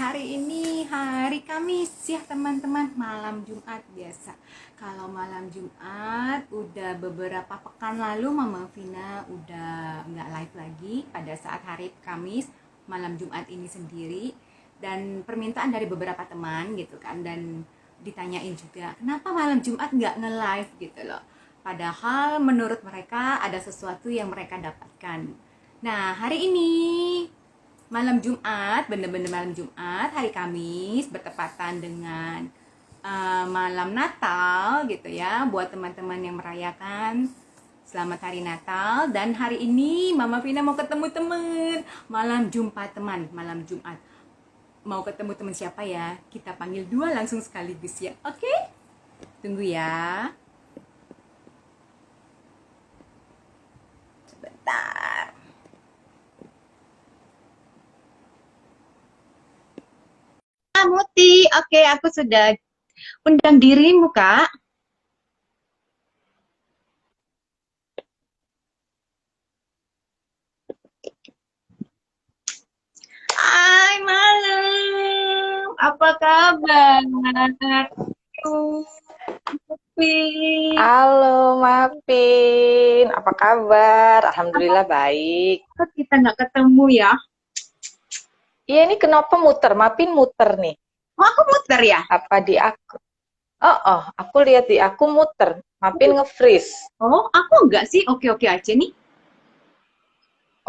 hari ini hari Kamis ya teman-teman, malam Jumat biasa. Kalau malam Jumat udah beberapa pekan lalu Mama Vina udah nggak live lagi pada saat hari Kamis malam Jumat ini sendiri, dan permintaan dari beberapa teman gitu kan, dan ditanyain juga kenapa malam Jumat nggak nge-live gitu loh. Padahal menurut mereka ada sesuatu yang mereka dapatkan. Nah, hari ini malam Jumat, bener-bener malam Jumat, hari Kamis bertepatan dengan malam Natal gitu ya, buat teman-teman yang merayakan. Selamat hari Natal. Dan hari ini Mama Vina mau ketemu temen, malam jumpa teman, malam Jumat. Mau ketemu teman siapa ya? Kita panggil dua langsung sekaligus ya. Oke? Tunggu ya. Sebentar. Muti, oke, aku sudah undang dirimu, Kak. Hai, malam. Apa kabar? Halo Mapin, apa kabar? Alhamdulillah baik. Kita nggak ketemu ya? Iya, ini kenapa muter? Mapin muter nih. Oh, aku muter ya? Apa di aku? Oh, aku lihat di aku muter. Mapin nge-freeze. Oh, aku enggak sih. Oke-oke aja nih.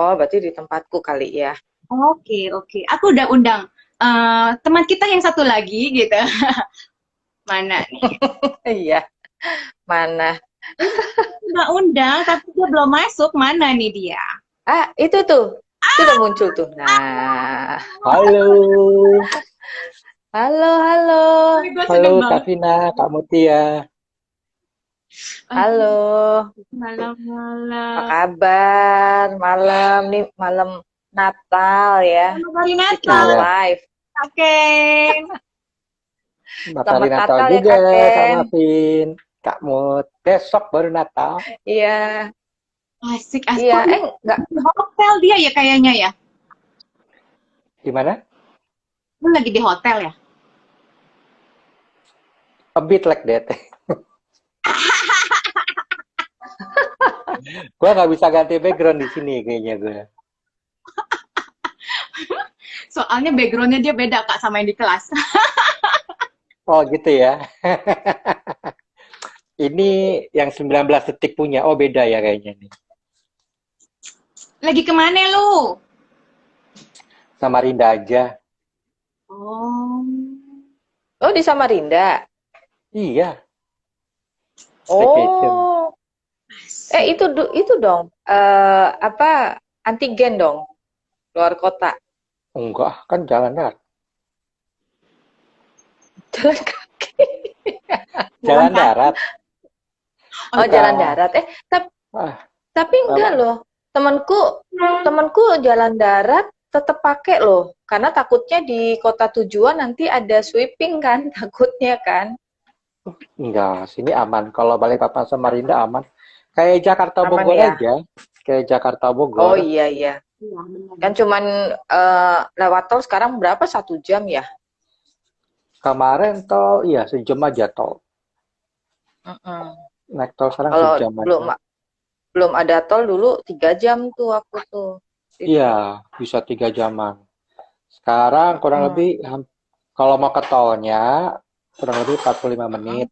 Oh, berarti di tempatku kali ya. Oke. Aku udah undang teman kita yang satu lagi gitu. Mana nih? Iya, mana? Udah undang, tapi dia belum masuk. Mana nih dia? Itu tuh. Itu udah muncul tuh. Nah, Halo, halo. Gue halo seneng Kak banget. Vina, Kak Mutia. Halo. Malam-malam. Apa kabar? Malam nih, malam Natal ya. Selamat hari Bikin Natal. Iya, live. Oke. Selamat hari Selamat Natal Natal ya juga Kak Kak Ken. Mavin, Kak Mut. Besok baru Natal. Iya, Asik. iya. Kok Enggak. di hotel dia ya kayaknya ya? Gimana? Lu lagi di hotel ya? A bit like that. Gua nggak bisa ganti background di sini kayaknya gue. Soalnya backgroundnya dia beda Kak sama yang di kelas. Oh gitu ya. Ini yang 19 detik punya. Oh beda ya kayaknya nih. Lagi kemana lu? Samarinda aja. Oh. Oh, di Samarinda. Iya, staycation. Oh, Asik. itu dong. Apa antigen dong, luar kota. Enggak, kan jalan darat. Jalan kaki. Jalan darat. Oh, Bukan. jalan darat. Ah, Tapi enggak apa? loh. Temanku jalan darat tetap pakai loh. Karena takutnya di kota tujuan nanti ada sweeping kan, takutnya kan. Enggak, sini aman. Kalau Balikpapan Samarinda aman. Kayak Jakarta Aman Bogor ya. aja. Kayak Jakarta Oh Bogor. iya. Iya, benar. Kan cuman lewat tol sekarang berapa? 1 jam ya? Kemarin tol, iya sejam aja tol. Mm-mm. Naik tol sekarang Kalau sejam belum aja. belum ada tol dulu 3 jam tuh aku tuh. Iya, bisa 3 jaman. Sekarang kurang Mm-mm. lebih, kalau mau ke tolnya, kurang lebih 45 menit.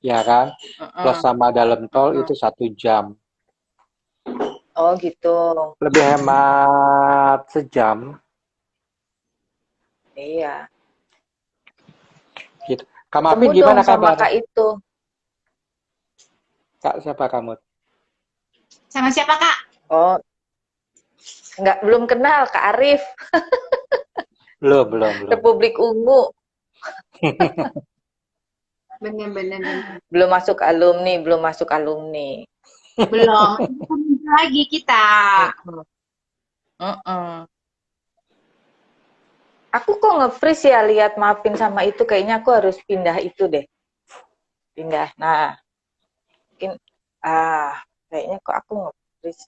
Ya kan? Plus Mm-mm. sama dalam tol Mm-mm. itu 1 jam. Oh gitu. Lebih hemat sejam. Iya. Gitu. Kak Ketemu Mafin dong gimana sama kabar? Kak itu. Kak siapa kamu? Sama siapa Kak? Oh, belum kenal Kak Arif, Belum. Republik Ungu. Bener. Belum masuk alumni. Belum. Lagi kita. Mm-mm. Mm-mm. Aku kok nge-freeze ya lihat Mapin sama itu, kayaknya aku harus pindah itu deh. Pindah. Nah, mungkin kayaknya kok aku nge-freeze.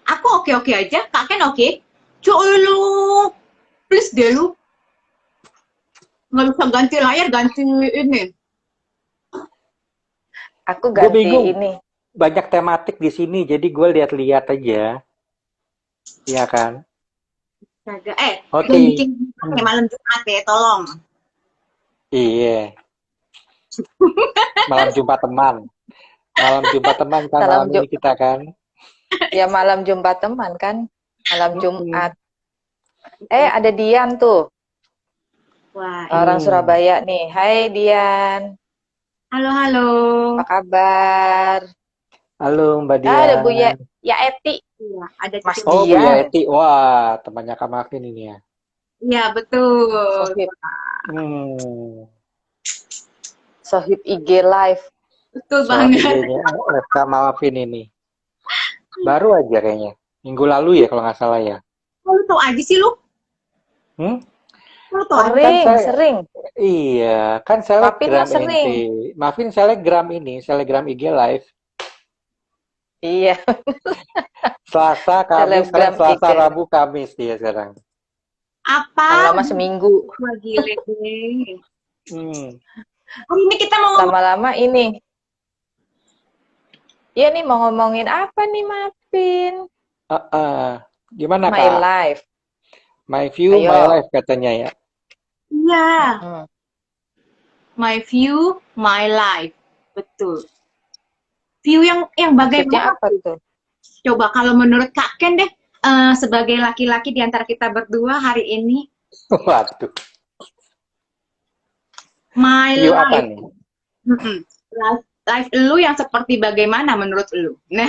Aku oke-oke aja. Kak Ken oke? Cuk lu. Please deh lu. Nggak bisa ganti layar, ganti ini. Aku Gue ganti bingung. ini. Banyak tematik di sini, jadi gue lihat-lihat aja. Iya kan? Kagak. Yang Oke. bikin Hmm. malam Jumat ya, tolong. Iya. Malam jumpa teman. Malam jumpa teman kan malam Salam ini kita kan. ya malam jumpa teman kan, malam Jumat. Mm-mm. Ada Dian tuh, Wah, ini. orang Hmm. Surabaya nih. Hai Dian, Halo, halo. apa kabar? Halo Mbak Ada Bu Dian. Ya Eti, Iya, ada Mas Cici Oh Bu Luna. Dian, Yeti. Wah, temannya Kak Marvin ini ya. Iya, betul. Sohib, Hmm. Sohib IG Live. Betul So banget. IG-nya Kak Marvin ini. Baru aja kayaknya. Minggu lalu ya kalau nggak salah ya. Kok lu tau aja sih lu? Hmm? Lu tau aja. Kan Sering, saya, sering. iya, kan Mapin mah selebgram ente. sering. Marvin selebgram ini, selebgram IG Live. Iya, Selasa, Kamis, sekarang selebgram Selasa, IG. Rabu, Kamis dia sekarang. Apa? Lama-lama seminggu. Wah, gile deh. Hmm. Hari ini kita mau ngomong Lama-lama ini. Iya nih mau ngomongin apa nih Mapin? Gimana My Kak? life. My view, my Ayo. life katanya ya. ya, Mm-mm. my view, my life. Betul. View yang Maksudnya bagaimana apa tuh? tuh? Coba kalau menurut Kak Ken deh, sebagai laki-laki di antara kita berdua hari ini, Waduh, my view apa life. nih? Mm-mm. Life lu yang seperti bagaimana menurut lu? Nah,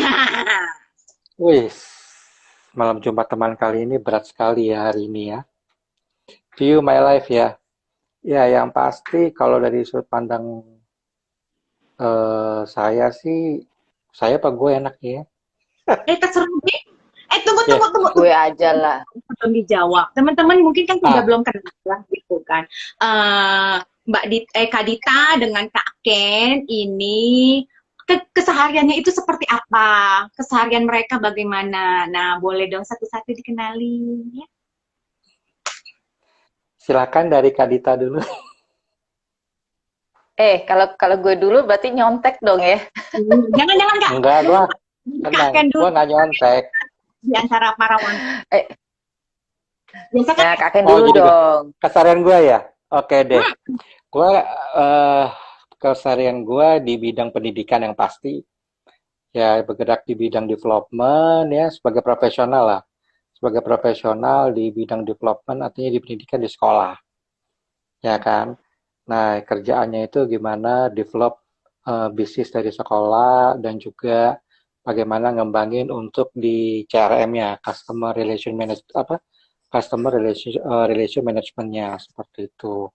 Wih, malam Jumat teman kali ini berat sekali ya hari ini ya. View my life ya. Ya, yang pasti kalau dari sudut pandang saya sih, saya apa gue enaknya ya? terserah deh. Tunggu, Ya, tunggu, tunggu, Gue tunggu. aja lah. Belum dijawab. Teman-teman mungkin kan juga ah, belum kenal lah gitu kan. Kak Dita dengan Kak Ken ini kesehariannya itu seperti apa? Keseharian mereka bagaimana? Nah, boleh dong satu-satu dikenalin ya. silakan dari Kak Dita dulu. Kalau kalau gue dulu berarti nyontek dong ya. Jangan-jangan Kak. Enggak, gue Kak tenang. Ken Gue dulu nggak nyontek. di antara para wanita. Eh, Biasa kan ya kakek Oh, dulu jadi dong. keseharian gue ya? Oke deh. Gue eh keseharian gue di bidang pendidikan yang pasti. Ya, bergerak di bidang development ya, sebagai profesional lah. Sebagai profesional di bidang development artinya di pendidikan di sekolah. Ya kan? Nah, kerjaannya itu gimana develop bisnis dari sekolah dan juga bagaimana ngembangin untuk di CRM-nya, customer relation management-nya seperti itu.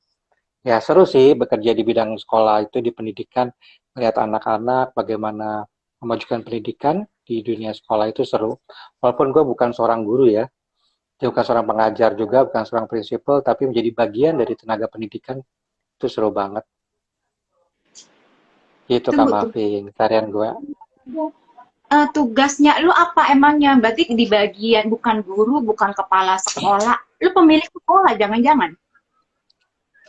Ya, seru sih bekerja di bidang sekolah itu di pendidikan, melihat anak-anak bagaimana memajukan pendidikan di dunia sekolah itu seru. Walaupun gue bukan seorang guru ya, dia bukan seorang pengajar juga, bukan seorang prinsipal, tapi menjadi bagian dari tenaga pendidikan itu seru banget. Itu Kak Tunggu, tunggu. Mafin, tarian gue. Tugasnya lu apa emangnya? Berarti di bagian bukan guru, bukan kepala sekolah. Lu pemilik sekolah, jangan-jangan.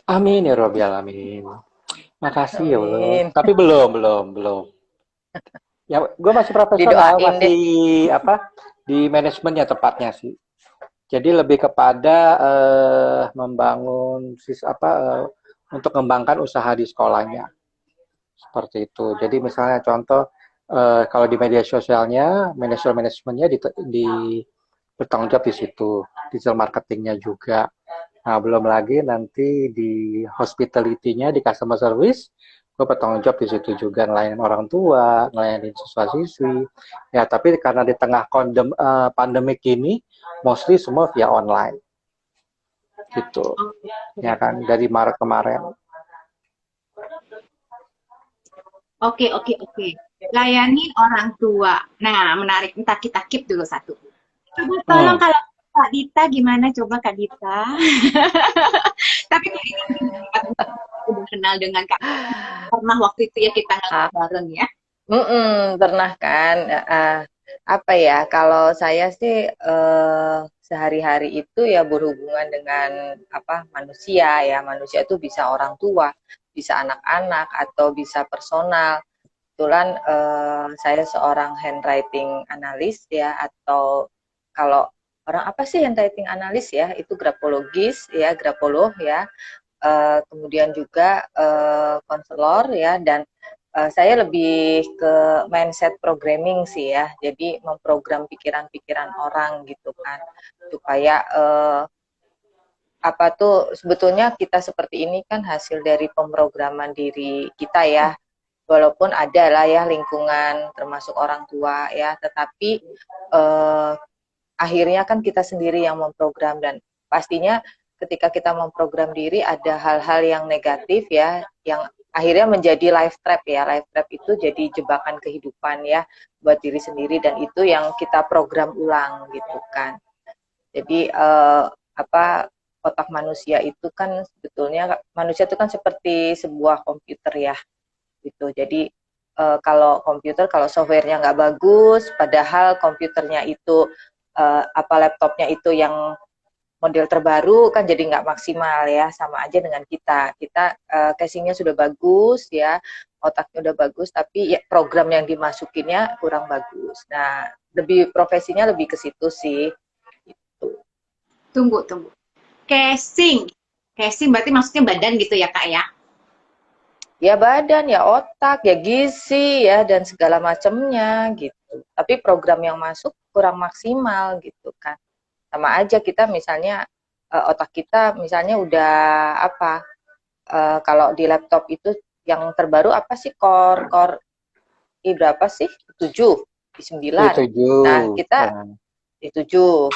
Amin ya Robbal Alamin. Makasih ya Allah. Amin. Tapi belum. Ya, gue masih profesional, Didoain masih deh. apa di manajemennya tepatnya sih. Jadi lebih kepada membangun untuk mengembangkan usaha di sekolahnya seperti itu. Jadi misalnya contoh kalau di media sosialnya, manajemennya di bertanggung jawab di situ, digital marketingnya juga. Nah, belum lagi nanti di hospitality-nya, di customer service, gue bertanggung jawab di situ juga ngelayanin orang tua, ngelayanin siswa-siswi. Ya, tapi karena di tengah pandemik ini, mostly semua via online, gitu. Ya kan, dari Maret kemarin. Oke. Layani orang tua. Nah, menarik. Ntar kita keep dulu satu. Coba tolong Hmm. kalau Kak Dita gimana? Coba Kak Dita. Tapi ini udah kenal dengan Kak. Pernah waktu itu ya kita Ah, ngelag bareng ya. pernah kan? Apa ya? Kalau saya sih sehari-hari itu ya berhubungan dengan manusia ya. Manusia itu bisa orang tua, bisa anak-anak, atau bisa personal. Kebetulan saya seorang handwriting analis ya, atau kalau orang apa sih handwriting analis ya, itu grafologis ya, grafolog ya. Kemudian juga konselor ya, dan saya lebih ke mindset programming sih ya, jadi memprogram pikiran-pikiran orang gitu kan, supaya sebetulnya kita seperti ini kan hasil dari pemrograman diri kita ya, walaupun ada lah ya lingkungan termasuk orang tua ya, tetapi akhirnya kan kita sendiri yang memprogram, dan pastinya ketika kita memprogram diri ada hal-hal yang negatif ya, yang akhirnya menjadi life trap ya. Life trap itu jadi jebakan kehidupan ya buat diri sendiri, dan itu yang kita program ulang gitu kan. Jadi otak manusia itu kan sebetulnya, manusia itu kan seperti sebuah komputer ya gitu. Jadi kalau komputer, kalau softwarenya nggak bagus, padahal komputernya itu laptopnya itu yang model terbaru, kan jadi nggak maksimal ya. Sama aja dengan kita casingnya sudah bagus ya, otaknya udah bagus, tapi ya program yang dimasukinnya kurang bagus. Nah, lebih profesinya lebih ke situ sih gitu. Tunggu. Casing berarti maksudnya badan gitu ya Kak ya? Ya badan, ya otak, ya gizi ya, dan segala macamnya gitu. Tapi program yang masuk kurang maksimal gitu kan. Sama aja kita misalnya otak kita misalnya udah kalau di laptop itu yang terbaru apa sih, core berapa sih, 7 di 9. Nah kita di 7.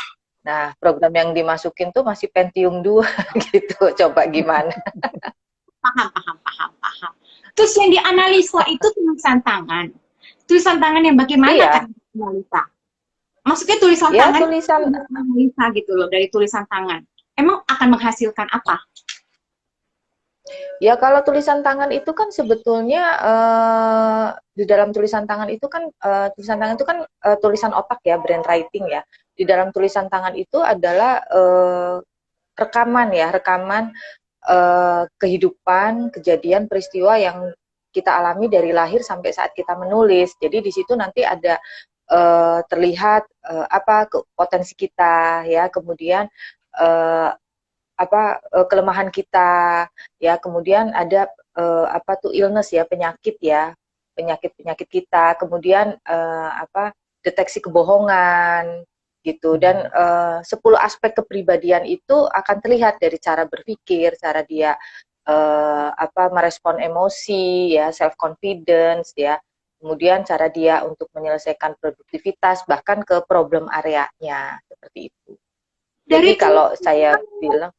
Nah program yang dimasukin tuh masih Pentium 2 gitu, coba gimana. Paham. Terus yang dianalisa itu tulisan tangan yang bagaimana Iya. kan analisa? Maksudnya tulisan ya, tangan tulisan analisa gitu loh, dari tulisan tangan. Emang akan menghasilkan apa? Ya kalau tulisan tangan itu kan sebetulnya di dalam tulisan tangan itu kan tulisan otak ya, brain writing ya. Di dalam tulisan tangan itu adalah rekaman kehidupan, kejadian, peristiwa yang kita alami dari lahir sampai saat kita menulis. Jadi di situ nanti ada terlihat potensi kita ya, kemudian kelemahan kita ya, kemudian ada illness ya, penyakit kita, kemudian deteksi kebohongan gitu, dan 10 aspek kepribadian itu akan terlihat dari cara berpikir, cara dia merespon emosi ya, self confidence ya, kemudian cara dia untuk menyelesaikan produktivitas, bahkan ke problem areanya seperti itu. Jadi kalau saya bilang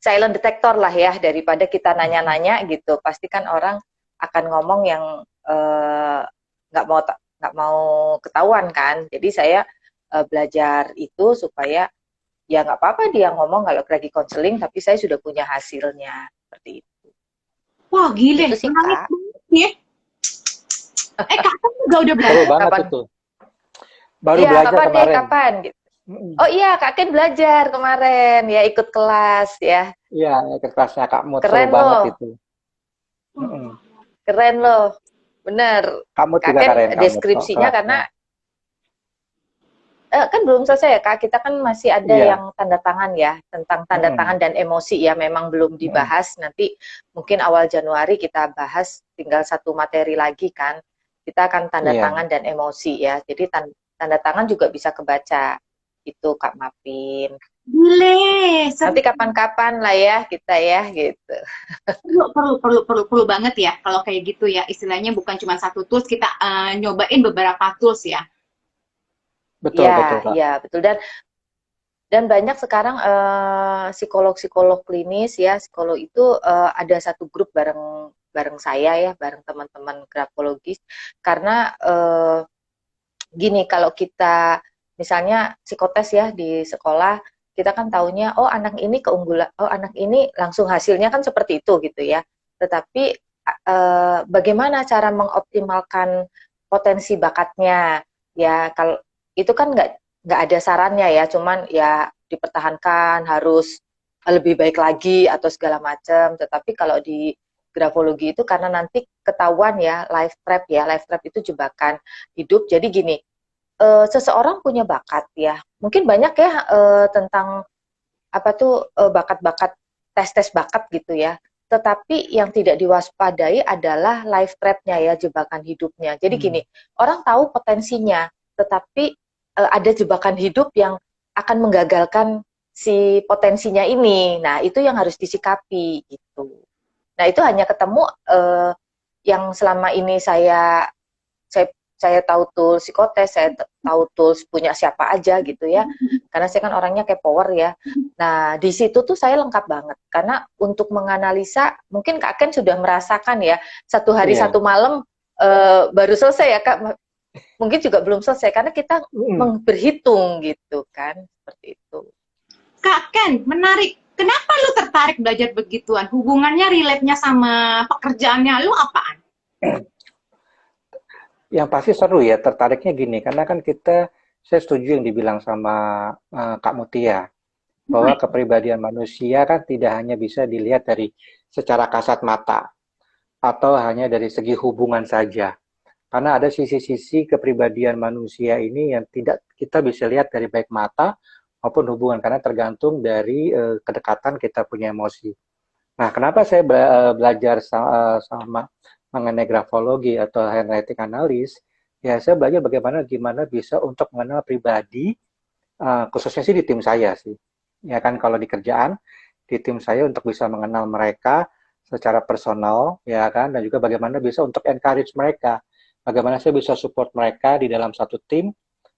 silent detector lah ya, daripada kita nanya-nanya gitu, pasti kan orang akan ngomong yang nggak mau ketahuan kan. Jadi saya belajar itu supaya ya nggak apa-apa dia ngomong kalau lagi konseling, tapi saya sudah punya hasilnya seperti itu. Wah gile, itu sih Kak. Ya. Kak kan juga udah belajar. Baru banget kapan? Itu. Baru ya, belajar kemarin. Kapan gitu. Oh iya, Kak Ken belajar kemarin ya, ikut kelas ya. Iya, ikut kelasnya Kak Mut. Keren loh. Banget itu. Keren loh, bener. Kak Mut juga keren. Deskripsinya karena kan belum selesai ya Kak, kita kan masih ada yang tanda tangan ya, tentang tanda tangan dan emosi ya, memang belum dibahas. Nanti mungkin awal Januari kita bahas, tinggal 1 materi lagi kan, kita akan tanda tangan dan emosi ya. Jadi tanda tangan juga bisa kebaca itu Kak Mapin. Gile. Nanti kapan-kapan lah ya kita ya gitu. Perlu banget ya kalau kayak gitu ya, istilahnya bukan cuma 1 tools, kita nyobain beberapa tools ya. Betul, betul. Ya, betul. Dan banyak sekarang psikolog klinis ya, psikolog itu ada satu grup bareng saya ya, bareng teman-teman grafologis. Karena gini, kalau kita misalnya psikotes ya di sekolah, kita kan taunya anak ini keunggulan, anak ini langsung hasilnya kan seperti itu gitu ya. Tetapi bagaimana cara mengoptimalkan potensi bakatnya ya, kalau itu kan nggak ada sarannya ya, cuman ya dipertahankan harus lebih baik lagi atau segala macam. Tetapi kalau di grafologi itu karena nanti ketahuan ya life trap ya, life trap itu jebakan hidup. Jadi gini, seseorang punya bakat ya, mungkin banyak ya tentang apa tuh bakat-bakat, tes-tes bakat gitu ya. Tetapi yang tidak diwaspadai adalah life trap-nya ya, jebakan hidupnya. Jadi gini, orang tahu potensinya, tetapi ada jebakan hidup yang akan menggagalkan si potensinya ini. Nah, itu yang harus disikapi gitu. Nah, itu hanya ketemu yang selama ini saya saya tahu tools psikotes, saya tahu tools punya siapa aja gitu ya. Karena saya kan orangnya kayak power ya. Nah, di situ tuh saya lengkap banget. Karena untuk menganalisa, mungkin Kak Ken sudah merasakan ya, satu hari Iya. satu malam baru selesai ya Kak. Mungkin juga belum selesai, karena kita berhitung gitu kan. Seperti itu. Kak Ken, menarik. Kenapa lu tertarik belajar begituan? Hubungannya, relate-nya sama pekerjaannya lu apaan? Yang pasti seru ya, tertariknya gini, karena kan saya setuju yang dibilang sama Kak Mutia, bahwa kepribadian manusia kan tidak hanya bisa dilihat dari secara kasat mata, atau hanya dari segi hubungan saja. Karena ada sisi-sisi kepribadian manusia ini yang tidak kita bisa lihat dari baik mata maupun hubungan, karena tergantung dari kedekatan kita punya emosi. Nah, kenapa saya belajar sama mengenai grafologi atau handwriting analis? Ya, saya belajar gimana bisa untuk mengenal pribadi, khususnya sih di tim saya sih. Ya kan, kalau di kerjaan, di tim saya untuk bisa mengenal mereka secara personal, ya kan, dan juga bagaimana bisa untuk encourage mereka. Bagaimana saya bisa support mereka di dalam satu tim,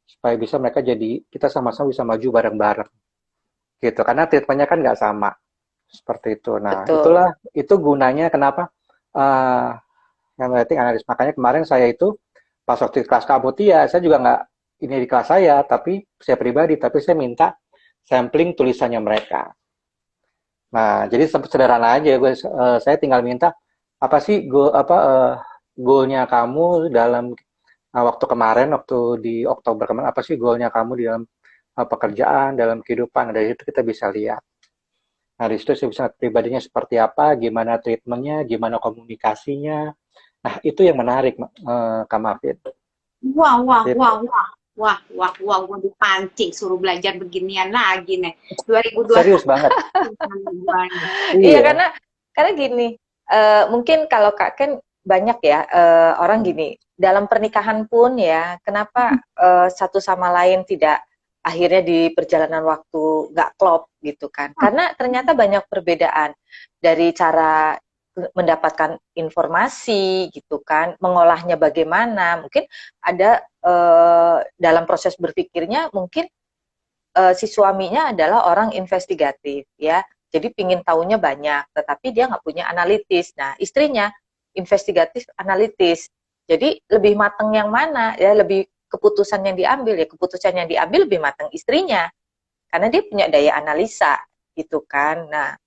supaya bisa mereka kita sama-sama bisa maju bareng-bareng. Gitu, karena treatmentnya kan nggak sama. Seperti itu. Nah, Betul. itu gunanya kenapa handwriting analis. Makanya kemarin saya itu pas waktu di kelas Kak Mutia, saya juga nggak ini di kelas saya, tapi saya pribadi, tapi saya minta sampling tulisannya mereka. Nah, jadi sederhana aja, saya tinggal minta apa sih goalnya kamu dalam waktu kemarin, waktu di Oktober kemarin, apa sih goalnya kamu di dalam pekerjaan, dalam kehidupan. Nah, dari itu kita bisa lihat. Nah, di situ saya bisa lihat pribadinya seperti apa, gimana treatmentnya, gimana komunikasinya. Nah, itu yang menarik, Kak Mafid. Wah, wah, Gitu. wah, wah. Wah, wah, wah, gue dipancing suruh belajar beginian lagi nih. 2021 Serius banget. Iya, Iya. karena gini, mungkin kalau Kak Ken banyak ya orang gini, dalam pernikahan pun ya, kenapa satu sama lain tidak akhirnya di perjalanan waktu nggak klop gitu kan? Karena ternyata banyak perbedaan dari cara mendapatkan informasi gitu kan, mengolahnya bagaimana, mungkin ada dalam proses berpikirnya mungkin si suaminya adalah orang investigatif ya, jadi pingin tahunya banyak, tetapi dia nggak punya analitis. Nah, istrinya investigatif analitis, jadi lebih matang yang mana ya, lebih keputusan yang diambil ya, keputusan yang diambil lebih matang istrinya karena dia punya daya analisa gitu kan. Nah,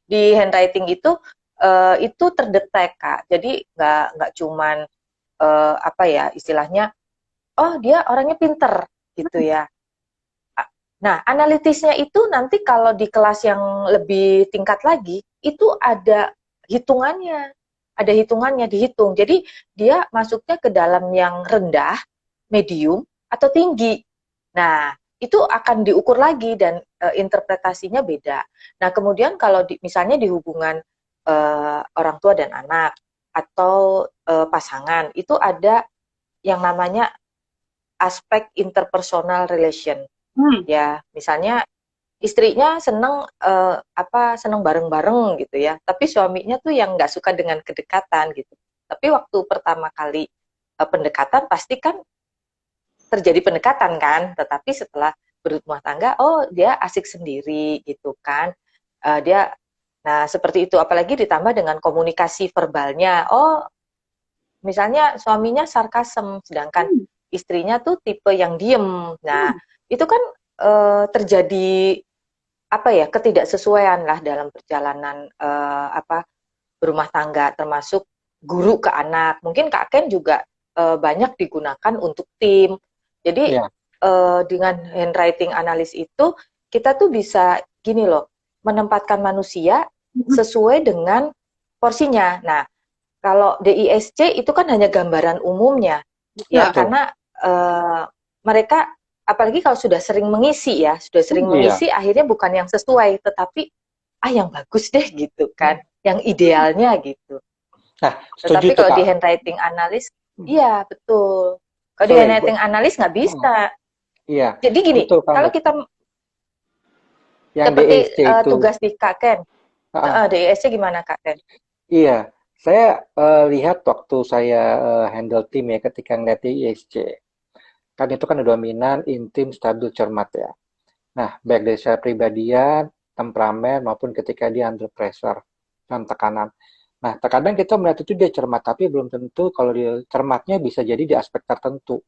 di handwriting itu terdetek Kak, jadi nggak cuman apa ya istilahnya, oh dia orangnya pinter gitu ya. Nah, analitisnya itu nanti kalau di kelas yang lebih tingkat lagi, itu ada hitungannya dihitung. Jadi dia masuknya ke dalam yang rendah, medium, atau tinggi. Nah, itu akan diukur lagi dan interpretasinya beda. Nah, kemudian kalau misalnya di hubungan orang tua dan anak atau pasangan, itu ada yang namanya aspek interpersonal relation. Ya, misalnya istrinya seneng bareng-bareng gitu ya, tapi suaminya tuh yang nggak suka dengan kedekatan gitu. Tapi waktu pertama kali pendekatan pasti kan terjadi pendekatan kan, tetapi setelah berumah tangga, oh dia asik sendiri gitu kan. Nah seperti itu, apalagi ditambah dengan komunikasi verbalnya. Oh, misalnya suaminya sarkasem, sedangkan istrinya tuh tipe yang diem. Nah, itu kan terjadi apa ya, ketidaksesuaian lah dalam perjalanan berumah tangga, termasuk guru ke anak. Mungkin Kak Ken juga banyak digunakan untuk tim. Jadi Iya. dengan handwriting analis itu kita tuh bisa gini loh, menempatkan manusia sesuai dengan porsinya. Nah, kalau DISC itu kan hanya gambaran umumnya, ya Betul. karena mereka apalagi kalau sudah sering mengisi ya, sudah sering Iya. mengisi akhirnya bukan yang sesuai, tetapi yang bagus deh gitu kan, yang idealnya gitu. Nah, Tetapi setuju tuh kalau di Kak. handwriting analis, iya betul. Kalau di Sorry, handwriting analis nggak bisa. iya, Jadi gini, betul kalau banget. kita Yang seperti DSC itu. tugas di Kak Ken, Ah, DISC gimana Kak Ken? iya, saya lihat waktu saya handle tim ya ketika ngeliat DISC. Kan itu kan dominan, intim, stabil, cermat ya. Nah, baik dari secara pribadian, temperamen, maupun ketika dia under pressure dan tekanan. Nah, terkadang kita melihat itu dia cermat, tapi belum tentu kalau dia cermatnya bisa jadi di aspek tertentu.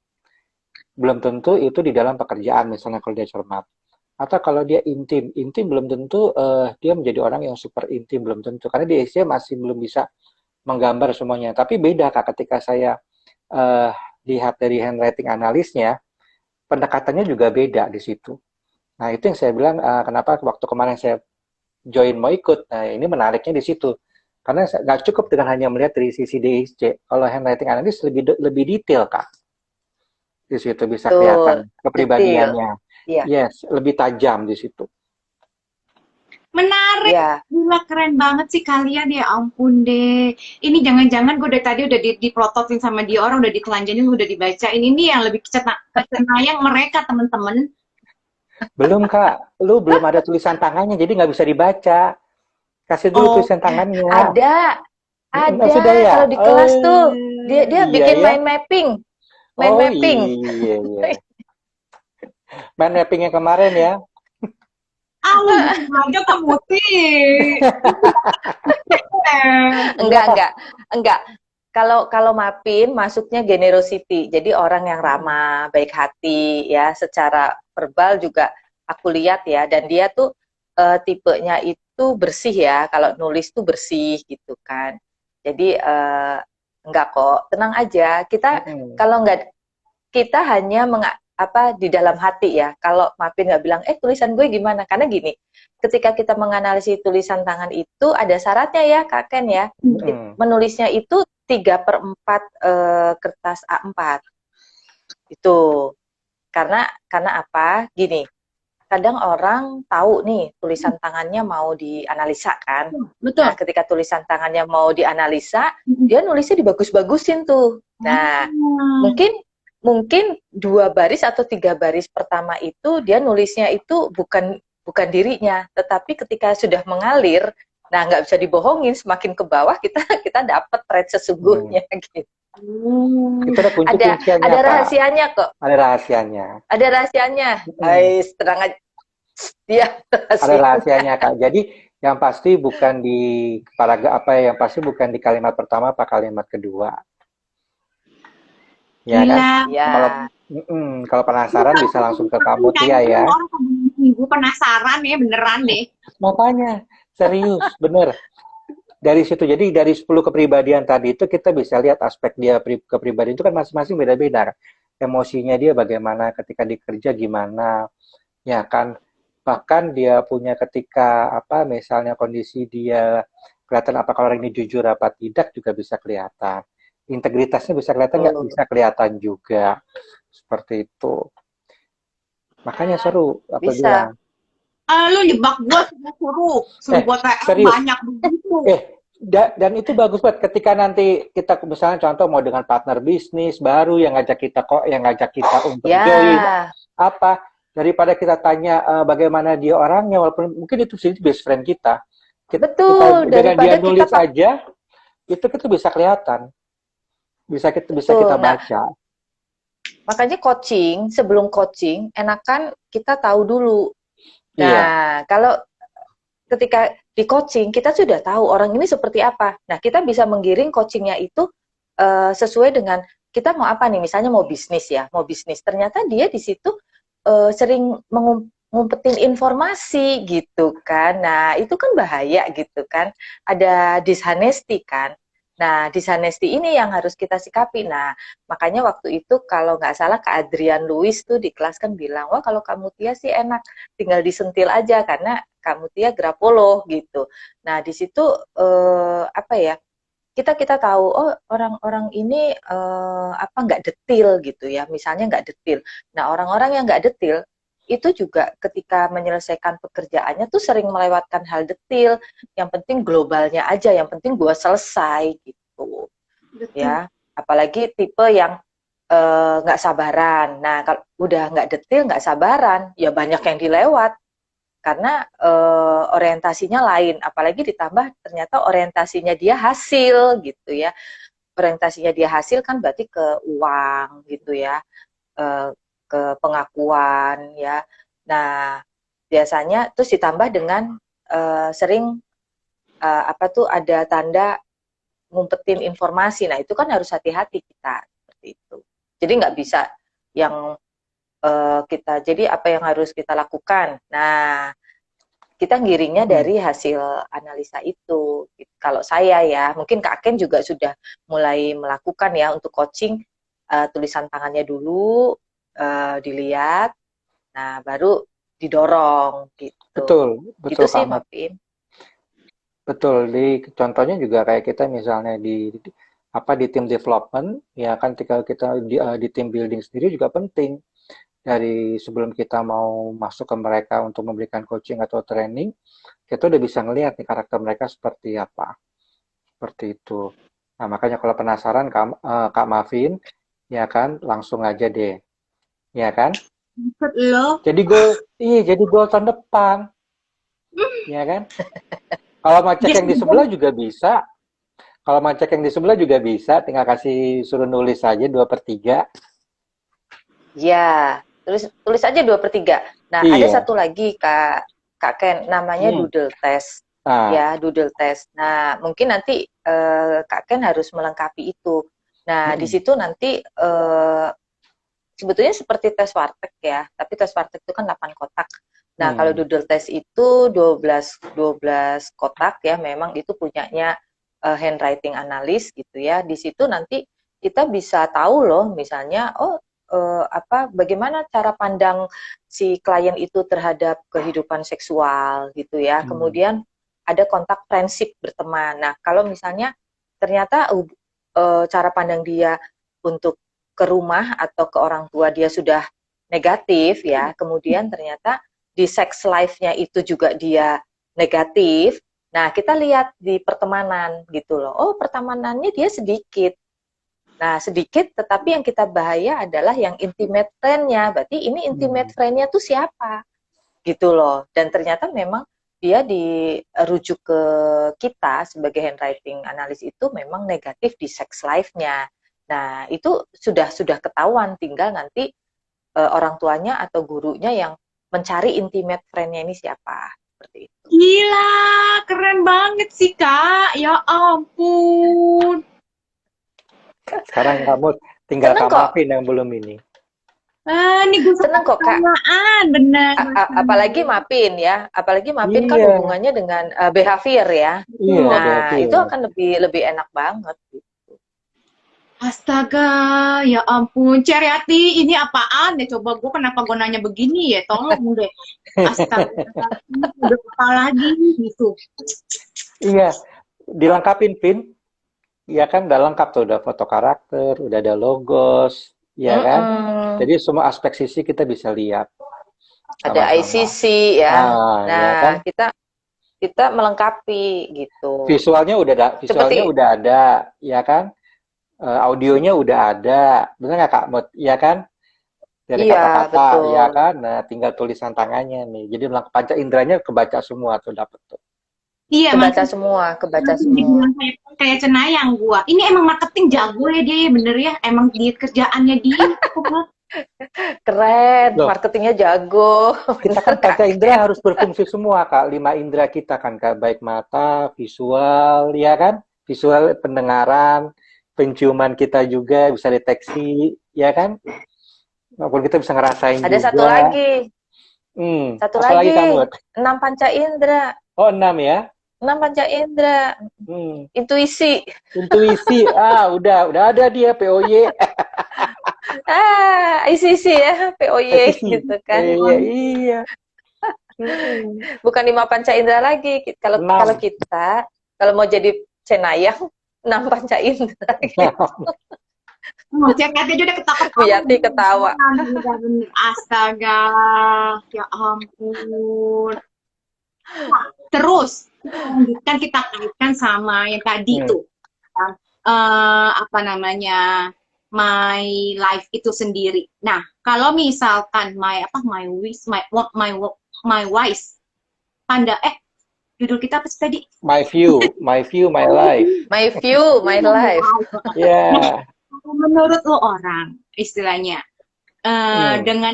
Belum tentu itu di dalam pekerjaan, misalnya kalau dia cermat. Atau kalau dia intim, intim belum tentu dia menjadi orang yang super intim, belum tentu. Karena di Asia masih belum bisa menggambar semuanya. Tapi beda Kak, ketika saya eh, lihat dari handwriting analisnya, pendekatannya juga beda di situ. Nah, itu yang saya bilang, kenapa waktu kemarin saya join mau ikut. Nah, ini menariknya di situ. Karena nggak cukup dengan hanya melihat dari sisi DISC. Kalau handwriting analis lebih detail, Kak. Di situ bisa Betul, kelihatan detail. kepribadiannya. Iya, Yes, lebih tajam di situ. Menarik, iya. gila keren banget sih kalian ya ampun deh. Ini jangan-jangan gue dari tadi udah diprototin sama dia orang, udah ditelanjangin, udah dibacain. Ini yang lebih kecenayang mereka temen-temen. Belum, Kak. Lu belum ada tulisan tangannya, jadi nggak bisa dibaca. Kasih dulu Oh, tulisan tangannya. Ada, Nggak ada sudah ya? kalau di Oh, kelas tuh dia iya bikin ya. mind Oh, mapping. iya, iya. Main mapping yang kemarin ya. ah lu aja pemutih. Enggak, Kak. Enggak. Kalau Mapin masuknya generosity, jadi orang yang ramah, baik hati ya, secara verbal juga aku lihat ya, dan dia tuh tipenya itu bersih ya, kalau nulis tuh bersih gitu kan. Jadi enggak kok, tenang aja. Kita Mm-mm. kalau enggak kita hanya di dalam hati ya. Kalau Mapin nggak bilang, tulisan gue gimana? Karena gini, ketika kita menganalisis tulisan tangan itu ada syaratnya ya, Kak Ken ya. Mm-mm. Menulisnya itu 3/4 kertas A4. Itu. Karena apa? Gini, kadang orang tahu nih tulisan tangannya mau dianalisa kan. Betul. Nah, ketika tulisan tangannya mau dianalisa, dia nulisnya dibagus-bagusin tuh. Nah, mungkin 2 baris atau 3 baris pertama itu dia nulisnya itu bukan dirinya, tetapi ketika sudah mengalir, nah nggak bisa dibohongin, semakin ke bawah kita kita dapat thread sesungguhnya gitu. Itu ada kunci-kunciannya, Ada Kak. rahasianya kok, Ada rahasianya. ada rahasianya. Mm. Tenang aja, dia Ada rahasia. rahasianya, Kak. Jadi yang pasti bukan di paragraf apa ya, yang pasti bukan di kalimat pertama apa kalimat kedua. Ya kan? Gila. Kalau Ya, kalau penasaran bisa langsung ke Kak Mutia ya. Orang minggu penasaran ya beneran deh. Makanya serius, bener. Dari situ, jadi dari 10 kepribadian tadi itu kita bisa lihat aspek dia kepribadian itu kan masing-masing beda-beda. Emosinya dia bagaimana, ketika dikerja gimana, ya kan. Bahkan dia punya ketika apa misalnya kondisi dia kelihatan apakah orang ini jujur apa tidak juga bisa kelihatan. Integritasnya bisa kelihatan nggak? Bisa kelihatan juga. Seperti itu. Makanya seru, aku bisa. bilang. Lu jebak gue suruh gue TR Serius. banyak begitu. Dan itu bagus banget ketika nanti kita misalnya contoh mau dengan partner bisnis baru yang ngajak kita untuk join Ya, apa daripada kita tanya bagaimana dia orangnya walaupun mungkin itu sih best friend kita betul. dengan dia Daripada kita nulis aja itu kita bisa kelihatan bisa kita betul. Nah, baca. makanya sebelum coaching, enakan kita tahu dulu. Iya. Nah, kalau ketika di coaching, kita sudah tahu orang ini seperti apa. Nah, kita bisa menggiring coachingnya itu sesuai dengan kita mau apa nih. Misalnya mau bisnis ya, mau bisnis. Ternyata dia di situ sering ngumpetin informasi gitu kan. Nah, itu kan bahaya gitu kan. Ada dishonesty kan. Nah, dishonesty ini yang harus kita sikapi. Nah, makanya waktu itu kalau nggak salah Kak Adrian Lewis tuh di kelas kan bilang, wah kalau Kak Mutia sih enak, tinggal disentil aja karena Kak Mutia grafoloh gitu. Nah, di situ apa ya? Kita tahu oh orang-orang ini apa nggak detil gitu ya, misalnya nggak detil. Nah, orang-orang yang nggak detil itu juga ketika menyelesaikan pekerjaannya tuh sering melewatkan hal detil. Yang penting globalnya aja, yang penting gua selesai gitu Betul. ya. Apalagi tipe yang nggak sabaran. Nah, kalau udah nggak detil, nggak sabaran, ya banyak yang dilewat karena orientasinya lain. Apalagi ditambah ternyata orientasinya dia hasil gitu ya. Orientasinya dia hasil kan berarti ke uang gitu ya, ke pengakuan ya. Nah, biasanya terus ditambah dengan sering apa tuh ada tanda ngumpetin informasi. Nah, itu kan harus hati-hati kita seperti itu. Jadi nggak bisa yang kita. Jadi apa yang harus kita lakukan? Nah, kita ngiringnya dari hasil analisa itu. Kalau saya ya, mungkin Kak Ken juga sudah mulai melakukan ya untuk coaching, tulisan tangannya dulu dilihat, nah baru didorong gitu. Betul, Gitu betul sih, Kak Mat. Mapin. Betul, contohnya juga kayak kita misalnya apa di tim development, ya kan ketika kita di tim building sendiri juga penting. Dari sebelum kita mau masuk ke mereka untuk memberikan coaching atau training, kita udah bisa ngelihat nih karakter mereka seperti apa. Seperti itu. Nah, makanya kalau penasaran Kak Mavin, ya kan, langsung aja deh. Ya kan? Maksud lo? Jadi gol tahun depan. Ya kan? Kalau mau cek Yes, yang di sebelah juga bisa. Kalau mau cek yang di sebelah juga bisa, tinggal kasih suruh nulis aja 2/3. Ya, tulis aja 2/3. Nah, ada Iya. satu lagi Kak Ken, namanya Hmm. doodle test. Nah, Ya, doodle test. Nah, mungkin nanti Kak Ken harus melengkapi itu. Nah, di mm-mm. situ nanti sebetulnya seperti tes warteg ya, tapi tes warteg itu kan 8 kotak. Nah, kalau doodle test itu 12 kotak ya, memang itu punyanya handwriting analis gitu ya. Di situ nanti kita bisa tahu loh, misalnya apa bagaimana cara pandang si klien itu terhadap kehidupan seksual gitu ya. Kemudian ada kontak prinsip berteman. Nah, kalau misalnya ternyata cara pandang dia untuk ke rumah atau ke orang tua dia sudah negatif ya, kemudian ternyata di sex life-nya itu juga dia negatif. Nah, kita lihat di pertemanan gitu loh. Oh, pertemanannya dia sedikit. Nah, sedikit, tetapi yang kita bahaya adalah yang intimate friend-nya. Berarti ini intimate friend-nya tuh siapa? Gitu loh. Dan ternyata memang dia dirujuk ke kita sebagai handwriting analis itu memang negatif di sex life-nya. Nah, itu sudah ketahuan, tinggal nanti orang tuanya atau gurunya yang mencari intimate friend-nya ini siapa. Seperti itu. Gila, keren banget sih, Kak. Ya ampun. Sekarang kamu tinggal Seneng Kak kok, Mavin yang belum ini. Ini gue seneng kok Kak. bener. Apalagi Mapin ya, apalagi Mapin kan Iya, hubungannya dengan behavior ya. iya, Nah, Bevi. itu akan lebih enak banget. Astaga, ya ampun. Ceriati, ini apaan ya? Coba gue kenapa gue nanya begini ya? Tolong deh. Astaga, udah apa lagi gitu. Iya, dilengkapin Pin. Iya kan udah lengkap tuh, udah foto karakter, udah ada logos, ya kan? Jadi semua aspek sisi kita bisa lihat Ada sama-sama. ICC ya. Ya Nah, kan? kita melengkapi gitu. Visualnya udah ada, ya kan? Audionya udah ada, bener nggak Kak Mut? Ya kan? Dari Iya, kata-kata, betul. ya kan? Nah, tinggal tulisan tangannya nih. Jadi panca inderanya kebaca semua tuh dapet tuh. Iya, Kebaca makanya semua. dibilang kayak cenayang gua. Ini emang marketing jago ya dia, bener ya. Emang di kerjaannya dia. Keren, Loh, marketingnya jago. kita kan panca indera harus berfungsi semua, Kak. 5 indera kita kan, Kak. Baik mata, visual, ya kan? Visual, pendengaran, penciuman kita juga bisa deteksi, ya kan? Maupun kita bisa ngerasain Ada juga. satu lagi. Satu apa lagi lagi. kamu? 6 panca indera. Oh, 6 ya? Enam panca indera, Hmm, intuisi. intuisi. Udah ada dia POY. ICC ya, POY ICC. gitu kan. Iya, iya. Hmm, Bukan lima panca indera lagi. Kalau kalau 6. kita kalau mau jadi cenayang, enam panca indera gitu. Cek aja udah Bu ketawa-ketawa. Yati ketawa. Bener-bener. Astaga, ya ampun. Nah, terus kita lanjutkan, kita kaitkan sama yang tadi Hmm. tuh. Apa namanya, my life itu sendiri. Nah, kalau misalkan my wish, my wise, judul kita apa sih tadi? My view, my life. My view, my life. Ya. Nah, menurut lo orang, istilahnya, Hmm. dengan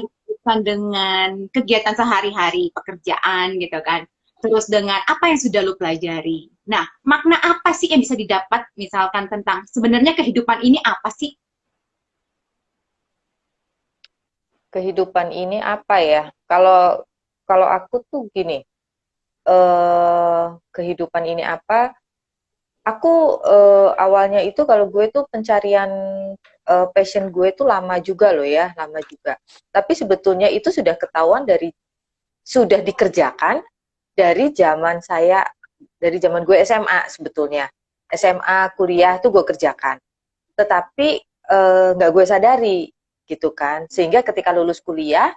kegiatan sehari-hari, pekerjaan gitu kan, terus dengan apa yang sudah lo pelajari. Nah, makna apa sih yang bisa didapat misalkan tentang sebenarnya kehidupan ini apa sih? Kehidupan ini apa ya? Kalau kalau aku tuh gini, kehidupan ini apa? Aku awalnya itu kalau gue tuh pencarian passion gue tuh lama juga loh ya, lama juga. Tapi sebetulnya itu sudah ketahuan sudah dikerjakan dari zaman gue SMA sebetulnya. SMA, kuliah tuh gue kerjakan. Tetapi nggak gue sadari gitu kan. Sehingga ketika lulus kuliah,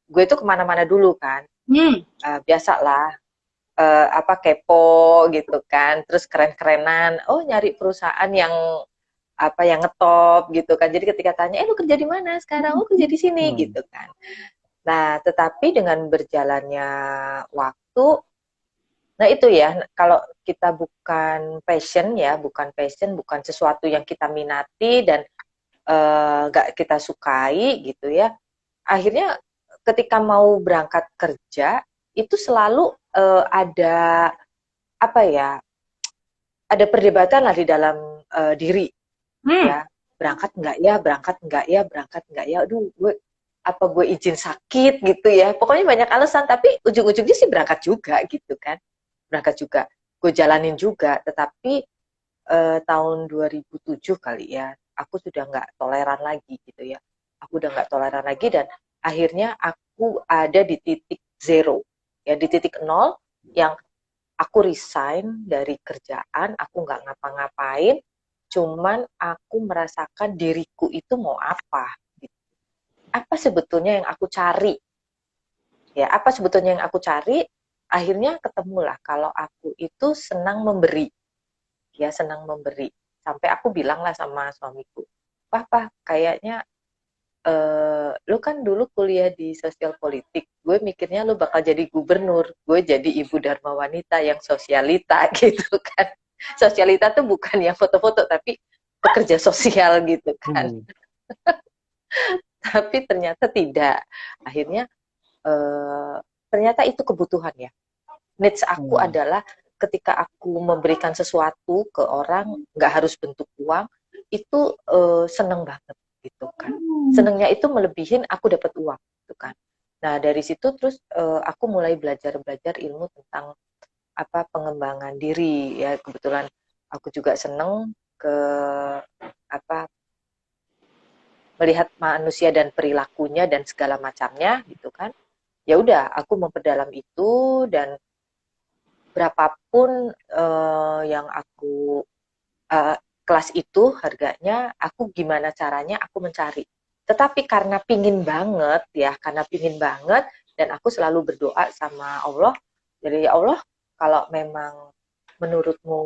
gue tuh kemana-mana dulu kan. Hmm, Biasalah apa kepo gitu kan, terus keren-kerenan, oh nyari perusahaan yang apa yang ngetop gitu kan. Jadi ketika tanya, lu kerja di mana sekarang? Oh kerja di sini Hmm. gitu kan. Nah, tetapi dengan berjalannya waktu, nah itu ya, kalau kita bukan sesuatu yang kita minati dan nggak kita sukai gitu ya, akhirnya ketika mau berangkat kerja itu selalu ada apa ya, ada perdebatan lah di dalam diri hmm. ya, berangkat nggak ya, aduh gue izin sakit gitu ya, pokoknya banyak alasan, tapi ujung-ujungnya sih berangkat juga gitu kan, berangkat juga, gue jalanin juga, tetapi tahun 2007 kali ya, aku sudah nggak toleran lagi gitu ya, aku udah nggak toleran lagi dan akhirnya aku ada di titik zero ya, di titik nol, yang aku resign dari kerjaan, aku nggak ngapa-ngapain, cuman aku merasakan diriku itu mau apa, gitu. Apa sebetulnya yang aku cari, ya apa sebetulnya yang aku cari, akhirnya ketemulah kalau aku itu senang memberi, ya senang memberi, sampai aku bilang lah sama suamiku, Papa kayaknya lu kan dulu kuliah di sosial politik, gue mikirnya lu bakal jadi gubernur, gue jadi ibu dharma wanita yang sosialita gitu kan. Sosialita tuh bukan yang foto-foto, tapi pekerja sosial gitu kan. Hmm. Tapi ternyata tidak. Akhirnya ternyata itu kebutuhan ya. Needs aku Hmm. adalah ketika aku memberikan sesuatu ke orang, nggak harus bentuk uang, itu seneng banget gitu kan. Senengnya itu melebihin aku dapat uang gitu kan. Nah dari situ terus aku mulai belajar ilmu tentang apa pengembangan diri ya, kebetulan aku juga seneng ke apa melihat manusia dan perilakunya dan segala macamnya gitu kan. Ya udah aku memperdalam itu, dan berapapun yang aku uh, kelas itu harganya, aku gimana caranya aku mencari. Tetapi karena pingin banget, dan aku selalu berdoa sama Allah, jadi ya Allah, kalau memang menurutmu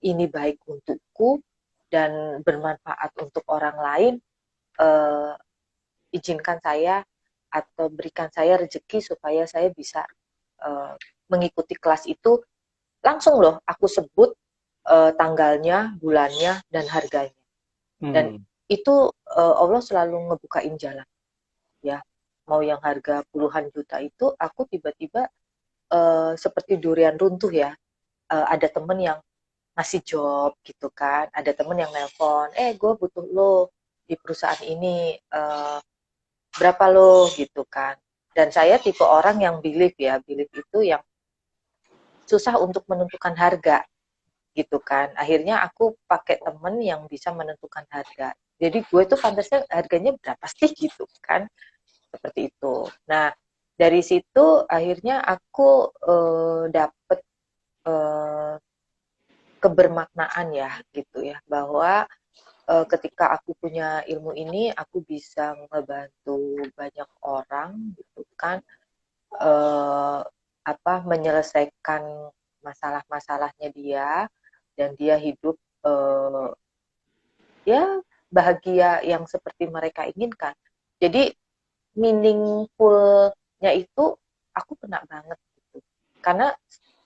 ini baik untukku dan bermanfaat untuk orang lain, uh, izinkan saya atau berikan saya rezeki supaya saya bisa uh, mengikuti kelas itu. Langsung loh aku sebut tanggalnya, bulannya, dan harganya. Dan Hmm. itu Allah selalu ngebukain jalan. Ya, mau yang harga puluhan juta itu, aku tiba-tiba seperti durian runtuh ya. Ada temen yang ngasih job gitu kan. Ada temen yang nelpon, gue butuh lo di perusahaan ini. Berapa lo gitu kan. Dan saya tipe orang yang believe itu yang susah untuk menentukan harga gitu kan. Akhirnya aku pakai temen yang bisa menentukan harga. Jadi gue tuh pantasnya harganya berapa sih gitu kan, seperti itu. Nah dari situ akhirnya aku dapet kebermaknaan ya gitu ya, bahwa ketika aku punya ilmu ini aku bisa ngebantu banyak orang gitu kan, menyelesaikan masalah-masalahnya dia, dan dia hidup ya bahagia yang seperti mereka inginkan. Jadi meaningfulnya itu aku kena banget gitu. Karena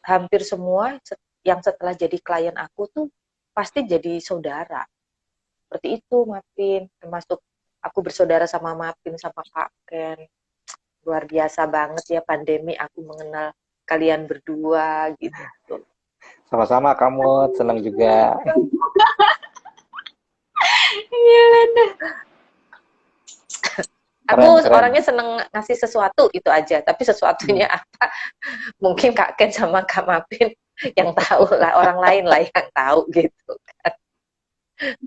hampir semua yang setelah jadi klien aku tuh pasti jadi saudara. Seperti itu, Mapin. Termasuk aku bersaudara sama Mapin, sama Kak Ken. Luar biasa banget ya pandemi aku mengenal kalian berdua gitu. Sama-sama kamu, senang juga. Aku Keren. orangnya seneng ngasih sesuatu itu aja, tapi sesuatunya apa mungkin Kak Ken sama Kak Mapin yang tahu lah, orang lain lah yang tahu gitu kan.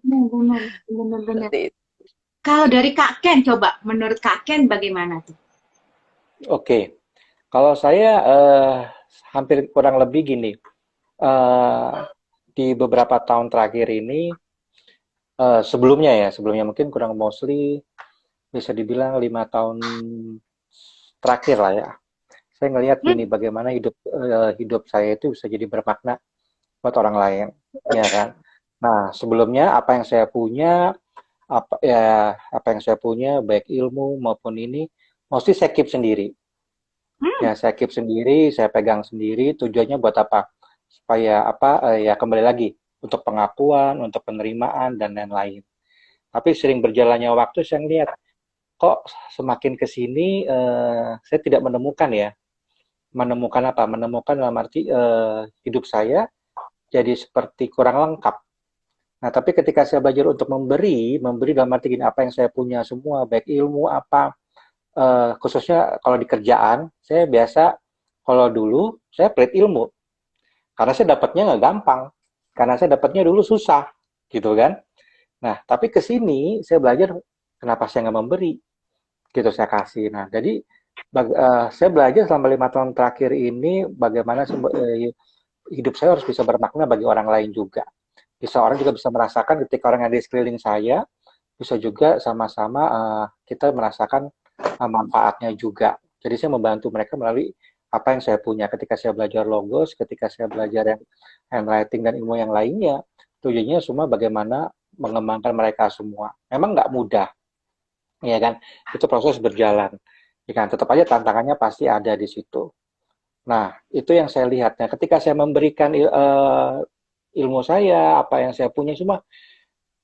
Benar. Seperti itu. Kalau dari Kak Ken, coba menurut Kak Ken bagaimana tuh? Oke, kalau saya hampir kurang lebih gini, di beberapa tahun terakhir ini, sebelumnya mungkin kurang mostly bisa dibilang 5 tahun terakhir lah ya. Saya ngelihat gini, bagaimana hidup saya itu bisa jadi bermakna buat orang lain, ya kan. Nah, sebelumnya apa yang saya punya, apa yang saya punya, baik ilmu maupun ini, mesti saya keep sendiri. Ya, saya keep sendiri, saya pegang sendiri. Tujuannya buat apa? Supaya ya kembali lagi untuk pengakuan, untuk penerimaan dan lain-lain. Tapi sering berjalannya waktu, saya lihat kok semakin ke sini saya tidak menemukan ya. Menemukan apa? Menemukan dalam arti hidup saya jadi seperti kurang lengkap. Nah, tapi ketika saya belajar untuk memberi dalam arti gini, apa yang saya punya semua, baik ilmu khususnya kalau di kerjaan, saya biasa, kalau dulu saya pelit ilmu, karena saya dapatnya nggak gampang, karena saya dapatnya dulu susah, gitu kan. Nah, tapi ke sini saya belajar kenapa saya nggak memberi, gitu saya kasih. Nah, jadi saya belajar selama 5 tahun terakhir ini bagaimana hidup saya harus bisa bermakna bagi orang lain juga. Bisa orang juga bisa merasakan ketika orang yang di sekeliling saya, bisa juga sama-sama kita merasakan manfaatnya juga. Jadi saya membantu mereka melalui apa yang saya punya. Ketika saya belajar logos, ketika saya belajar yang handwriting dan ilmu yang lainnya, tujuannya semua bagaimana mengembangkan mereka semua. Memang nggak mudah, ya kan? Itu proses berjalan, ya kan? Tetap aja tantangannya pasti ada di situ. Nah, itu yang saya lihat. Nah, ketika saya memberikan ilmu saya, apa yang saya punya semua,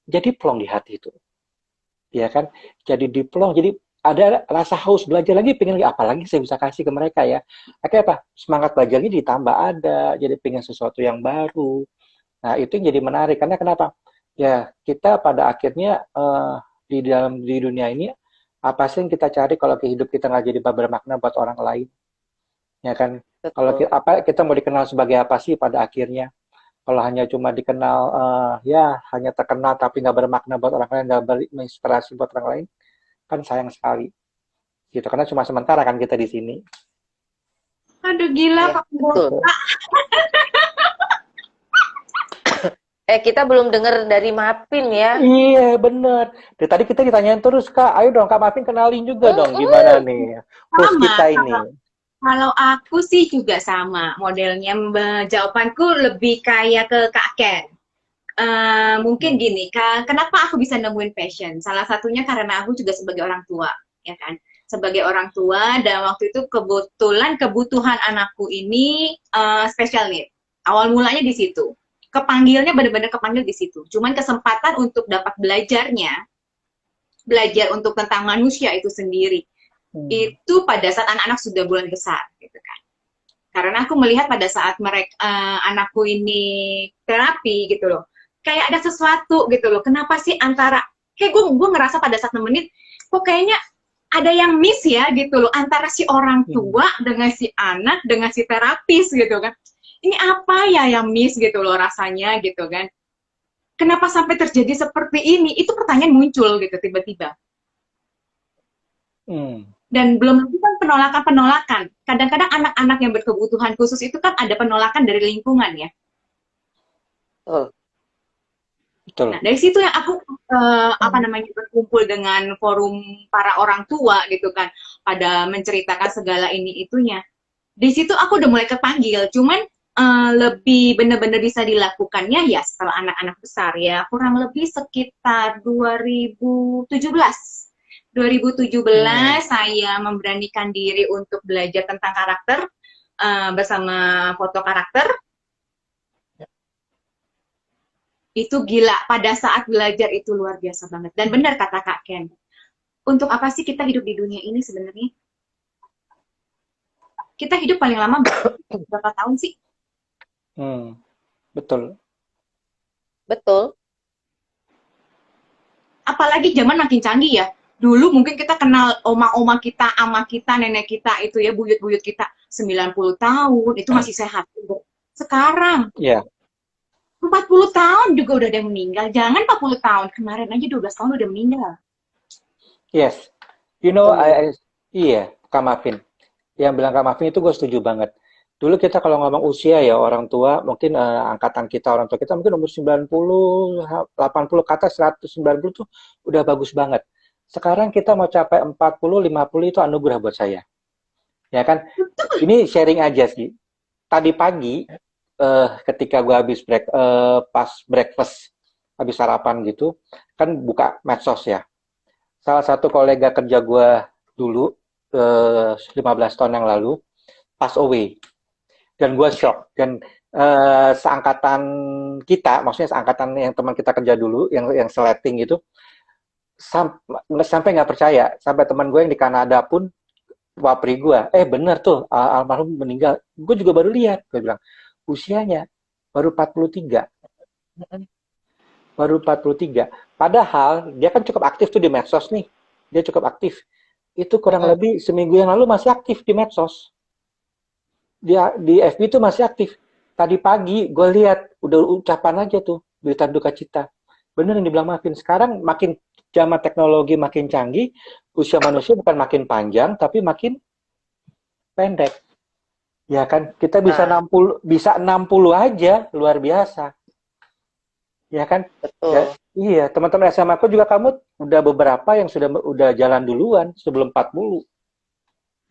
jadi plong di hati itu, ya kan? Jadi diplong, jadi ada rasa haus belajar lagi, pengen lagi, apalagi saya bisa kasih ke mereka ya. Akhirnya apa? Semangat belajarnya ditambah ada, jadi pengen sesuatu yang baru. Nah, itu yang jadi menarik, karena kenapa? Ya, kita pada akhirnya di dunia ini, apa sih yang kita cari kalau hidup kita nggak jadi bermakna buat orang lain? Ya kan? Kalau kita mau dikenal sebagai apa sih pada akhirnya? Kalau hanya cuma dikenal, ya hanya terkenal tapi nggak bermakna buat orang lain, nggak berinspirasi buat orang lain, kan sayang sekali. Gitu, karena cuma sementara kan kita di sini. Aduh gila, Ya, Pak Bota. Kita belum dengar dari Mapin ya. Iya, bener. Dari tadi kita ditanyain terus, Kak. Ayo dong, Kak Mapin kenalin juga dong. Gimana nih host kita ini? Kalau aku sih juga sama modelnya. Jawabanku lebih kayak ke Kak Ken. Mungkin gini, kenapa aku bisa nemuin passion? Salah satunya karena aku juga sebagai orang tua, ya kan? Sebagai orang tua, dan waktu itu kebetulan kebutuhan anakku ini special need. Awal mulanya di situ. Kepanggilnya benar-benar kepanggil di situ. Cuman kesempatan untuk dapat belajar untuk tentang manusia itu sendiri. Itu pada saat anak-anak sudah mulai besar, gitu kan. Karena aku melihat pada saat anakku ini terapi, gitu loh. Kayak ada sesuatu, gitu loh. Kenapa sih kayak gue ngerasa pada saat nemenin, kok kayaknya ada yang miss ya, gitu loh. Antara si orang tua dengan si anak, dengan si terapis, gitu kan. ini apa ya yang miss gitu loh rasanya gitu kan. Kenapa sampai terjadi seperti ini? Itu pertanyaan muncul gitu tiba-tiba. Hmm. Dan belum lagi kan penolakan-penolakan. Kadang-kadang anak-anak yang berkebutuhan khusus itu kan ada penolakan dari lingkungan ya. Betul. Betul. Nah, dari situ yang aku apa namanya berkumpul dengan forum para orang tua gitu kan, pada menceritakan segala ini itunya. Di situ aku udah mulai kepanggil, cuman lebih benar-benar bisa dilakukannya ya setelah anak-anak besar ya, kurang lebih sekitar 2017. 2017 saya memberanikan diri untuk belajar tentang karakter bersama foto karakter. Itu gila, pada saat belajar itu luar biasa banget. Dan benar kata Kak Ken, untuk apa sih kita hidup di dunia ini sebenarnya? Kita hidup paling lama berapa tahun sih? Betul. Betul. Apalagi zaman makin canggih ya. Dulu mungkin kita kenal oma-oma kita, ama kita, nenek kita itu ya, buyut-buyut kita 90 tahun, itu masih sehat. Sekarang Ya, 40 tahun juga udah ada yang meninggal. Jangan 40 tahun, kemarin aja 12 tahun udah meninggal. yes. You know, iya, Kak Mafin. Yang bilang Kak Mafin itu gue setuju banget. Dulu kita kalau ngomong usia ya orang tua, mungkin angkatan kita, orang tua kita mungkin umur 90, 80 ke atas, 190 tuh udah bagus banget. Sekarang kita mau capai 40, 50 itu anugerah buat saya. Ya kan? Ini sharing aja sih. Tadi pagi, ketika gue habis pas breakfast, habis sarapan gitu, kan buka medsos ya. Salah satu kolega kerja gue dulu, 15 tahun yang lalu, pass away. Dan gue shock. Dan seangkatan kita, maksudnya seangkatan yang teman kita kerja dulu, yang seleting itu, sampai nggak percaya. Sampai teman gue yang di Kanada pun, wapri gue, bener tuh, almarhum meninggal. Gue juga baru lihat. Gue bilang, usianya baru 43. Baru 43. Padahal, dia kan cukup aktif tuh di medsos nih. Dia cukup aktif. Itu kurang lebih seminggu yang lalu masih aktif di medsos. Dia di FB itu masih aktif. Tadi pagi gue lihat udah ucapan aja tuh berita duka cita. Bener yang dibilang Mafin. Sekarang makin zaman teknologi makin canggih, usia manusia bukan makin panjang tapi makin pendek. Ya kan? Kita bisa 60 aja, luar biasa. Ya kan? Betul. Ya, iya, teman-teman SMA aku juga kamu udah beberapa yang udah jalan duluan sebelum 40.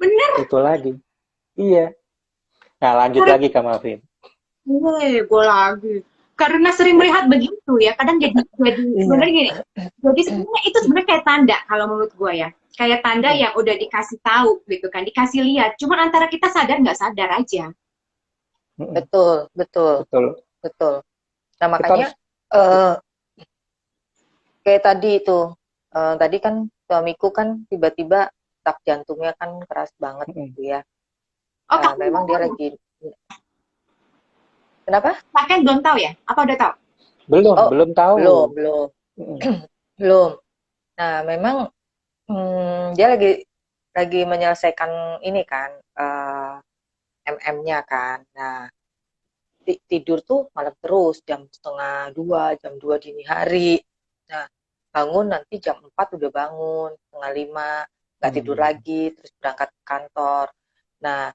Bener. Itu lagi. Iya. Nah, lanjut lagi Kak Mafin. Gue lagi. Karena sering melihat begitu ya, kadang jadi sebenarnya gini. Jadi sebenarnya itu sebenarnya kayak tanda kalau menurut gue ya. Kayak tanda yang udah dikasih tahu gitu kan, dikasih lihat. Cuman antara kita sadar nggak sadar aja. Betul, betul, Betul. betul. Nah Kita makanya harus, kayak tadi itu, tadi kan suamiku kan tiba-tiba detak jantungnya kan keras banget gitu ya. Oh, Kak, Memang dia lagi, kenapa? Kak belum tahu ya? Apa udah tahu? belum tahu. Belum, belum. Nah memang dia lagi menyelesaikan ini kan, MM-nya kan. Nah tidur tuh malam terus, jam setengah 2, jam 2 dini hari. Nah, bangun nanti jam 4 udah bangun, setengah 5, nggak tidur lagi, terus berangkat ke kantor. Nah,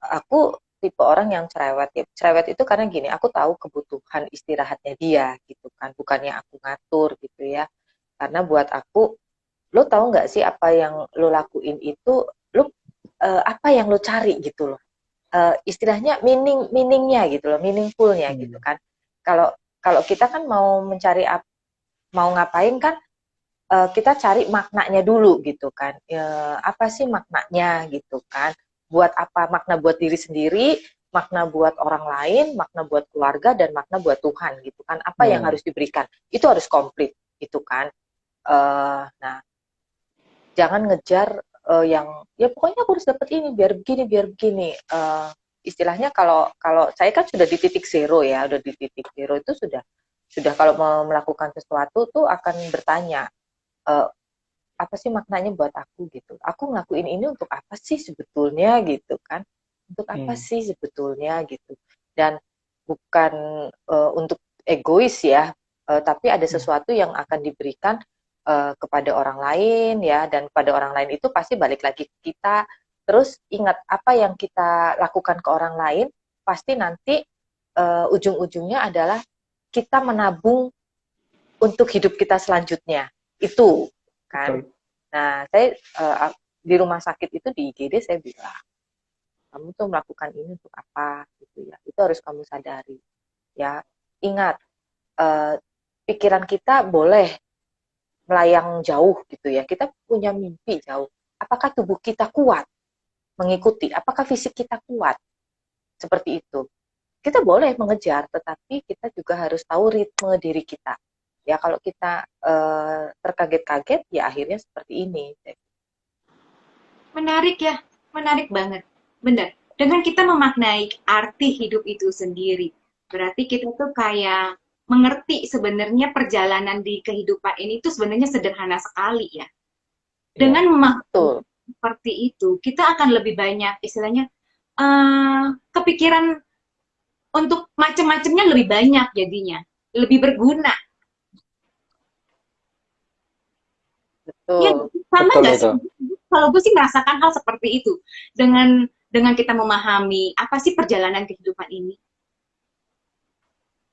aku tipe orang yang cerewet. Ya, cerewet itu karena gini, aku tahu kebutuhan istirahatnya dia, gitu kan. Bukannya aku ngatur, gitu ya. Karena buat aku, lo tahu nggak sih apa yang lo lakuin itu, lo apa yang lo cari gitu loh. Istilahnya meaningnya gitu loh, meaningfulnya gitu kan. Kalau kita kan mau mencari mau ngapain kan, kita cari maknanya dulu gitu kan. Apa sih maknanya gitu kan? Buat apa? Makna buat diri sendiri, makna buat orang lain, makna buat keluarga, dan makna buat Tuhan gitu kan. Apa yang harus diberikan? Itu harus komplit gitu kan. Nah, jangan ngejar yang ya pokoknya aku harus dapat ini biar begini. Istilahnya kalau saya kan sudah di titik zero ya, udah di titik zero itu sudah kalau mau melakukan sesuatu tuh akan bertanya, apa sih maknanya buat aku gitu. Aku ngelakuin ini untuk apa sih sebetulnya gitu kan? Untuk apa sih sebetulnya gitu. dan bukan untuk egois ya, tapi ada sesuatu yang akan diberikan kepada orang lain ya, dan pada orang lain itu pasti balik lagi ke kita. Terus ingat, apa yang kita lakukan ke orang lain pasti nanti ujung-ujungnya adalah kita menabung untuk hidup kita selanjutnya. Itu kan. Betul. Nah, saya di rumah sakit itu di IGD saya bilang, kamu tuh melakukan ini untuk apa gitu ya. Itu harus kamu sadari. Ya, ingat, pikiran kita boleh melayang jauh gitu ya. Kita punya mimpi jauh. Apakah tubuh kita kuat mengikuti? Apakah fisik kita kuat? Seperti itu. Kita boleh mengejar, tetapi kita juga harus tahu ritme diri kita. Ya, kalau kita terkaget-kaget, ya akhirnya seperti ini. Menarik ya, menarik banget. Benar. Dengan kita memaknai arti hidup itu sendiri, berarti kita tuh kayak mengerti sebenarnya perjalanan di kehidupan ini tuh sebenarnya sederhana sekali ya. Ya. Dengan memahami Betul. seperti itu, kita akan lebih banyak istilahnya kepikiran untuk macam-macamnya lebih banyak jadinya, lebih berguna. Ya, Betul. sama Betul nggak sih? itu. Kalau gue sih merasakan hal seperti itu. Dengan kita memahami apa sih perjalanan kehidupan ini,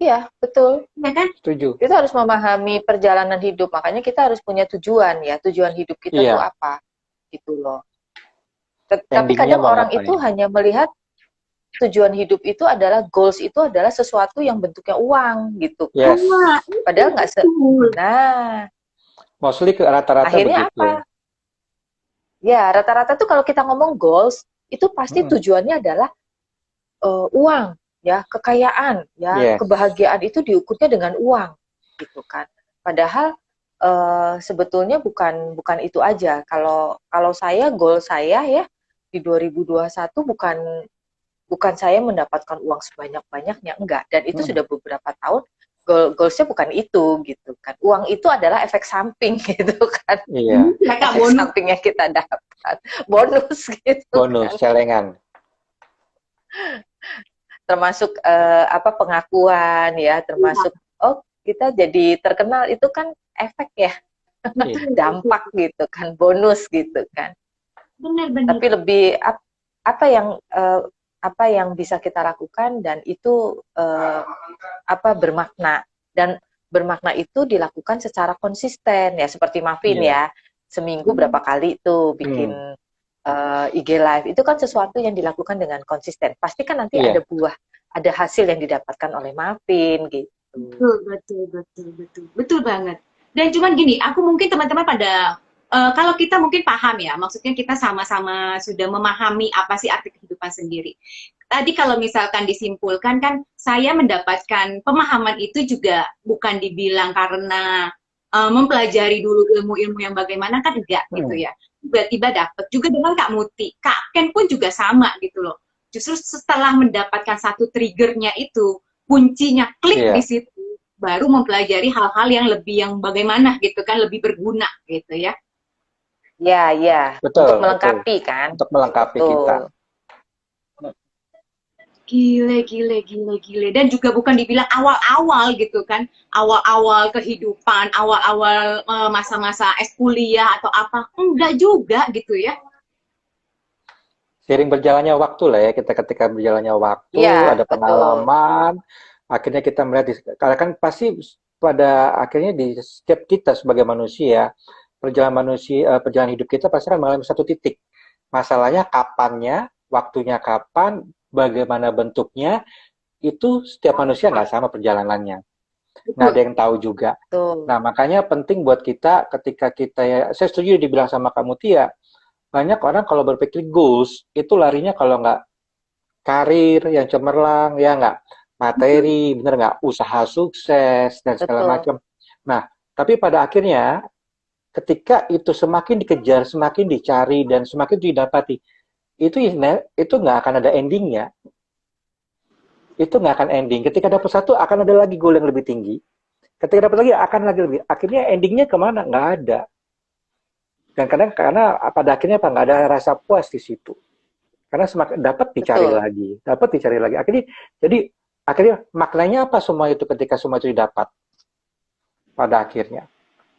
Iya, betul. ya kan? Setuju. Kita harus memahami perjalanan hidup, makanya kita harus punya tujuan ya. Tujuan hidup kita tuh Iya. apa? Gitu loh. Tapi Endingnya kadang mau orang itu ngapain? hanya melihat tujuan hidup itu adalah, goals itu adalah sesuatu yang bentuknya uang gitu kan. Yes. Nah, Padahal nggak betul. Nah, Mostly ke rata-rata akhirnya begitu. apa? Ya, rata-rata tuh kalau kita ngomong goals, itu pasti Mm-mm. tujuannya adalah uang, ya, kekayaan, ya, Yes. kebahagiaan itu diukurnya dengan uang, gitu kan. Padahal sebetulnya bukan itu aja. Kalau saya, goal saya ya di 2021 bukan saya mendapatkan uang sebanyak-banyaknya, enggak. Dan itu Mm-mm. sudah beberapa tahun, goalsnya bukan itu gitu kan. Uang itu adalah efek samping gitu kan. Iya. Ya kak, Efek bonus. samping yang kita dapat, bonus gitu Bonus, kan. celengan. Termasuk apa, pengakuan ya, termasuk kita jadi terkenal, itu kan efek ya, Iya. dampak gitu kan, bonus gitu kan. Benar-benar. Tapi lebih apa yang bisa kita lakukan, dan itu bermakna, dan bermakna itu dilakukan secara konsisten ya, seperti Mavin Iya. ya, seminggu berapa kali tuh bikin IG live. Itu kan sesuatu yang dilakukan dengan konsisten, pasti kan nanti Iya. ada hasil yang didapatkan oleh Mavin gitu. Betul banget. Dan cuman gini, aku mungkin teman-teman pada kalau kita mungkin paham ya, maksudnya kita sama-sama sudah memahami apa sih arti kehidupan sendiri. Tadi kalau misalkan disimpulkan kan, saya mendapatkan pemahaman itu juga bukan dibilang karena mempelajari dulu ilmu-ilmu yang bagaimana, kan enggak gitu ya. Tiba-tiba dapet juga dengan Kak Muti, Kak Ken pun juga sama gitu loh. Justru setelah mendapatkan satu triggernya itu, kuncinya klik di Iya. situ, baru mempelajari hal-hal yang lebih yang bagaimana gitu kan, lebih berguna gitu ya. Ya, Betul, untuk melengkapi betul. kan. Untuk melengkapi Betul. kita. Gile. Dan juga bukan dibilang awal-awal gitu kan, awal-awal kehidupan, awal-awal masa-masa kuliah atau apa, enggak juga gitu ya. Seiring berjalannya waktu lah ya, kita ketika berjalannya waktu, Ya, ada betul. pengalaman, akhirnya kita melihat, karena kan pasti pada akhirnya di setiap kita sebagai manusia, perjalanan hidup kita pasti akan mengalami satu titik. Masalahnya kapannya, waktunya kapan, bagaimana bentuknya, itu setiap manusia nggak sama perjalanannya. Nggak ada yang tahu juga. Betul. Nah, makanya penting buat kita ketika kita ya, saya setuju dibilang sama kamu Tia, banyak orang kalau berpikir goals, itu larinya kalau nggak karir yang cemerlang, ya nggak materi, bener nggak, usaha sukses, dan segala Betul. macam. Nah, tapi pada akhirnya, ketika itu semakin dikejar, semakin dicari, dan semakin didapati, itu nggak akan ada endingnya. Itu nggak akan ending. Ketika dapat satu, akan ada lagi goal yang lebih tinggi. Ketika dapat lagi, akan lagi lebih. Akhirnya endingnya kemana? Nggak ada. Dan kadang karena pada akhirnya nggak ada rasa puas di situ. Karena semakin dapat betul. dicari lagi. Akhirnya maknanya apa semua itu ketika semua itu didapat pada akhirnya?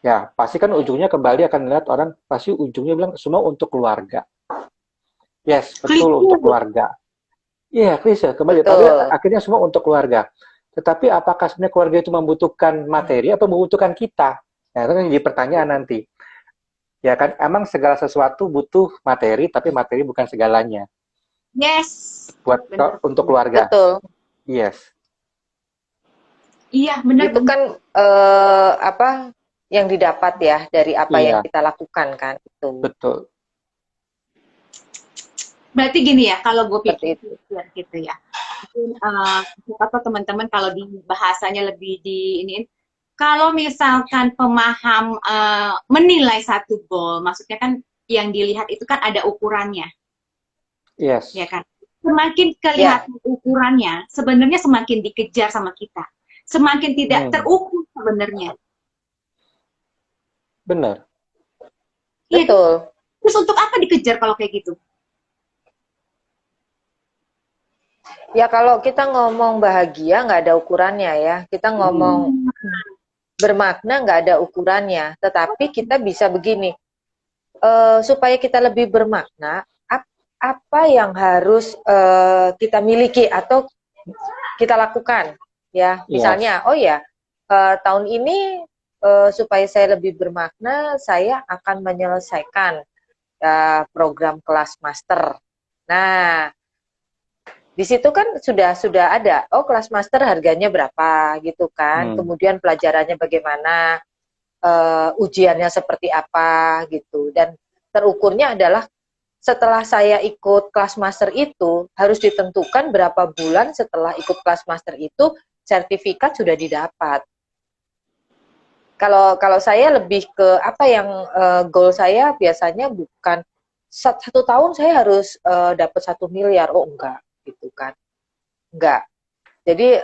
Ya, pasti kan ujungnya kembali akan melihat orang pasti ujungnya bilang semua untuk keluarga. Yes, betul untuk Klise. keluarga. Iya, klise kembali. Tapi Betul. akhirnya semua untuk keluarga. Tetapi apakah sebenarnya keluarga itu membutuhkan materi atau membutuhkan kita? Nah, itu kan jadi pertanyaan nanti. Ya kan, emang segala sesuatu butuh materi, tapi materi bukan segalanya. Yes. Buat Bener. untuk keluarga. Betul. Yes, Iya, bener. Itu kan apa yang didapat ya dari apa yang iya, kita lakukan kan itu. betul. Berarti gini ya, kalau gue Seperti pikir itu. gitu ya. Mungkin apa teman-teman kalau di bahasanya lebih di ini, kalau misalkan pemaham menilai satu goal, maksudnya kan yang dilihat itu kan ada ukurannya, ya Yes. kan? Semakin Ya, kelihatan ukurannya, sebenarnya semakin dikejar sama kita. Semakin tidak Hmm, terukur sebenarnya. benar. Iya, betul. terus untuk apa dikejar kalau kayak gitu? Ya kalau kita ngomong bahagia nggak ada ukurannya ya. Kita ngomong Hmm. bermakna nggak ada ukurannya. Tetapi kita bisa begini, supaya kita lebih bermakna, apa yang harus kita miliki atau kita lakukan ya. Yes. Misalnya, oh ya, tahun ini supaya saya lebih bermakna, saya akan menyelesaikan program kelas master. Nah, di situ kan sudah ada, oh kelas master harganya berapa gitu kan, Hmm, kemudian pelajarannya bagaimana, ujiannya seperti apa gitu, dan terukurnya adalah setelah saya ikut kelas master itu harus ditentukan berapa bulan setelah ikut kelas master itu sertifikat sudah didapat. Kalau saya lebih ke apa yang goal saya biasanya bukan 1 tahun saya harus dapat 1 miliar, oh enggak gitu kan, enggak. Jadi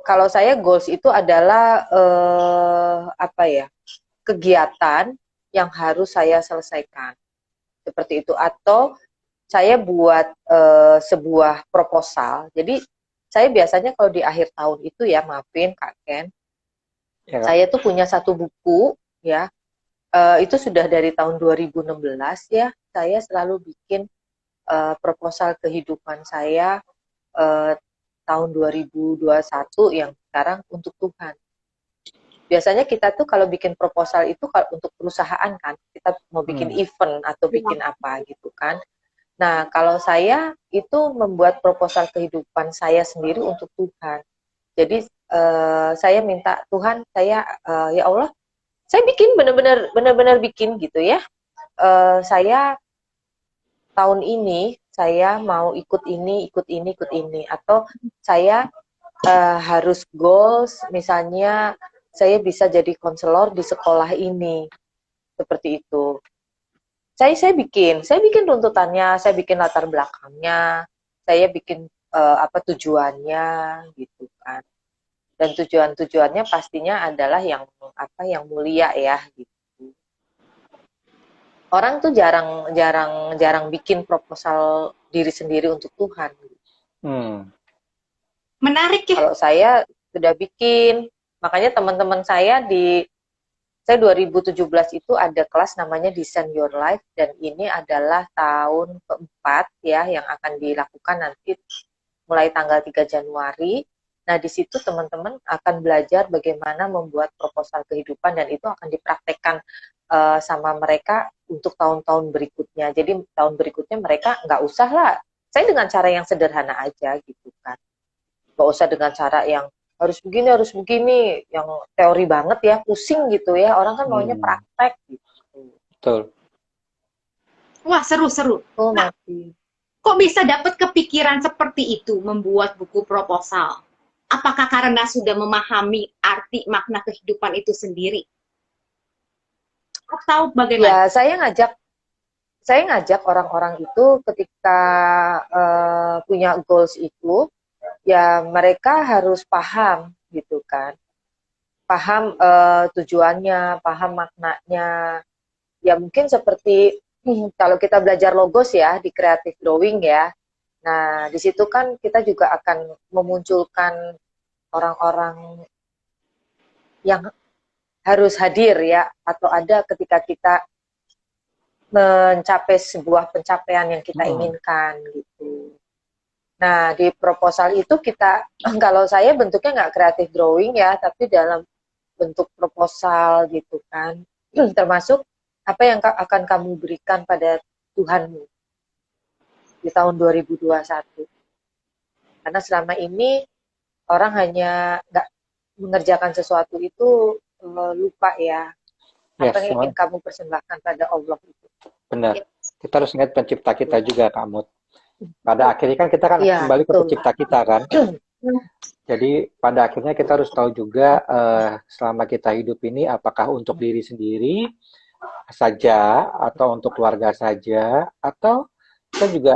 kalau saya goals itu adalah apa ya, kegiatan yang harus saya selesaikan seperti itu, atau saya buat sebuah proposal. Jadi saya biasanya kalau di akhir tahun itu ya, maafin Kak Ken, ya Kak. saya tuh punya satu buku ya, itu sudah dari tahun 2016 ya, saya selalu bikin proposal kehidupan saya eh, tahun 2021 yang sekarang untuk Tuhan. Biasanya kita tuh kalau bikin proposal itu kalau untuk perusahaan kan, kita mau bikin Hmm, event atau bikin apa gitu kan. Nah, kalau saya itu membuat proposal kehidupan saya sendiri untuk Tuhan. Jadi saya minta Tuhan, saya ya Allah, saya bikin benar-benar bikin gitu ya. Saya tahun ini saya mau ikut ini, ikut ini, ikut ini, atau saya harus goals, misalnya saya bisa jadi konselor di sekolah ini, seperti itu. Saya bikin tuntutannya, saya bikin latar belakangnya, saya bikin apa tujuannya gitu kan. Dan tujuannya pastinya adalah yang apa yang mulia ya gitu. Orang tuh jarang bikin proposal diri sendiri untuk Tuhan. hmm, Menarik ya. Kalau saya sudah bikin, makanya teman-teman saya 2017 itu ada kelas namanya Design Your Life, dan ini adalah tahun keempat ya yang akan dilakukan nanti mulai tanggal 3 Januari. Nah, di situ teman-teman akan belajar bagaimana membuat proposal kehidupan, dan itu akan dipraktekkan sama mereka untuk tahun-tahun berikutnya. Jadi tahun berikutnya mereka nggak usah lah, saya dengan cara yang sederhana aja gitu kan. Nggak usah dengan cara yang harus begini, yang teori banget ya, pusing gitu ya. Orang kan maunya hmm, praktek gitu. betul. Wah, seru-seru. Oh, Nah, masih. kok bisa dapat kepikiran seperti itu membuat buku proposal? Apakah karena sudah memahami arti makna kehidupan itu sendiri? Atau bagaimana? Ya, saya ngajak orang-orang itu ketika punya goals itu, ya mereka harus paham gitu kan. Paham tujuannya, paham maknanya. Ya mungkin seperti kalau kita belajar logos ya di creative drawing ya, nah di situ kan kita juga akan memunculkan orang-orang yang harus hadir ya, atau ada ketika kita mencapai sebuah pencapaian yang kita inginkan gitu. Nah di proposal itu kita, kalau saya bentuknya nggak creative drawing ya, tapi dalam bentuk proposal gitu kan, termasuk apa yang akan kamu berikan pada Tuhanmu di tahun 2021. Karena selama ini orang hanya nggak mengerjakan sesuatu itu lupa ya, apa Yes, yang ingin kamu persembahkan pada Allah itu. benar. Kita harus ingat pencipta kita juga, Kak Mut. Pada akhirnya kan kita kan Iya, kembali ke betul. pencipta kita kan. Jadi pada akhirnya kita harus tahu juga selama kita hidup ini apakah untuk diri sendiri saja atau untuk keluarga saja, atau kita juga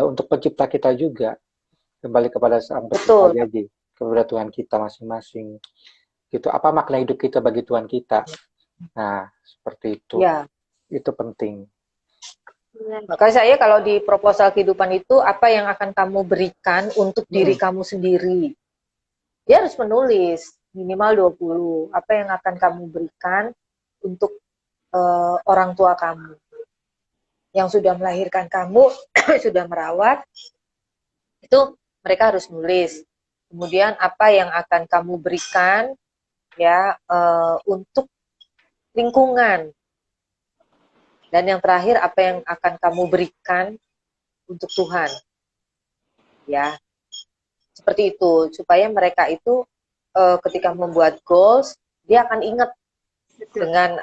untuk pencipta kita juga, kembali kepada sang pencipta Betul. jadi kepada Tuhan kita masing-masing gitu. Apa makna hidup kita bagi Tuhan kita? Nah seperti itu. Ya. Itu penting. Maka saya kalau di proposal kehidupan itu, apa yang akan kamu berikan untuk diri kamu sendiri? Dia harus menulis minimal 20. Apa yang akan kamu berikan untuk orang tua kamu yang sudah melahirkan kamu, sudah merawat, itu mereka harus nulis. Kemudian apa yang akan kamu berikan ya untuk lingkungan. Dan yang terakhir, apa yang akan kamu berikan untuk Tuhan. Ya, seperti itu. Supaya mereka itu ketika membuat goals, dia akan ingat dengan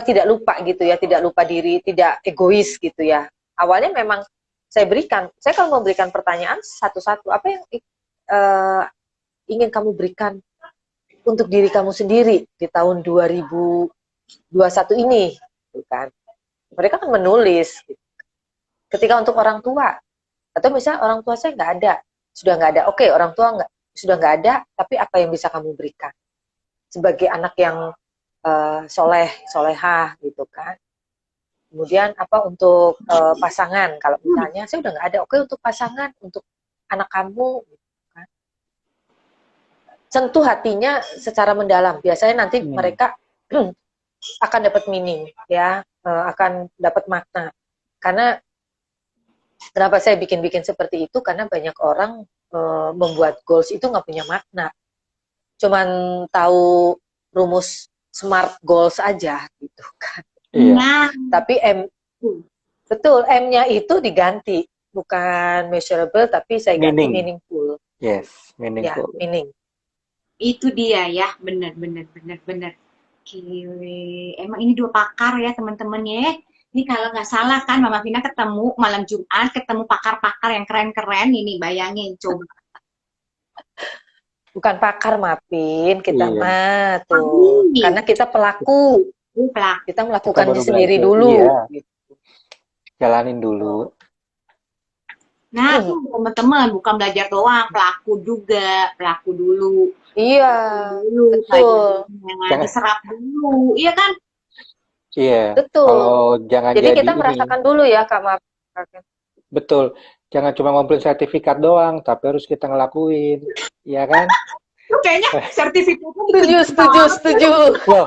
tidak lupa gitu ya, tidak lupa diri, tidak egois gitu ya. Awalnya memang saya kalau memberikan pertanyaan satu-satu, apa yang ingin kamu berikan untuk diri kamu sendiri di tahun 2021 ini, kan? Mereka kan menulis. Ketika untuk orang tua, atau misalnya orang tua saya nggak ada, sudah nggak ada. Oke, orang tua sudah nggak ada, tapi apa yang bisa kamu berikan sebagai anak yang solehah gitu kan? Kemudian apa untuk pasangan? Kalau misalnya saya udah nggak ada, oke untuk pasangan, untuk anak kamu, gitu kan? Sentuh hatinya secara mendalam. Biasanya nanti mereka akan dapat meaning, ya, akan dapat makna. Karena kenapa saya bikin-bikin seperti itu? Karena banyak orang membuat goals itu nggak punya makna, cuman tahu rumus SMART goals aja, gitu kan. Iya. Tapi betul, M-nya itu diganti, bukan measurable, tapi saya ganti meaningful. Yes, meaningful. Ya, meaning. Itu dia ya, benar. Emang ini dua pakar ya teman-teman ya. Ini kalau nggak salah kan Mama Vina ketemu malam Jumat, ketemu pakar-pakar yang keren-keren ini, bayangin coba. Bukan pakar, Mapin, kita mah tuh. Karena kita pelaku. Kita melakukannya sendiri dulu. Iya. Jalanin dulu. Nah, teman-teman, bukan belajar doang, pelaku juga, pelaku dulu. Iya, betul. Jangan diserap dulu, iya kan? Iya. Betul. Kalau jangan jadi kita merasakan dulu ya, Kak Map. Betul. Jangan cuma ngumpulin sertifikat doang, tapi harus kita ngelakuin, iya kan? Kayaknya sertifikatnya setuju. Loh,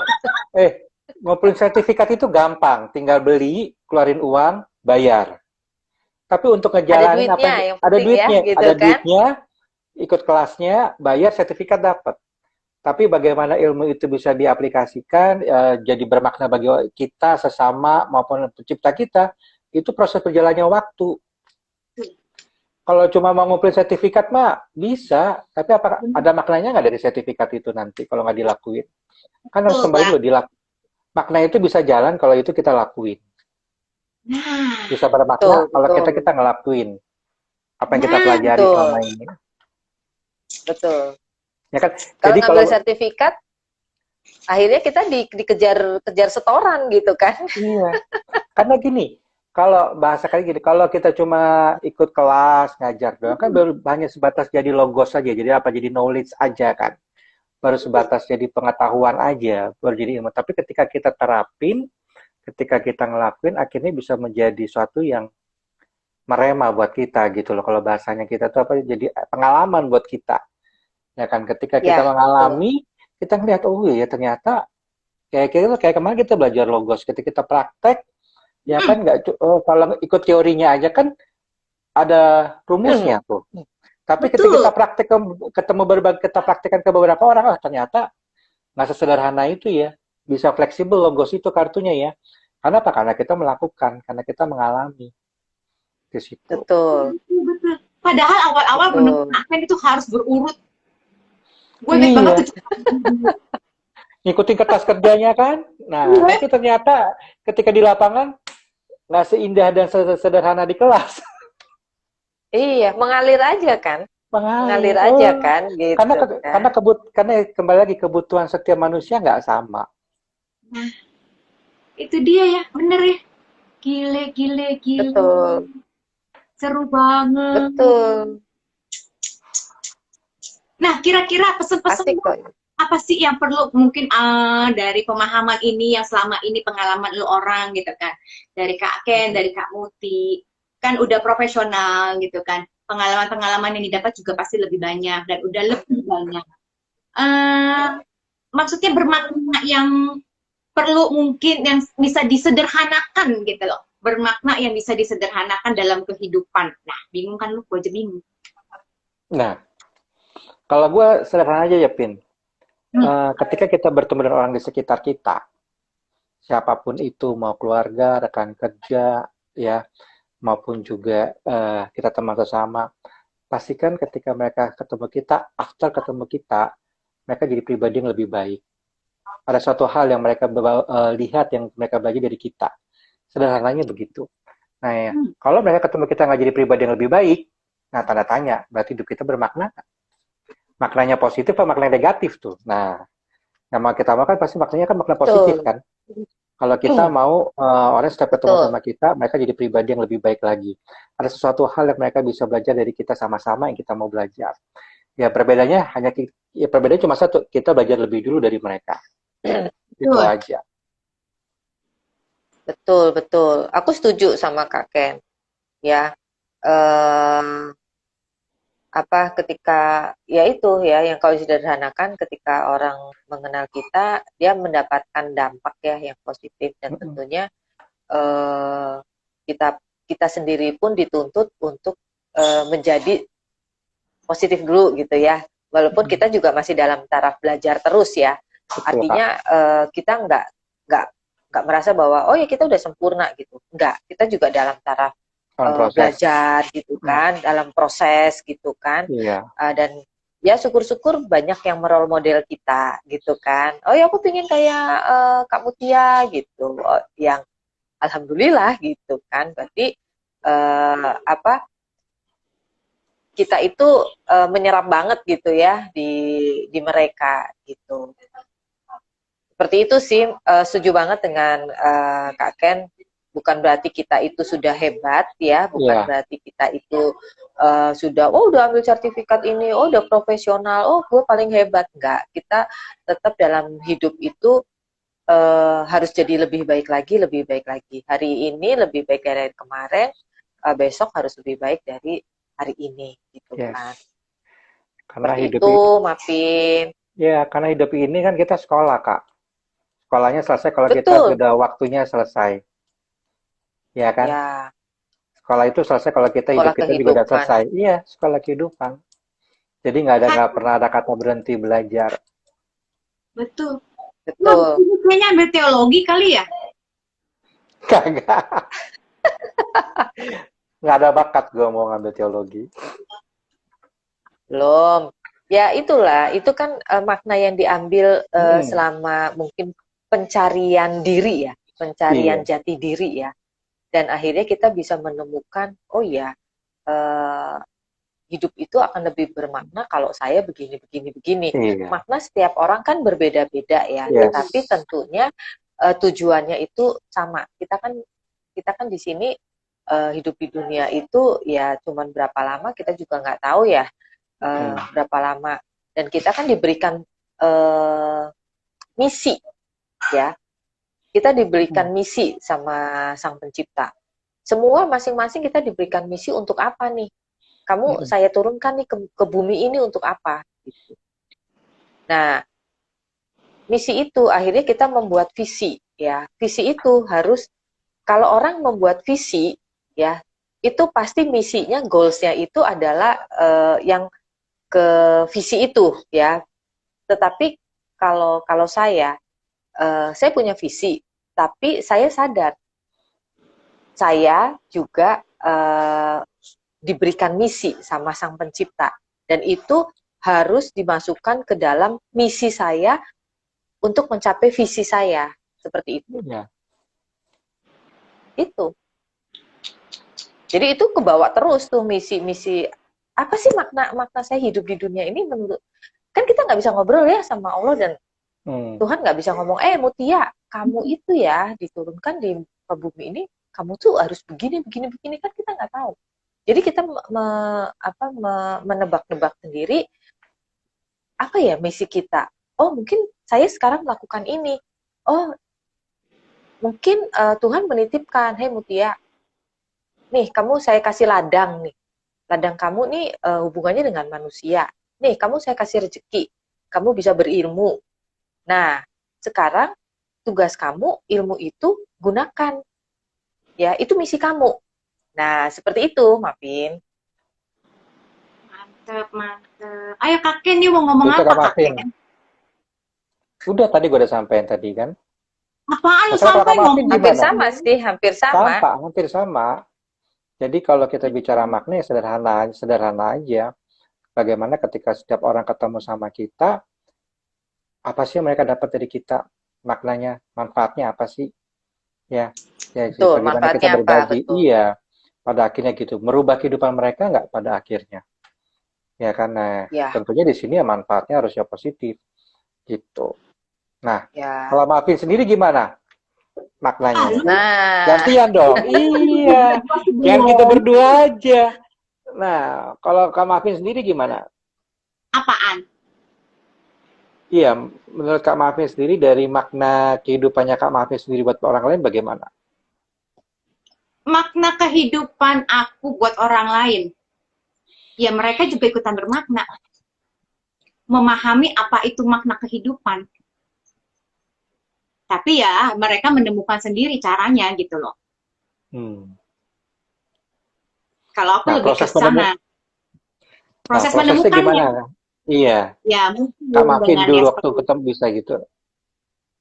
ngumpulin sertifikat itu gampang, tinggal beli, keluarin uang, bayar. Tapi untuk ngejalanin ada duitnya, ikut kelasnya, bayar, sertifikat dapat. Tapi bagaimana ilmu itu bisa diaplikasikan, jadi bermakna bagi kita sesama maupun pencipta kita, itu proses berjalannya waktu. Kalau cuma mau ngumpulin sertifikat mah bisa, tapi apakah ada maknanya nggak dari sertifikat itu nanti kalau nggak dilakuin? Kan harus kembali dulu dilakuin. Makna itu bisa jalan kalau itu kita lakuin. Bisa bermakna kalau kita ngelakuin apa yang kita pelajari selama ini. Betul. Ya kan? Kalau ngambil sertifikat, akhirnya kita dikejar setoran gitu kan? Iya. Karena gini, kalau bahasa kali gini, kalau kita cuma ikut kelas ngajar doang kan baru hanya sebatas jadi logos saja, jadi apa? Jadi knowledge aja kan. Baru sebatas jadi pengetahuan aja, baru jadi ilmu. Tapi ketika kita terapin, ketika kita ngelakuin akhirnya bisa menjadi suatu yang merema buat kita gitu loh. Kalau bahasanya kita tuh apa, jadi pengalaman buat kita. Ya kan, ketika kita Ya, betul. mengalami, kita ngeliat, oh iya ternyata kayak kemarin kita belajar logos, ketika kita praktek, ya kan kalau ikut teorinya aja kan ada rumusnya tuh. Tapi ketika kita Betul. praktek kita praktekkan ke beberapa orang, oh ternyata nggak sesederhana itu ya. Bisa fleksibel logos itu kartunya ya. Karena apa? Karena kita melakukan, karena kita mengalami di situ. Betul. Betul. Padahal awal-awal Betul. menemukan itu harus berurut. Gue inget banget Iya, tuh. ngikutin kertas kerjanya kan. Nah, tapi ternyata ketika di lapangan nggak seindah dan sederhana di kelas. Iya, mengalir aja kan? Mengalir Mengalir. aja Oh, kan, karena gitu kan? karena kembali lagi kebutuhan setiap manusia nggak sama. Nah, itu dia ya, bener ya. Gile, gile, gile. Betul, Seru banget. betul. Nah, kira-kira pesen-pesen Asik kok. apa sih yang perlu mungkin dari pemahaman ini yang selama ini pengalaman lu orang gitu kan, dari Kak Ken, dari Kak Muti, kan udah profesional gitu kan, pengalaman-pengalaman yang didapat juga pasti lebih banyak dan udah lebih banyak. eh Maksudnya bermakna yang perlu mungkin yang bisa disederhanakan gitu loh, bermakna yang bisa disederhanakan dalam kehidupan. Nah, bingung kan lu, gue aja bingung. Nah, kalau gue sederhana aja ya, Pin. Hmm. Ketika kita bertemu dengan orang di sekitar kita, siapapun itu, mau keluarga, rekan kerja, ya, maupun juga kita teman sesama, pastikan ketika mereka ketemu kita, after ketemu kita, mereka jadi pribadi yang lebih baik. Ada suatu hal yang mereka lihat, yang mereka belajar dari kita. Sederhananya begitu. Nah, ya, kalau mereka ketemu kita nggak jadi pribadi yang lebih baik, nah tanda tanya, berarti hidup kita bermakna. Maknanya positif atau maknanya negatif tuh. Nah, yang mau kita mau kan pasti maknanya kan makna positif Betul, kan. Kalau kita mau orang setiap ketemu betul. sama kita, mereka jadi pribadi yang lebih baik lagi. Ada sesuatu hal yang mereka bisa belajar dari kita sama-sama yang kita mau belajar. Ya perbedaannya ya perbedaannya cuma satu, kita belajar lebih dulu dari mereka. Itu Betul. aja. Betul, betul. Aku setuju sama Kak Ken. Ya, eh, apa ketika ya itu ya yang kalau sederhanakan ketika orang mengenal kita, dia mendapatkan dampak ya yang positif dan tentunya eh, kita kita sendiri pun dituntut untuk menjadi positif dulu gitu ya. Walaupun kita juga masih dalam taraf belajar terus ya. Betul, Artinya Kak. kita nggak merasa bahwa oh ya kita udah sempurna gitu. Nggak, kita juga dalam taraf Dalam proses. belajar gitu kan, dalam proses gitu kan. Iya. Dan ya syukur-syukur banyak yang merole model kita gitu kan. Oh ya aku pengen kayak Kak Mutia gitu. Oh, yang alhamdulillah gitu kan. Berarti apa kita itu menyerap banget gitu ya di mereka gitu. Seperti itu sih, setuju banget dengan Kak Ken. Bukan berarti kita itu sudah hebat ya, bukan Iya. berarti kita itu sudah udah ambil sertifikat ini, oh udah profesional, oh gue paling hebat. Enggak, kita tetap dalam hidup itu harus jadi lebih baik lagi, lebih baik lagi. Hari ini lebih baik dari kemarin, besok harus lebih baik dari hari ini gitu Yes. kan. Karena Seperti hidup itu, Mapin. ya, karena hidup ini kan kita sekolah, Kak. Sekolahnya selesai kalau kita Betul. sudah waktunya selesai. Ya kan? Ya, Sekolah itu selesai kalau kita hidup sekolah kita juga udah kehidupan. selesai. Iya, sekolah kehidupan. Jadi nggak pernah ada kata berhenti belajar. Betul. Betul. Ini kayaknya ambil teologi kali ya? Kagak. Nggak ada bakat gue mau ngambil teologi. Belum. Ya itulah, itu kan makna yang diambil selama mungkin pencarian diri ya, pencarian Iya. jati diri ya. Dan akhirnya kita bisa menemukan, oh ya, hidup itu akan lebih bermakna kalau saya begini, begini, begini. Iya. Makna setiap orang kan berbeda-beda ya, Yes. tetapi tentunya tujuannya itu sama. Kita kan di sini hidup di dunia itu ya cuman berapa lama kita juga nggak tahu ya berapa lama. Dan kita kan diberikan misi ya. kita diberikan misi sama Sang Pencipta. Semua masing-masing kita diberikan misi untuk apa nih? Kamu saya turunkan nih ke bumi ini untuk apa? Gitu. Nah, misi itu akhirnya kita membuat visi, ya. Visi itu harus, kalau orang membuat visi, ya, itu pasti misinya, goals-nya itu adalah yang ke visi itu, ya. Tetapi kalau saya punya visi, tapi saya sadar saya juga diberikan misi sama Sang Pencipta, dan itu harus dimasukkan ke dalam misi saya untuk mencapai visi saya, seperti itu. Ya. Itu. Jadi itu kebawa terus tuh misi-misi. Apa sih makna saya hidup di dunia ini menurut, kan kita nggak bisa ngobrol ya sama Allah, dan Tuhan nggak bisa ngomong, Mutia, kamu itu ya diturunkan di bumi ini, kamu tuh harus begini, kan kita nggak tahu. Jadi kita menebak-nebak sendiri, apa ya misi kita? Oh, mungkin saya sekarang melakukan ini. Oh, mungkin Tuhan menitipkan, hei Mutia, nih kamu saya kasih ladang nih. Ladang kamu nih hubungannya dengan manusia. Nih, kamu saya kasih rezeki. Kamu bisa berilmu. Nah, sekarang tugas kamu, ilmu itu gunakan. Ya, itu misi kamu. Nah, seperti itu, Mapin. Mantep. Ayo kakek nih mau ngomong apa kakek? Udah tadi gue udah sampein tadi kan. Apaan lu sampai ngomong? Hampir sama sih, hampir sama. Hampir sama. Jadi kalau kita bicara makna ya sederhana aja. Bagaimana ketika setiap orang ketemu sama kita, apa sih yang mereka dapat dari kita? Maknanya, manfaatnya apa sih? Ya betul, bagaimana kita berbagi. Iya, pada akhirnya gitu. Merubah kehidupan mereka nggak pada akhirnya. Ya karena tentunya di sini ya manfaatnya harusnya positif. Gitu. Nah, kalau Maafin sendiri gimana maknanya? Nah, gantian dong. Iya, jangan kita berdua aja. Nah, kalau Kak Maafin sendiri gimana? Apaan? Iya, menurut Kak Maafin sendiri dari makna kehidupannya Kak Maafin sendiri buat orang lain bagaimana? Makna kehidupan aku buat orang lain, ya mereka juga ikutan bermakna. Memahami apa itu makna kehidupan. Tapi ya mereka menemukan sendiri caranya gitu loh. Kalau aku lebih ke sana. Proses menemukannya gimana? Iya. Ya mungkin Kak Maafin dulu waktu ketemu bisa gitu.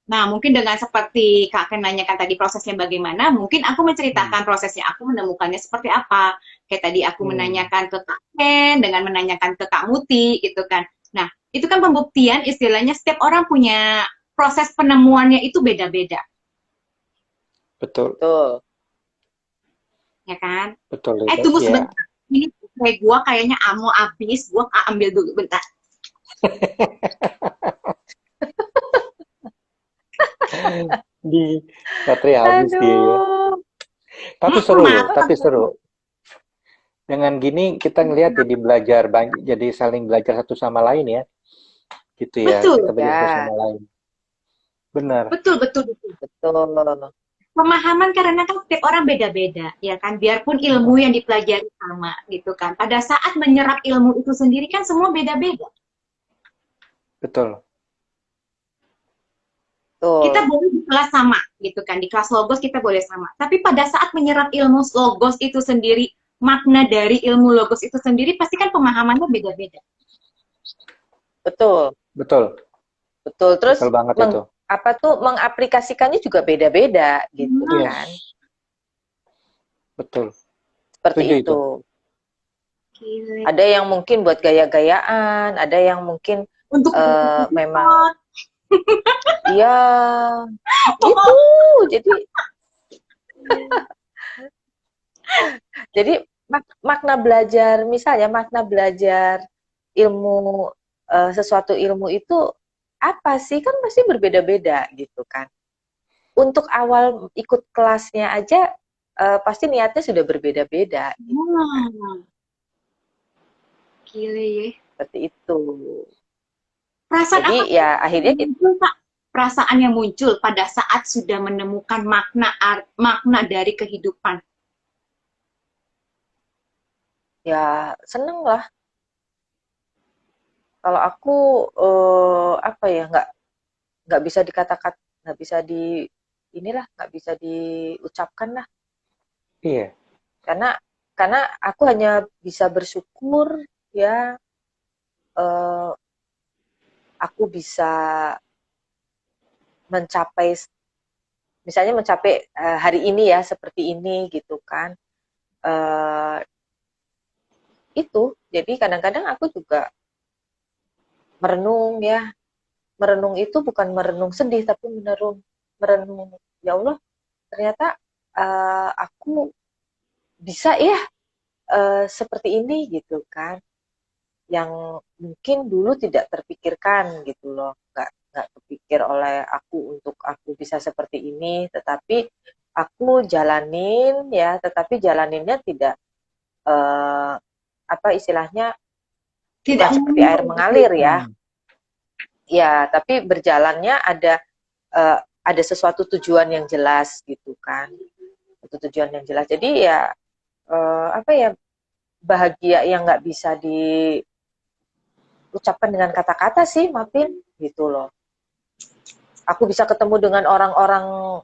Nah, mungkin dengan seperti Kak Ken nanyakan tadi prosesnya bagaimana, mungkin aku menceritakan prosesnya, aku menemukannya seperti apa. Kayak tadi aku menanyakan ke Kak Ken, dengan menanyakan ke Kak Muti, gitu kan. Nah, itu kan pembuktian, istilahnya setiap orang punya proses penemuannya itu beda-beda. Betul. Ya kan? Betul. Tunggu sebentar. Ini kayak gue kayaknya mau habis, gue ambil dulu bentar. Di baterai habis dia. Tapi seru. Dengan gini kita ngelihat jadi belajar, jadi saling belajar satu sama lain ya. Gitu ya. Betul. Kita belajar satu sama lain. Benar. Betul. Pemahaman karena kan setiap orang beda-beda, ya kan. Biarpun ilmu yang dipelajari sama, gitu kan. Pada saat menyerap ilmu itu sendiri kan semua beda-beda. Betul. Kita boleh di kelas sama, gitu kan. Di kelas logos kita boleh sama. Tapi pada saat menyerap ilmu logos itu sendiri, makna dari ilmu logos itu sendiri, pasti kan pemahamannya beda-beda. Betul. Terus betul banget itu. Mengaplikasikannya juga beda-beda gitu kan. Betul. Seperti itu. Ada yang mungkin buat gaya-gayaan, ada yang mungkin untuk memang iya gitu. Jadi makna belajar, misalnya makna belajar ilmu, sesuatu ilmu itu apa sih, kan pasti berbeda-beda gitu kan. Untuk awal ikut kelasnya aja pasti niatnya sudah berbeda-beda gitu kan. Gile ya. Seperti itu. Perasaan jadi ya akhirnya kita perasaan yang muncul pada saat sudah menemukan makna dari kehidupan? Ya seneng lah. Kalau aku apa ya, nggak bisa dikatakan, nggak bisa di inilah, nggak bisa diucapkan lah. Iya. Karena aku hanya bisa bersyukur ya, eh, aku bisa mencapai, misalnya mencapai hari ini ya seperti ini gitu kan. Eh, itu jadi kadang-kadang aku juga merenung ya. Merenung itu bukan merenung sedih, tapi merenung ya Allah, ternyata aku bisa ya seperti ini gitu kan, yang mungkin dulu tidak terpikirkan gitu loh, nggak terpikir oleh aku untuk aku bisa seperti ini, tetapi aku jalanin ya, tetapi jalaninnya tidak apa istilahnya, Tidak bukan seperti muluk air gitu mengalir ya. ya, ya tapi berjalannya ada sesuatu tujuan yang jelas gitu kan, itu tujuan yang jelas. Jadi ya apa ya, bahagia yang nggak bisa diucapkan dengan kata-kata sih, Mapin, gitu loh. Aku bisa ketemu dengan orang-orang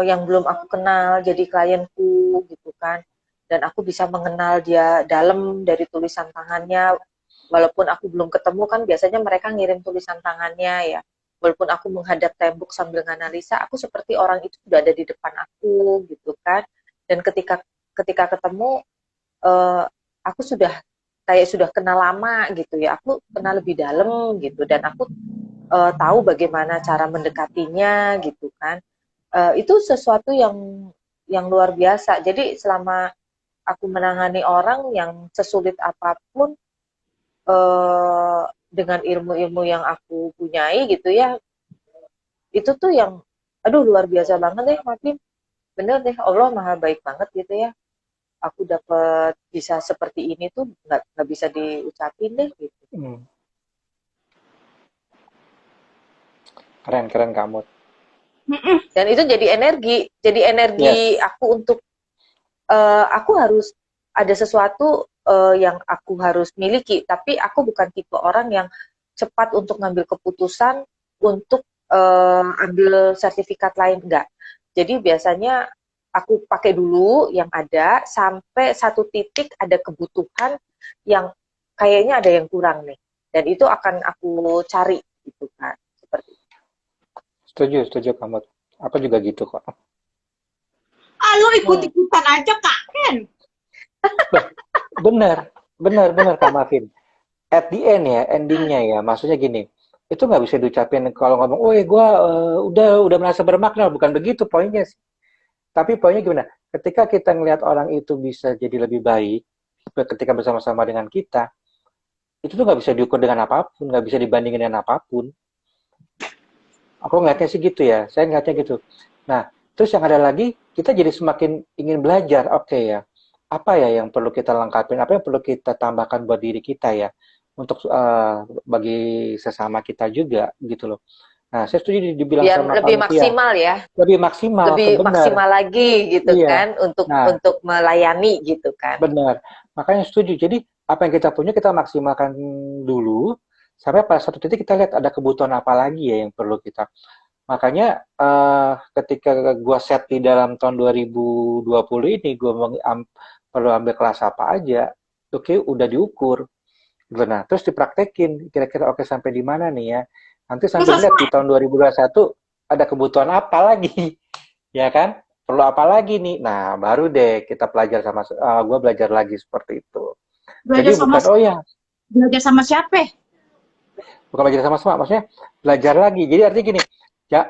yang belum aku kenal jadi klienku gitu kan, dan aku bisa mengenal dia dalam dari tulisan tangannya, walaupun aku belum ketemu kan, biasanya mereka ngirim tulisan tangannya ya, walaupun aku menghadap tembok sambil menganalisa, aku seperti orang itu sudah ada di depan aku gitu kan, dan ketika ketika ketemu uh, aku sudah kayak sudah kenal lama gitu ya, aku kenal lebih dalam gitu, dan aku tahu bagaimana cara mendekatinya gitu kan. Itu sesuatu yang luar biasa. Jadi selama aku menangani orang yang sesulit apapun, dengan ilmu-ilmu yang aku punyai gitu ya, itu tuh yang aduh luar biasa banget deh, Makin bener deh, Allah maha baik banget gitu ya. Aku dapat bisa seperti ini tuh nggak bisa diucapin deh gitu. Keren keren kamu. Dan itu jadi energi Yes. aku untuk aku harus ada sesuatu yang aku harus miliki, tapi aku bukan tipe orang yang cepat untuk ngambil keputusan untuk ambil sertifikat lain, enggak. Jadi biasanya aku pakai dulu yang ada sampai satu titik ada kebutuhan yang kayaknya ada yang kurang nih, dan itu akan aku cari gitu kan, seperti itu. Setuju kamu. Aku juga gitu kok. Ah, lo ikut-ikutan aja, Kak Ken. Benar Kak Mafin. At the end ya, endingnya ya, maksudnya gini, itu nggak bisa diucapin kalau ngomong, oh gue udah merasa bermakna, bukan begitu poinnya sih. Tapi poinnya gimana? Ketika kita ngelihat orang itu bisa jadi lebih baik, ketika bersama-sama dengan kita, itu tuh nggak bisa diukur dengan apapun, nggak bisa dibandingin dengan apapun. Aku ngeliatnya sih gitu ya, saya ngeliatnya gitu. Nah, terus yang ada lagi, kita jadi semakin ingin belajar, oke ya, apa ya yang perlu kita lengkapin, apa yang perlu kita tambahkan buat diri kita ya, untuk bagi sesama kita juga gitu loh. Nah, saya setuju dibilang Biar sama lebih kamu tuh ya, maksimal ya, lebih maksimal, lebih benar. maksimal lagi gitu Iya. kan, Nah, untuk melayani gitu kan. benar. Makanya setuju. Jadi apa yang kita punya kita maksimalkan dulu sampai pada satu titik kita lihat ada kebutuhan apa lagi ya yang perlu kita. Makanya ketika gua set di dalam tahun 2020 ini gua perlu ambil kelas apa aja, oke udah diukur. Nah, terus dipraktekin kira-kira oke sampai di mana nih ya. Nanti sambil lihat di tahun 2021 ada kebutuhan apa lagi. Ya kan? Perlu apa lagi nih? Nah, baru deh kita belajar sama gue belajar lagi seperti itu. Jadi Belajar sama bukan belajar sama siapa? bukan belajar sama-sama, maksudnya belajar lagi. Jadi artinya gini, ya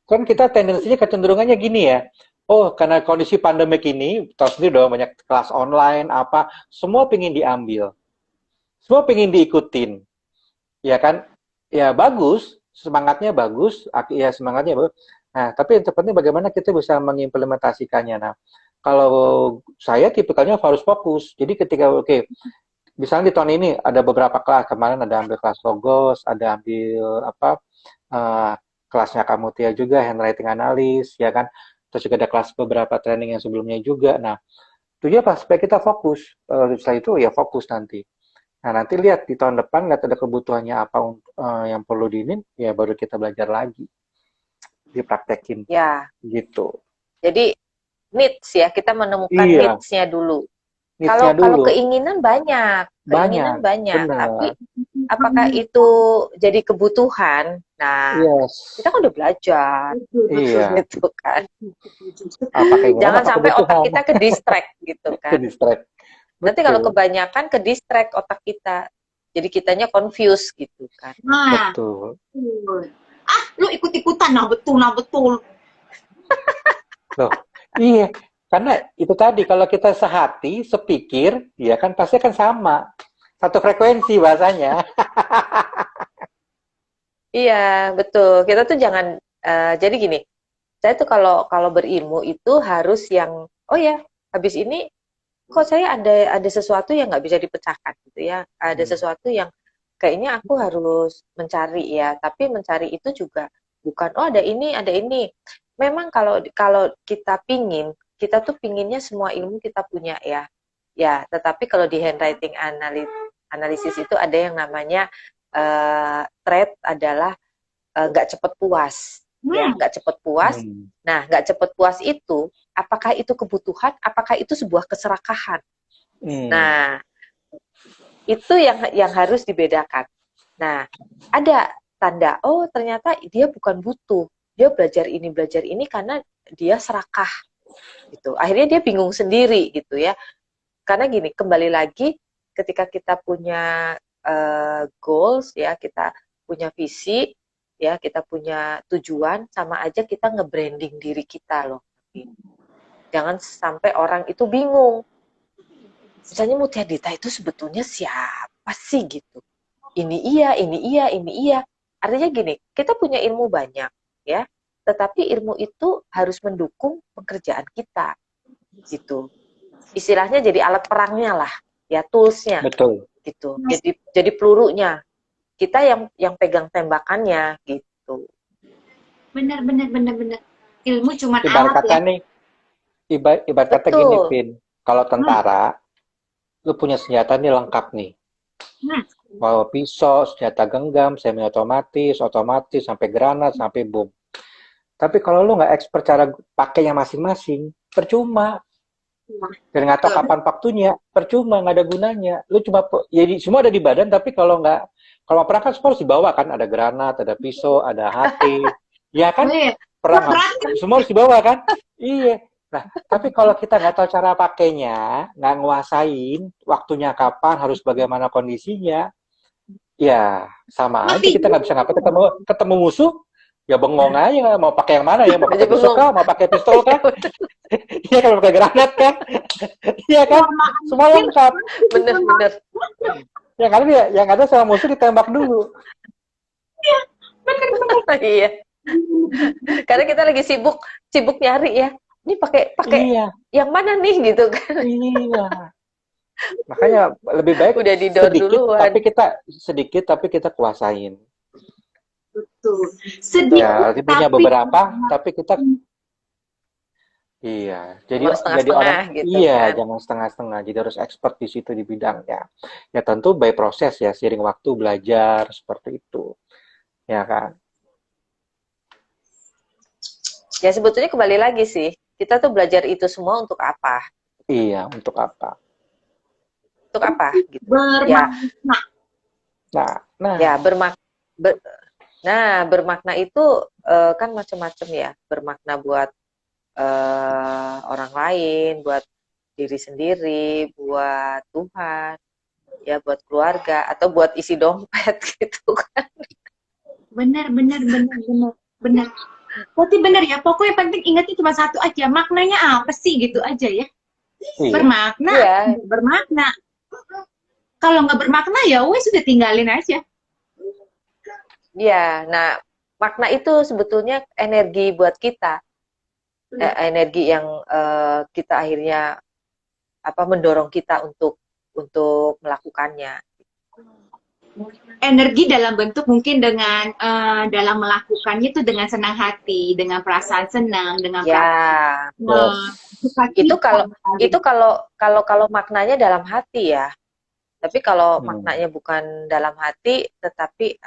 kan kita tendensinya kecenderungannya gini ya. Oh, karena kondisi pandemik ini, tahu sendiri dong banyak kelas online apa, semua pingin diambil. Semua pingin diikutin. Ya kan? Ya bagus, semangatnya bagus, ya semangatnya bagus. Nah, tapi yang terpenting bagaimana kita bisa mengimplementasikannya. Nah, kalau saya tipikalnya harus fokus. Jadi ketika misalnya di tahun ini ada beberapa kelas, kemarin ada ambil kelas logos, ada ambil apa kelasnya kamu Tia juga handwriting analis ya kan, terus juga ada kelas beberapa training yang sebelumnya juga. Nah tujuannya apa? Supaya kita fokus. Setelah itu ya fokus nanti. Nah nanti lihat di tahun depan lihat ada kebutuhannya apa yang perlu diinin, ya baru kita belajar lagi, dipraktekin Ya, gitu. jadi needs ya, kita menemukan Iya, needs-nya dulu. needs-nya Kalau dulu. keinginan Banyak, banyak, tapi bener. apakah itu jadi kebutuhan? Nah, kita Yes, kan udah belajar, iya. gitu kan. Apa keinginan, Jangan apa sampai otak kebutuhan? kita ke distract gitu Ke kan. distract. Nanti kalau Betul, kebanyakan ke distract otak kita, jadi kitanya confused gitu kan. Nah, betul. betul. Ah, lu ikut-ikutan, nah betul, nah betul. Loh, iya. Karena itu tadi, kalau kita sehati, sepikir, ya kan pasti akan sama. Satu frekuensi bahasanya. Iya, betul. Kita tuh jangan jadi gini. Saya tuh kalau kalau berilmu itu harus yang oh ya, habis ini kok saya ada sesuatu yang nggak bisa dipecahkan gitu ya. Ada Hmm. sesuatu yang kayaknya aku harus mencari ya, tapi mencari itu juga bukan oh ada ini. Memang kalau kalau kita pingin, kita tuh pinginnya semua ilmu kita punya ya. Ya, tetapi kalau di handwriting analisis itu ada yang namanya trait adalah nggak cepat puas ya Hmm. nggak cepat puas. Hmm. Nah, nggak cepat puas itu apakah itu kebutuhan, apakah itu sebuah keserakahan? Hmm. Nah, itu yang harus dibedakan. Nah, ada tanda oh ternyata dia bukan butuh, dia belajar ini karena dia serakah gitu, akhirnya dia bingung sendiri gitu ya. Karena gini, kembali lagi ketika kita punya goals ya, kita punya visi ya, kita punya tujuan, sama aja kita nge-branding diri kita loh. Jangan sampai orang itu bingung. Misalnya Mutia Dita itu sebetulnya siapa sih gitu. Ini iya, ini iya, ini iya. Artinya gini, kita punya ilmu banyak ya, tetapi ilmu itu harus mendukung pekerjaan kita gitu. Istilahnya jadi alat perangnya lah, ya toolsnya Betul. gitu. Jadi pelurunya. Kita yang pegang tembakannya gitu. Bener, bener, bener, bener. Ilmu cuman Ibarat alat kata ya. nih, ibarat kata gini, Betul. Vin. Kalau Hmm. tentara, lu punya senjata nih lengkap nih. Hmm. Bawa pisau, senjata genggam, semi otomatis, otomatis, sampai granat, sampai bom. Tapi kalau lu nggak expert cara pakainya masing-masing, percuma. Dan nggak tahu kapan waktunya, percuma, nggak ada gunanya. Lu cuma, ya semua ada di badan, tapi kalau mau perang kan semua harus dibawa kan. Ada granat, ada pisau, ada HT. Ya kan? Weh, Perang berat. semua harus dibawa kan? Iya. Nah, tapi kalau kita nggak tahu cara pakainya, nggak nguasain waktunya kapan, harus bagaimana kondisinya, ya sama aja Mati. kita nggak bisa ngapa ketemu musuh, ya bengong aja mau pakai yang mana ya, mau Aja pakai pisau bengong. kah, mau pakai pistol kah, iya kalau pakai granat kah, iya kan, semua lengkap. Bener-bener. Yang ada sama musuh ditembak dulu. Iya. Karena kita lagi sibuk sibuk nyari ya. Ini pakai pakai Iya, yang mana nih gitu kan. iya. Makanya lebih baik Udah didor duluan. sedikit tapi kita kuasain. Betul. Sedikit Ya, nanti punya tapi beberapa, tapi kita iya, Cuma jadi orang setengah-setengah gitu iya, kan. jangan setengah-setengah. Jadi harus expert di situ di bidangnya. Ya tentu by proses ya, seiring waktu belajar seperti itu. Ya kan? Ya sebetulnya kembali lagi sih. Kita tuh belajar itu semua untuk apa? Iya, untuk apa? Untuk apa gitu. Ya, bermakna. Nah, nah, ya bermakna itu kan macam-macam ya. Bermakna buat orang lain, buat diri sendiri, buat Tuhan, ya buat keluarga atau buat isi dompet gitu kan. Bener, bener, bener, bener, bener. Berarti bener ya, pokoknya yang penting ingatnya cuma satu aja, maknanya apa sih gitu aja ya. iya, Bermakna, Iya, bermakna. Kalau nggak bermakna ya wes sudah tinggalin aja. iya. Nah, makna itu sebetulnya energi buat kita, energi yang kita akhirnya mendorong kita untuk melakukannya. energi dalam bentuk mungkin dengan dalam melakukannya itu dengan senang hati, dengan perasaan senang, dengan perasaan Ya, Yes. itu sukacita. kalau kalau maknanya dalam hati ya. Tapi kalau Hmm. maknanya bukan dalam hati, tetapi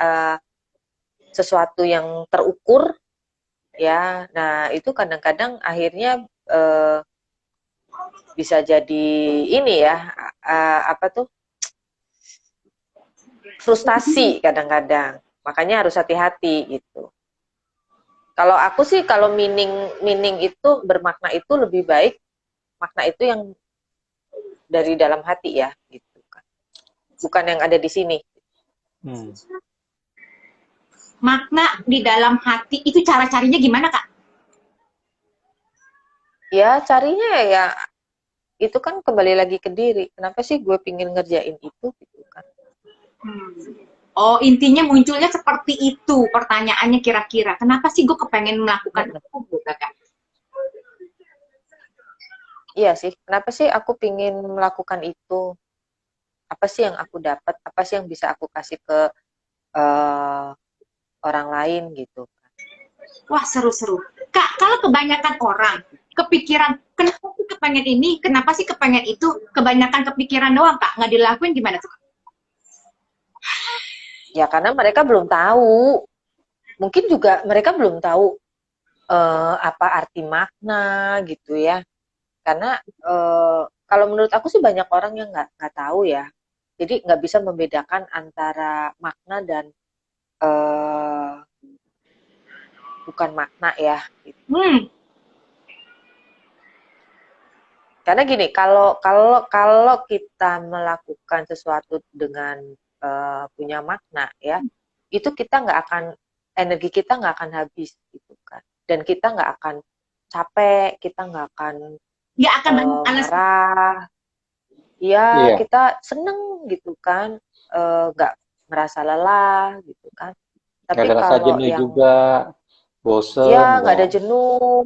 sesuatu yang terukur, ya. Nah, itu kadang-kadang akhirnya bisa jadi ini ya, apa tuh, frustasi kadang-kadang. Makanya harus hati-hati gitu. Kalau aku sih, kalau meaning meaning itu bermakna itu lebih baik makna itu yang dari dalam hati ya, gitu kan. Bukan yang ada di sini. Hmm. Makna di dalam hati itu cara carinya gimana, Kak? Ya carinya ya itu kan kembali lagi ke diri. Kenapa sih gue pingin ngerjain itu gitu kan? Hmm. Oh, intinya munculnya seperti itu pertanyaannya kira-kira. Kenapa sih gue kepengen melakukan Mm-mm. itu, gitu, Kak? Iya sih. Kenapa sih aku pingin melakukan itu? Apa sih yang aku dapat? Apa sih yang bisa aku kasih ke eh, orang lain gitu? Wah, seru-seru. Kak, kalau kebanyakan orang kepikiran, kenapa sih kepengen ini, kenapa sih kepengen itu, kebanyakan kepikiran doang, Kak, nggak dilakuin gimana tuh, Kak? Ya karena mereka belum tahu. Mungkin juga mereka belum tahu apa arti makna gitu ya. Karena kalau menurut aku sih banyak orang yang nggak tahu ya. Jadi nggak bisa membedakan antara makna dan eh, bukan makna ya. Gitu. Hmm, Karena gini, kalau kalau kalau kita melakukan sesuatu dengan punya makna ya, itu kita nggak akan energi kita nggak akan habis gitu kan. Dan kita nggak akan capek, kita nggak akan nggak akan banyak alasan. marah, ya Iya, kita seneng gitu kan, nggak merasa lelah gitu kan. nggak Tapi ada rasa kalau jenuh yang juga, bosen, ya nggak nggak. ada jenuh,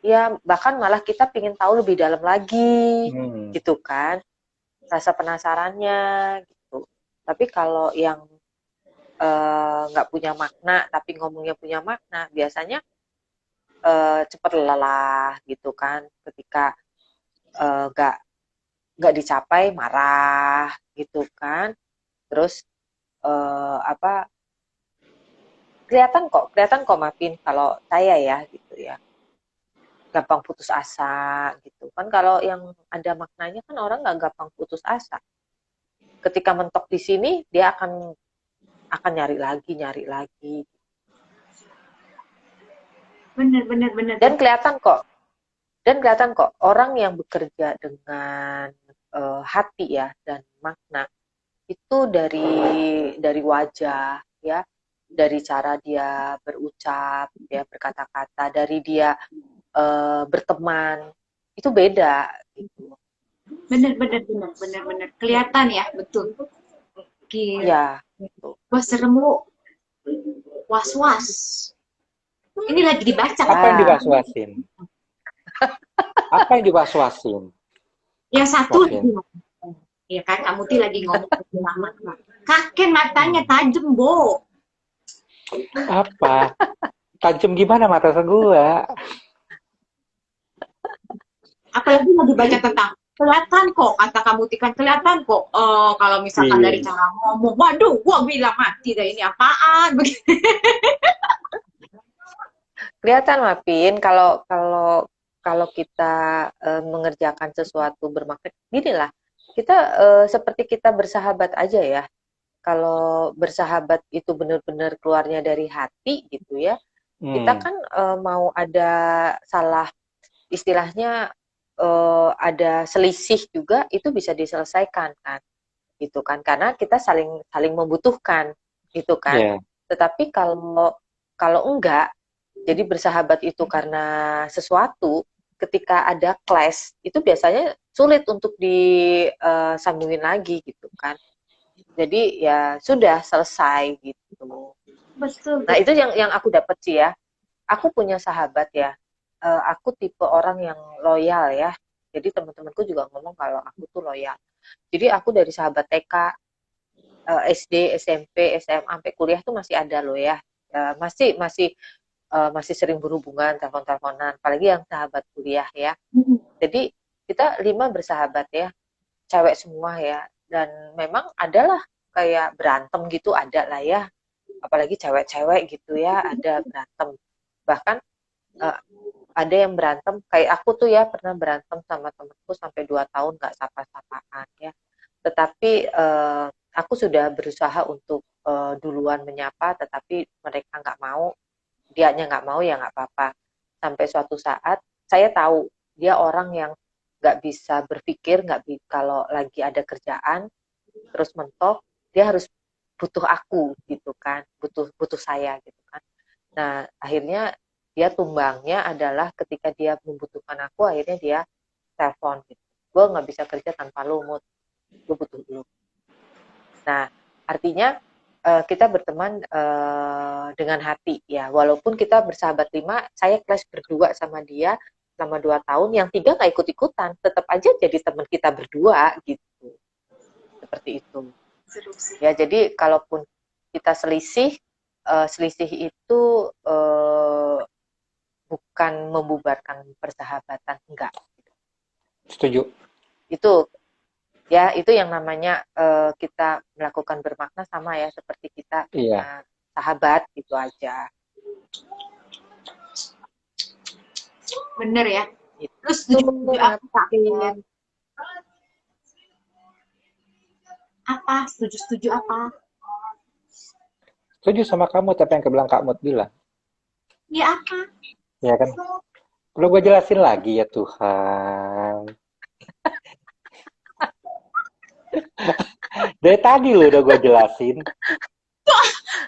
ya bahkan malah kita pingin tahu lebih dalam lagi Hmm. gitu kan, rasa penasarannya gitu. Tapi kalau yang nggak punya makna tapi ngomongnya punya makna, biasanya cepat lelah gitu kan, ketika nggak dicapai marah gitu kan, terus apa, kelihatan kok Mapin, kalau saya ya gitu ya, gampang putus asa gitu kan. Kalau yang ada maknanya kan orang nggak gampang putus asa. Ketika mentok di sini dia akan nyari lagi. Bener, bener, bener, Dan bener. kelihatan kok orang yang bekerja dengan hati ya dan makna itu dari wajah ya, dari cara dia berucap ya, berkata-kata, dari dia berteman, itu beda gitu. Bener, bener, bener, bener, bener. Kelihatan ya, betul. Gila. Ya gitu. Wah, serem lu. Was-was. Ini lagi dibaca, Kak. Apa yang Ya diwas-wasin? Apa yang diwas-wasin, Yang satu lagi Mapin? ngomong. Ya kan, kamu tuh lagi ngomong lama. Kakek matanya Hmm. tajam, Bo. Apa? Tajam gimana mata gua? Apalagi lagi baca tentang kelihatan kok, kata kamu Tikan, kelihatan kok. Kalau misalkan dari Iya. cara ngomong, waduh, gua bilang mati dah ini apaan begitu. kelihatan Mapin, kalau kalau kalau kita mengerjakan sesuatu bermakna, gini lah, kita seperti kita bersahabat aja ya. Kalau bersahabat itu benar-benar keluarnya dari hati gitu ya, kita Hmm. kan mau ada salah, istilahnya ada selisih juga, itu bisa diselesaikan kan, gitu kan, karena kita saling saling membutuhkan gitu kan. Ya. Tetapi kalau kalau enggak, jadi bersahabat itu karena sesuatu, ketika ada clash itu biasanya sulit untuk disambungin lagi gitu kan. Jadi ya sudah selesai gitu. Betul, Nah, itu betul. yang aku dapat sih ya. Aku punya sahabat ya. Aku tipe orang yang loyal ya. Jadi teman-temanku juga ngomong kalau aku tuh loyal. Jadi aku dari sahabat TK SD, SMP, SMA, sampai kuliah tuh masih ada loh ya. Masih sering berhubungan, telepon-teleponan, apalagi yang sahabat kuliah ya. Jadi kita 5 bersahabat ya, cewek semua ya. Dan memang adalah kayak berantem gitu, ada lah ya. Apalagi cewek-cewek gitu ya, ada berantem. Bahkan ada yang berantem, kayak aku tuh ya pernah berantem sama temenku sampai 2 tahun nggak sapa-sapaan ya. Tetapi aku sudah berusaha untuk duluan menyapa, tetapi mereka nggak mau. Dianya nggak mau ya nggak apa-apa. Sampai suatu saat saya tahu dia orang yang nggak bisa berpikir, kalau lagi ada kerjaan terus mentok, dia harus butuh aku gitu kan, butuh saya gitu kan. Nah akhirnya dia tumbangnya adalah ketika dia membutuhkan aku, akhirnya dia telepon gitu. Gue nggak bisa kerja tanpa lu, Mut. Gue butuh lu. Nah artinya kita berteman dengan hati ya, walaupun kita bersahabat 5, saya kelas berdua sama dia selama 2 tahun, yang 3 nggak ikut-ikutan, tetap aja jadi teman kita berdua gitu, seperti itu ya. Jadi kalaupun kita selisih itu bukan membubarkan persahabatan, enggak. Setuju. Itu ya, itu yang namanya kita melakukan bermakna sama ya, seperti kita punya sahabat gitu aja. Bener ya. Gitu. Terus setuju apa? Apa? Setuju apa? Setuju sama kamu, tapi yang kebilang Kak Mut bilang. Ya apa? Ya kan? Perlu gue jelasin lagi ya Tuhan. Dari tadi lo udah gue jelasin.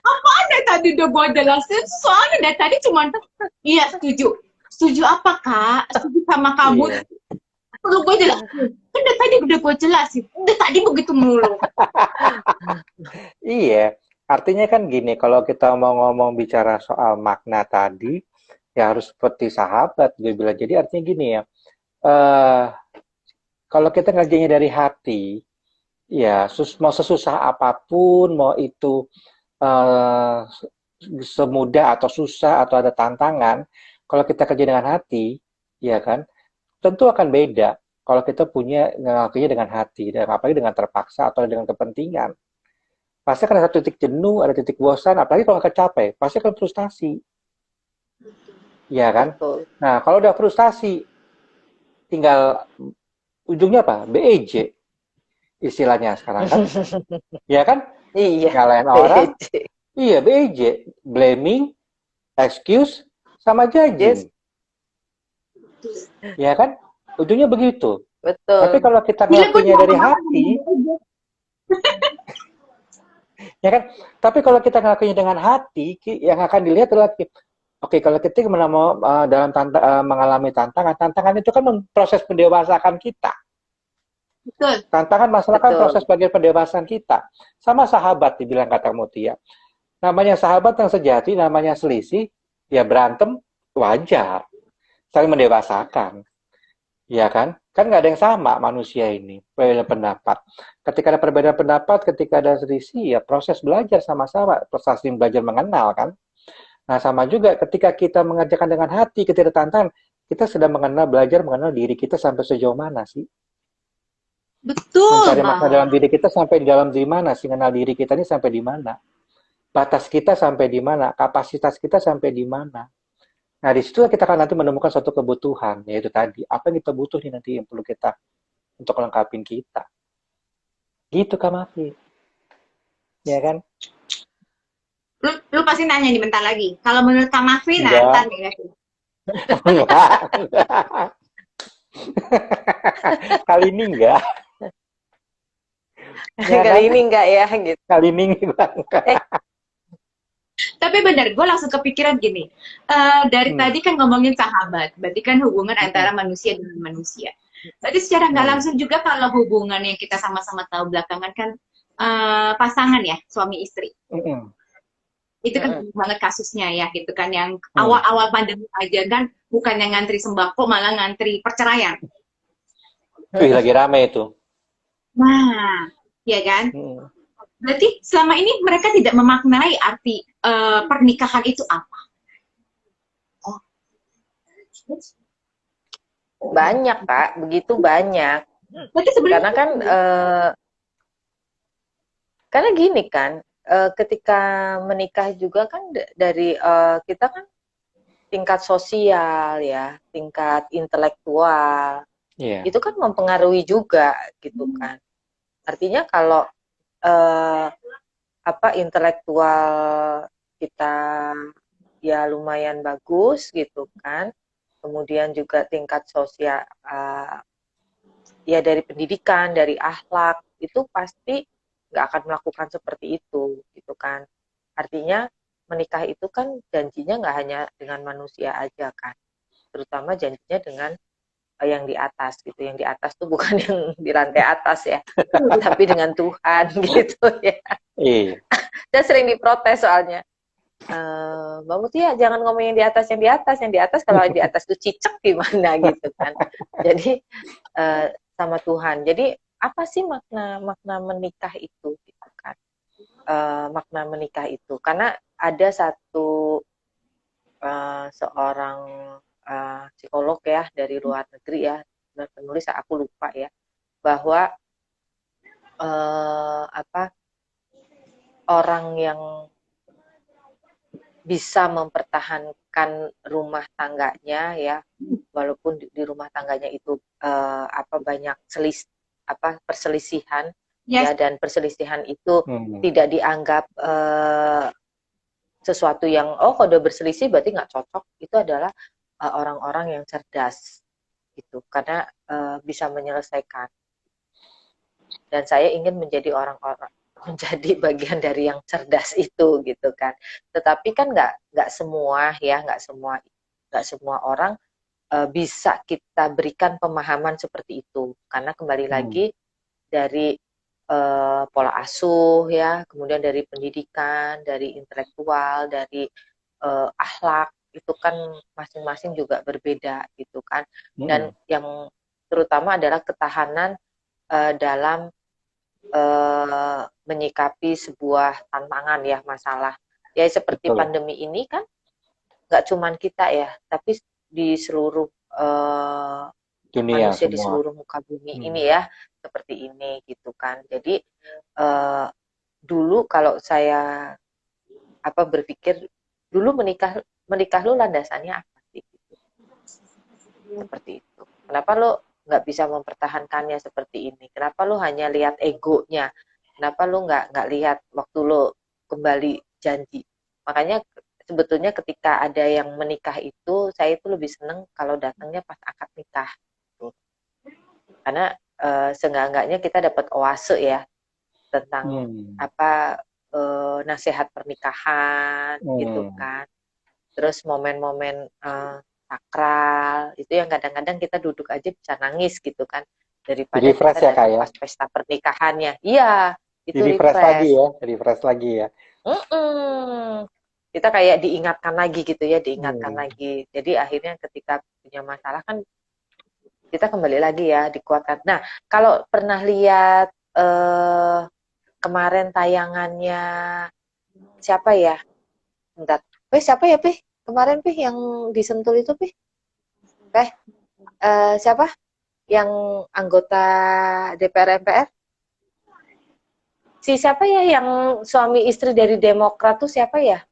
Apa ada tadi udah gue jelasin? Soalnya dari tadi cuma iya setuju. Setuju apa Kak? Setuju sama kamu. Iya. Perlu gue jelasin. Kan dari tadi udah gue jelasin. Udah tadi begitu mulu. Iya. Artinya kan gini, kalau kita mau ngomong bicara soal makna tadi, ya harus seperti sahabat, gue bilang. Jadi artinya gini ya, kalau kita ngerjainnya dari hati, ya mau sesusah apapun, mau itu semudah atau susah atau ada tantangan, kalau kita kerja dengan hati, ya kan, tentu akan beda. Kalau kita punya ngelakuinnya dengan hati, dan apalagi dengan terpaksa atau dengan kepentingan. Pasti akan ada titik jenuh, ada titik bosan, apalagi kalau nggak kecapai, pasti akan frustasi. Ya kan? Betul. Nah, kalau udah frustasi, tinggal ujungnya apa? BEJ istilahnya sekarang kan? Ya kan? Iya. Ngalahin orang. Iya, BEJ. Blaming, excuse, sama judging. Ya kan? Ujungnya begitu. Betul. Tapi kalau kita ngelakuinnya dari hati, ya kan? Tapi kalau kita ngelakuinnya dengan hati, yang akan dilihat adalah, oke, kalau kita mau dalam mengalami tantangan itu kan proses pendewasakan kita. Betul. Tantangan masalah kan proses bagian pendewasaan kita. Sama sahabat dibilang kata Mutia. Namanya sahabat yang sejati, namanya selisih, ya berantem wajar. Saling mendewasakan. Ya kan? Kan nggak ada yang sama manusia ini, perbedaan pendapat. Ketika ada perbedaan pendapat, ketika ada selisih, ya proses belajar sama-sama, proses belajar mengenal kan. Nah sama juga ketika kita mengerjakan dengan hati, ketika tantangan, kita sedang belajar mengenal diri kita sampai sejauh mana sih? Betul. Mencari makna dalam diri kita sampai di dalam di mana sih? Mengenal diri kita ini sampai di mana? Batas kita sampai di mana? Kapasitas kita sampai di mana? Nah, di situ kita akan nanti menemukan suatu kebutuhan, yaitu tadi, apa yang kita butuh nih nanti yang perlu kita untuk lengkapin kita. Gitu, Kak Mafi. Ya kan? Lu pasti nanya nih bentar lagi. Kalau menurut Kak Mafi, ntar nih. Enggak. Kali ini enggak. Ya, kali ini enggak ya, gitu. Kali ini enggak. Tapi benar, gue langsung kepikiran gini. Dari tadi kan ngomongin sahabat, berarti kan hubungan antara manusia dengan manusia. Berarti secara nggak langsung juga kalau hubungan yang kita sama-sama tahu belakangan kan pasangan ya, suami istri. Itu kan banget kasusnya ya, gitu kan, yang awal-awal pandemi aja kan, bukan yang ngantri sembako, malah ngantri perceraian. Wih, lagi rame itu. Nah, ya kan? Berarti selama ini mereka tidak memaknai arti pernikahan itu apa? Oh, Banyak, Kak, begitu banyak. berarti sebenarnya Karena kan karena gini kan, ketika menikah juga kan dari kita kan tingkat sosial ya, tingkat intelektual, Iya. itu kan mempengaruhi juga gitu kan. Artinya kalau eh, apa intelektual kita ya lumayan bagus gitu kan, kemudian juga tingkat sosial ya dari pendidikan, dari akhlak itu pasti nggak akan melakukan seperti itu gitu kan. Artinya menikah itu kan janjinya nggak hanya dengan manusia aja kan, terutama janjinya dengan yang di atas gitu. Yang di atas tuh bukan yang di lantai atas ya, tapi dengan Tuhan gitu ya. Iya. Dan sering diprotes soalnya. Mbak Mutia jangan ngomong yang di atas, yang di atas, yang di atas, kalau yang di atas tuh cicak gimana gitu kan. Jadi sama Tuhan. Jadi apa sih makna menikah itu gitu kan? Makna menikah itu karena ada satu seorang psikolog ya dari luar negeri ya, penulis aku lupa ya, bahwa apa orang yang bisa mempertahankan rumah tangganya ya, walaupun di rumah tangganya itu banyak perselisihan yes. ya, dan perselisihan itu Hmm. tidak dianggap sesuatu yang kalau udah berselisih berarti nggak cocok, itu adalah orang-orang yang cerdas gitu, karena bisa menyelesaikan. Dan saya ingin menjadi menjadi bagian dari yang cerdas itu gitu kan. Tetapi kan nggak semua ya, nggak semua orang bisa kita berikan pemahaman seperti itu, karena kembali lagi dari pola asuh ya, kemudian dari pendidikan, dari intelektual, dari akhlak, itu kan masing-masing juga berbeda gitu kan. Dan yang terutama adalah ketahanan dalam menyikapi sebuah tantangan ya, masalah ya, seperti Betul. pandemi ini kan nggak cuman kita ya, tapi di seluruh Dunia manusia di semua. seluruh muka bumi ini ya, seperti ini gitu kan. Jadi dulu kalau saya berpikir dulu, menikah lu landasannya apa sih gitu. Seperti itu. Kenapa lu nggak bisa mempertahankannya seperti ini? Kenapa lu hanya lihat egonya? Kenapa lu nggak lihat waktu lu kembali janji? Makanya sebetulnya ketika ada yang menikah itu, saya itu lebih seneng kalau datangnya pas akad nikah. Karena seenggak-enggaknya kita dapat oase ya tentang nasihat pernikahan gitu kan. Terus momen-momen sakral itu yang kadang-kadang kita duduk aja bisa nangis gitu kan, daripada refresh kita ya, Kak, datang ya? pas pesta pernikahannya. Iya, itu refresh lagi ya, refresh lagi ya. Kita kayak diingatkan lagi gitu ya, diingatkan lagi. Jadi akhirnya ketika punya masalah kan kita kembali lagi ya, dikuatkan. Nah, kalau pernah lihat kemarin tayangannya siapa ya? Bentar. Siapa ya, Pih? Kemarin, Pih, yang disentul itu, Pih? Siapa? Yang anggota DPR MPR? Siapa ya yang suami istri dari Demokrat tuh siapa ya?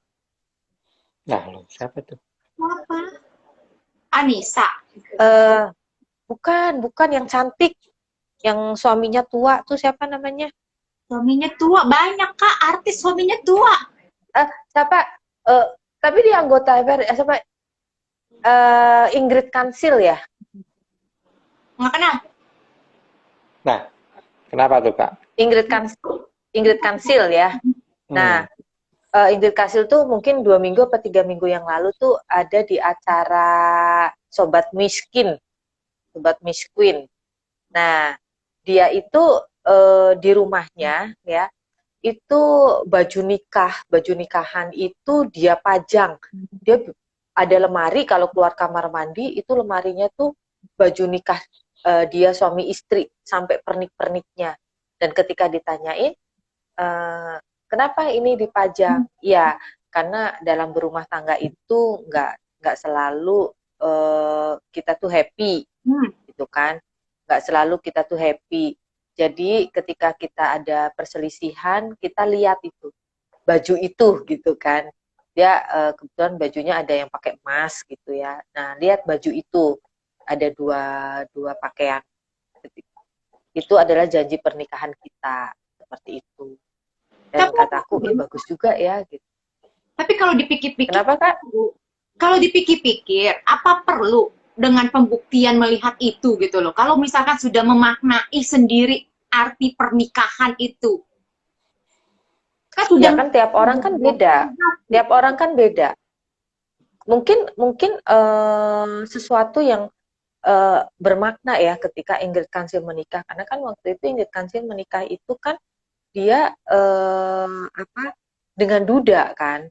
Nah, siapa tuh? Apa? Anissa. Bukan yang cantik, yang suaminya tua tuh siapa namanya? Suaminya tua, banyak Kak artis suaminya tua. Siapa? Tapi dia anggota DPR siapa? Ingrid Kansil ya? Nggak kenal. Nah, kenapa tuh, Kak? Ingrid Kansil ya. Nah, Ingrid Kansil tuh mungkin 2 minggu atau 3 minggu yang lalu tuh ada di acara Sobat Miskin. Nah, dia itu di rumahnya ya, itu baju nikahan itu dia pajang. Dia ada lemari, kalau keluar kamar mandi itu lemarinya tuh baju nikah dia suami istri sampai pernik-perniknya. Dan ketika ditanyain kenapa ini dipajang? Ya, karena dalam berumah tangga itu nggak selalu kita tuh happy, gitu kan? Nggak selalu kita tuh happy. Jadi ketika kita ada perselisihan, kita lihat itu baju itu, gitu kan? Dia kebetulan bajunya ada yang pakai emas, gitu ya. Nah, lihat baju itu ada dua pakaian. Itu adalah janji pernikahan kita, seperti itu. Dan Tapi kataku, bagus juga ya, gitu. tapi kalau dipikir-pikir, Kenapa, Kak? kalau dipikir-pikir, apa perlu dengan pembuktian melihat itu gitu loh? Kalau misalkan sudah memaknai sendiri arti pernikahan itu, kan sudah Ya kan tiap orang kan beda. Tiap orang kan beda. Mungkin sesuatu yang bermakna ya ketika Ingrid Kansil menikah. Karena kan waktu itu Ingrid Kansil menikah itu kan dia dengan duda kan.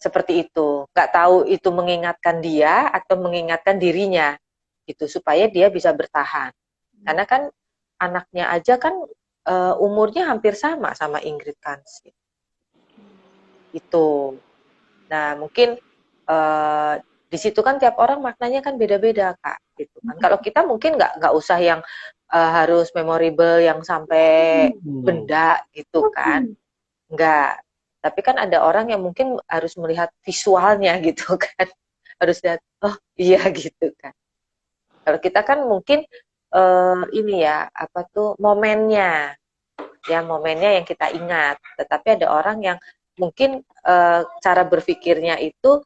Seperti itu. Nggak tahu itu mengingatkan dia atau mengingatkan dirinya. Gitu, supaya dia bisa bertahan. Karena kan anaknya aja kan umurnya hampir sama Ingrid Kansil. Itu. Nah, mungkin di situ kan tiap orang maknanya kan beda-beda, Kak. Gitu kan. Kalau kita mungkin nggak usah yang harus memorable yang sampai benda gitu kan. Nggak. Tapi kan ada orang yang mungkin harus melihat visualnya gitu kan. Harus lihat, oh iya gitu kan. Kalau kita kan mungkin ini ya, momennya. Ya, momennya yang kita ingat. Tetapi ada orang yang mungkin cara berpikirnya itu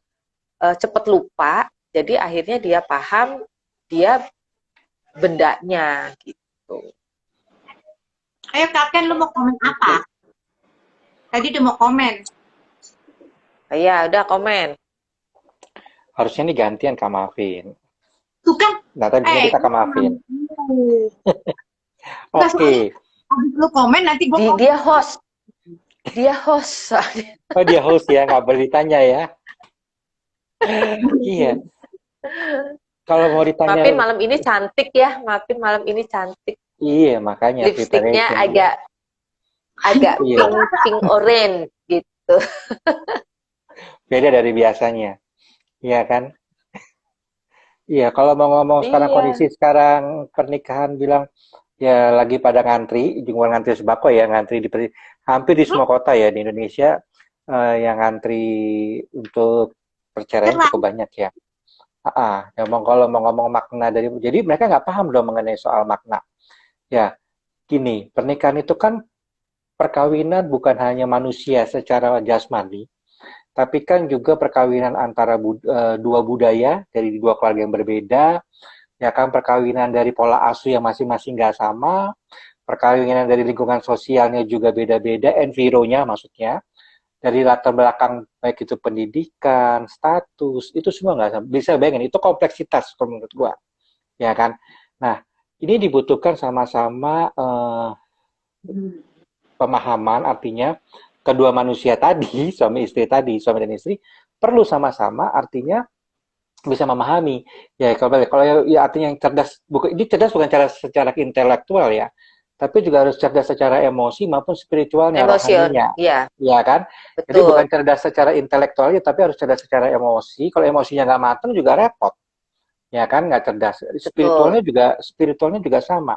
cepat lupa, jadi akhirnya dia paham dia bendanya gitu. Ayo Kapten, lu mau komen apa? Tadi udah mau komen. Ya, udah komen. Harusnya ini gantian Kak Mavin. Tuh kan. Nah, tadi kita Kak Mavin. Oke. Habis lu komen nanti gue komen. Dia host. Dia host. Oh, dia host ya, nggak boleh ditanya ya. Iya. Kalau mau ditanya. Mapin malam ini cantik ya, Mapin malam ini cantik. Iya, makanya lipstiknya agak pink orange gitu. Beda dari biasanya. Iya kan? Iya, kalau mau ngomong sekarang kondisi sekarang pernikahan bilang ya lagi pada ngantri, bukan ngantri sembako ya, ngantri hampir di semua kota ya di Indonesia yang ngantri untuk perceraian cukup banyak ya. Kalau mau ngomong makna jadi mereka nggak paham dong mengenai soal makna. Ya, gini, pernikahan itu kan perkawinan bukan hanya manusia secara jasmani, tapi kan juga perkawinan antara dua budaya dari dua keluarga yang berbeda, ya kan, perkawinan dari pola asuh yang masing-masing nggak sama, perkawinan dari lingkungan sosialnya juga beda-beda, environnya maksudnya, dari latar belakang baik itu pendidikan, status, itu semua nggak sama. Bisa bayangin, itu kompleksitas menurut gua, ya kan. Nah, ini dibutuhkan sama-sama pemahaman, artinya kedua manusia tadi, suami dan istri, perlu sama-sama, artinya bisa memahami. Ya, kalau ya artinya yang cerdas, ini cerdas bukan secara intelektual ya, tapi juga harus cerdas secara emosi maupun spiritualnya, rohaninya. Iya. Ya kan? Betul. Jadi bukan cerdas secara intelektualnya, tapi harus cerdas secara emosi. Kalau emosinya nggak matang juga repot. Ya kan, nggak cerdas. Spiritualnya juga sama.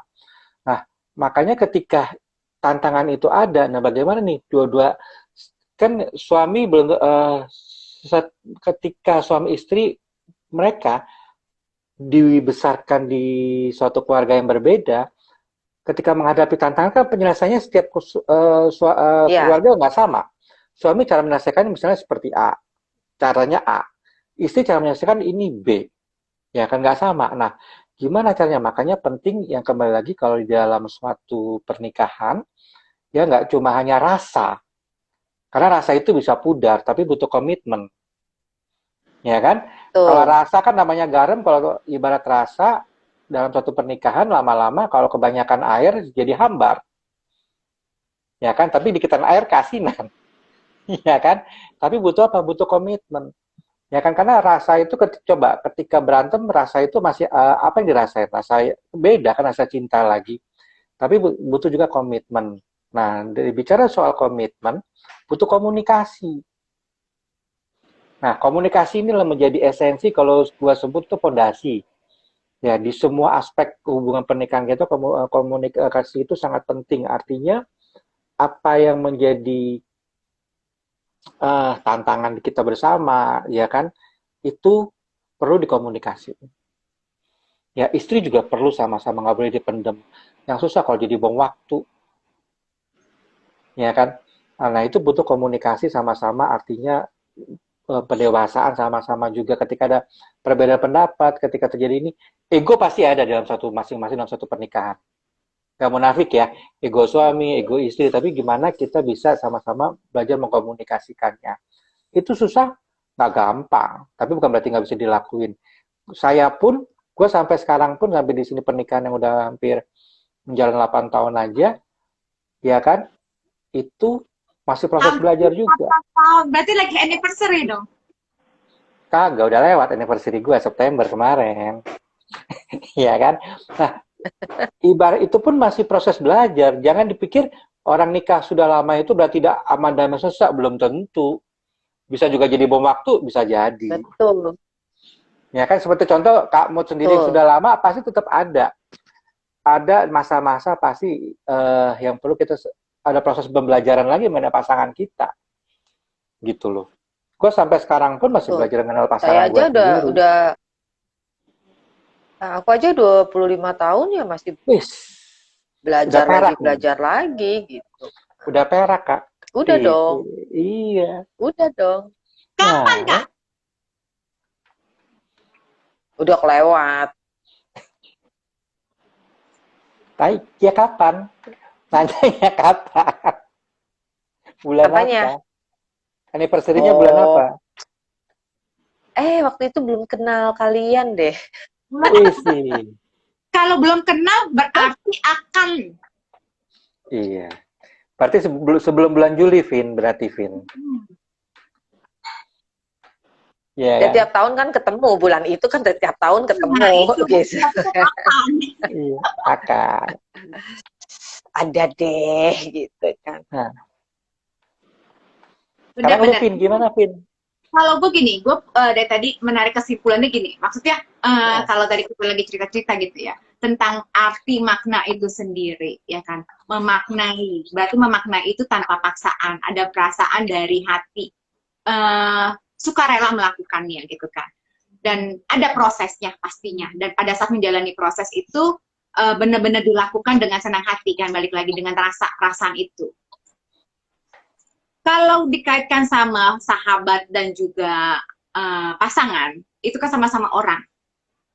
Nah, makanya ketika tantangan itu ada, nah bagaimana nih dua-dua kan suami belum ketika suami istri mereka dibesarkan di suatu keluarga yang berbeda, ketika menghadapi tantangan kan penyelesaiannya setiap keluarga nggak sama. Suami cara menyelesaikan misalnya seperti A, caranya A. Istri cara menyelesaikan ini B, ya kan nggak sama. Nah, gimana caranya? Makanya penting yang kembali lagi kalau di dalam suatu pernikahan, ya nggak cuma hanya rasa. Karena rasa itu bisa pudar, tapi butuh komitmen. Ya kan? Kalau rasa kan namanya garam, kalau ibarat rasa dalam suatu pernikahan lama-lama kalau kebanyakan air jadi hambar. Ya kan? Tapi dikitan air keasinan. Ya kan? Tapi butuh apa? Butuh komitmen. Ya kan? Karena rasa itu ketika berantem, rasa itu masih apa yang dirasain? Rasa beda kan, rasa cinta lagi. Tapi butuh juga komitmen. Nah, bicara soal komitmen, butuh komunikasi. Nah, komunikasi ini menjadi esensi kalau gua sebut tuh fondasi. Ya, di semua aspek hubungan pernikahan kita komunikasi itu sangat penting. Artinya apa yang menjadi tantangan kita bersama, ya kan, itu perlu dikomunikasi. Ya, istri juga perlu sama-sama, nggak boleh dipendem. Yang susah kalau jadi bom waktu, ya kan. Nah, itu butuh komunikasi sama-sama, artinya pendewasaan sama-sama juga ketika ada perbedaan pendapat, ketika terjadi ini, ego pasti ada dalam satu masing-masing dalam satu pernikahan. Gak munafik ya, ego suami, ego istri, tapi gimana kita bisa sama-sama belajar mengkomunikasikannya. Itu susah, nggak gampang, tapi bukan berarti nggak bisa dilakuin. Saya pun, gue sampai sekarang pun, sampai di sini pernikahan yang udah hampir menjalan 8 tahun aja, ya kan, itu masih proses belajar juga. Berarti lagi anniversary dong. Kagak, udah lewat anniversary gue September kemarin. Ya kan? Nah, ibarat itu pun masih proses belajar. Jangan dipikir orang nikah sudah lama itu berarti tidak aman damai sesak, belum tentu. Bisa juga jadi bom waktu, bisa jadi. Betul. Ya kan, seperti contoh Kak Mut sendiri sudah lama pasti tetap ada masa-masa pasti yang perlu kita ada proses pembelajaran lagi mengenai pasangan kita. Gitu loh. Gue sampai sekarang pun masih belajar mengenal pasangan gue sendiri. Saya aja udah aku aja 25 tahun ya masih belajar lagi gitu. Udah perak, Kak. Udah dong. Iya. Udah dong. Kapan, Kak? Udah kelewat. Baik, ya kapan? Nanyanya kapan? Bulan Apanya? apa? Anniversary-nya bulan apa? Waktu itu belum kenal kalian deh. Isi. Kalau belum kenal berarti akan. Iya. Berarti sebelum bulan Juli, Vin, berarti, Vin. Ya, kan? Tiap tahun kan ketemu, bulan itu kan tiap tahun ketemu. Nah, itu gitu. Iya, akan. Ada deh, gitu kan. Nah. Sekarang lu, Vin, gimana, Vin? Kalau gue gini, gue dari tadi menarik kesimpulannya gini. Maksudnya, kalau tadi gue lagi cerita-cerita gitu ya, tentang arti makna itu sendiri, ya kan? Memaknai, berarti memaknai itu tanpa paksaan. Ada perasaan dari hati. Sukarela melakukannya, gitu kan. Dan ada prosesnya pastinya. Dan pada saat menjalani proses itu, benar-benar dilakukan dengan senang hati, kan? Balik lagi dengan perasaan itu. Kalau dikaitkan sama sahabat dan juga pasangan, itu kan sama-sama orang,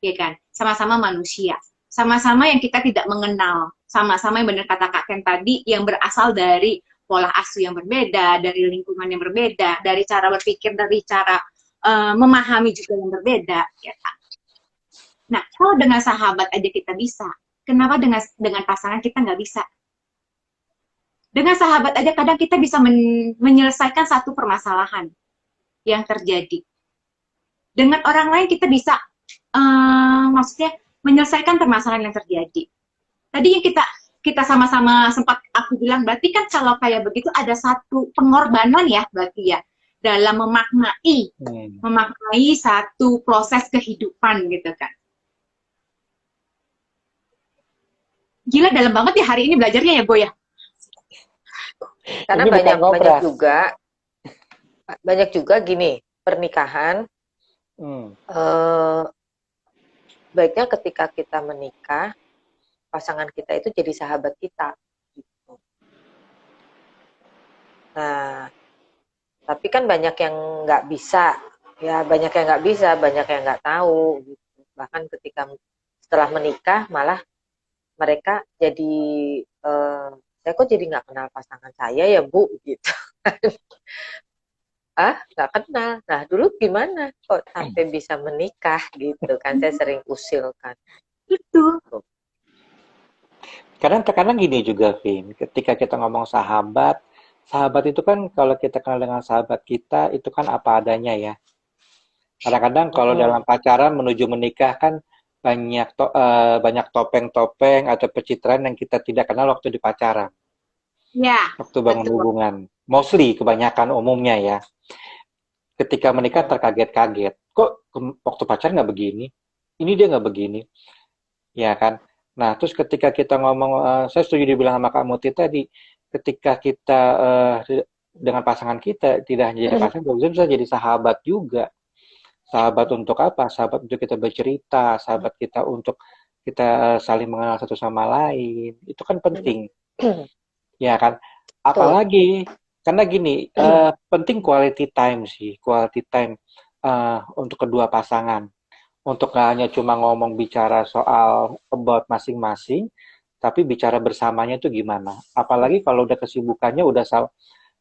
ya kan? Sama-sama manusia, sama-sama yang kita tidak mengenal, sama-sama yang benar kata Kak Ken tadi, yang berasal dari pola asuh yang berbeda, dari lingkungan yang berbeda, dari cara berpikir, dari cara memahami juga yang berbeda, ya kan? Nah, kalau dengan sahabat aja kita bisa, kenapa dengan pasangan kita nggak bisa? Dengan sahabat aja kadang kita bisa menyelesaikan satu permasalahan yang terjadi. Dengan orang lain kita bisa maksudnya menyelesaikan permasalahan yang terjadi. Tadi yang kita sama-sama sempat aku bilang, berarti kan kalau kayak begitu ada satu pengorbanan ya berarti ya dalam memaknai satu proses kehidupan gitu kan. Gila, dalam banget ya hari ini belajarnya ya, Boy ya. Karena banyak juga gini, pernikahan baiknya ketika kita menikah, pasangan kita itu jadi sahabat kita gitu. Nah, tapi kan banyak yang nggak bisa, ya banyak yang nggak bisa, banyak yang nggak tahu gitu. Bahkan ketika setelah menikah malah mereka jadi saya kok jadi nggak kenal pasangan saya ya Bu gitu. Nggak kenal. Nah dulu gimana kok sampai bisa menikah gitu kan? Saya sering usilkan. Itu. Kadang gini juga, Vin. Ketika kita ngomong sahabat itu kan kalau kita kenal dengan sahabat kita itu kan apa adanya ya. Kadang-kadang kalau dalam pacaran menuju menikah kan banyak topeng-topeng atau pencitraan yang kita tidak kenal waktu di pacaran. Ya, waktu bangun betul. hubungan. Mostly, kebanyakan umumnya ya. Ketika menikah terkaget-kaget. Kok waktu pacaran nggak begini? Ini dia nggak begini. Ya kan? Nah, terus ketika kita ngomong, saya setuju dibilang sama Kak Muti tadi, ketika kita dengan pasangan kita, tidak hanya jadi pasangan, bisa jadi sahabat juga. Sahabat untuk apa? Sahabat untuk kita bercerita, sahabat kita untuk kita saling mengenal satu sama lain. Itu kan penting, ya kan? Betul. Apalagi, karena gini, penting quality time sih, quality time untuk kedua pasangan. Untuk nggak hanya cuma ngomong bicara soal about masing-masing, tapi bicara bersamanya itu gimana. Apalagi kalau udah kesibukannya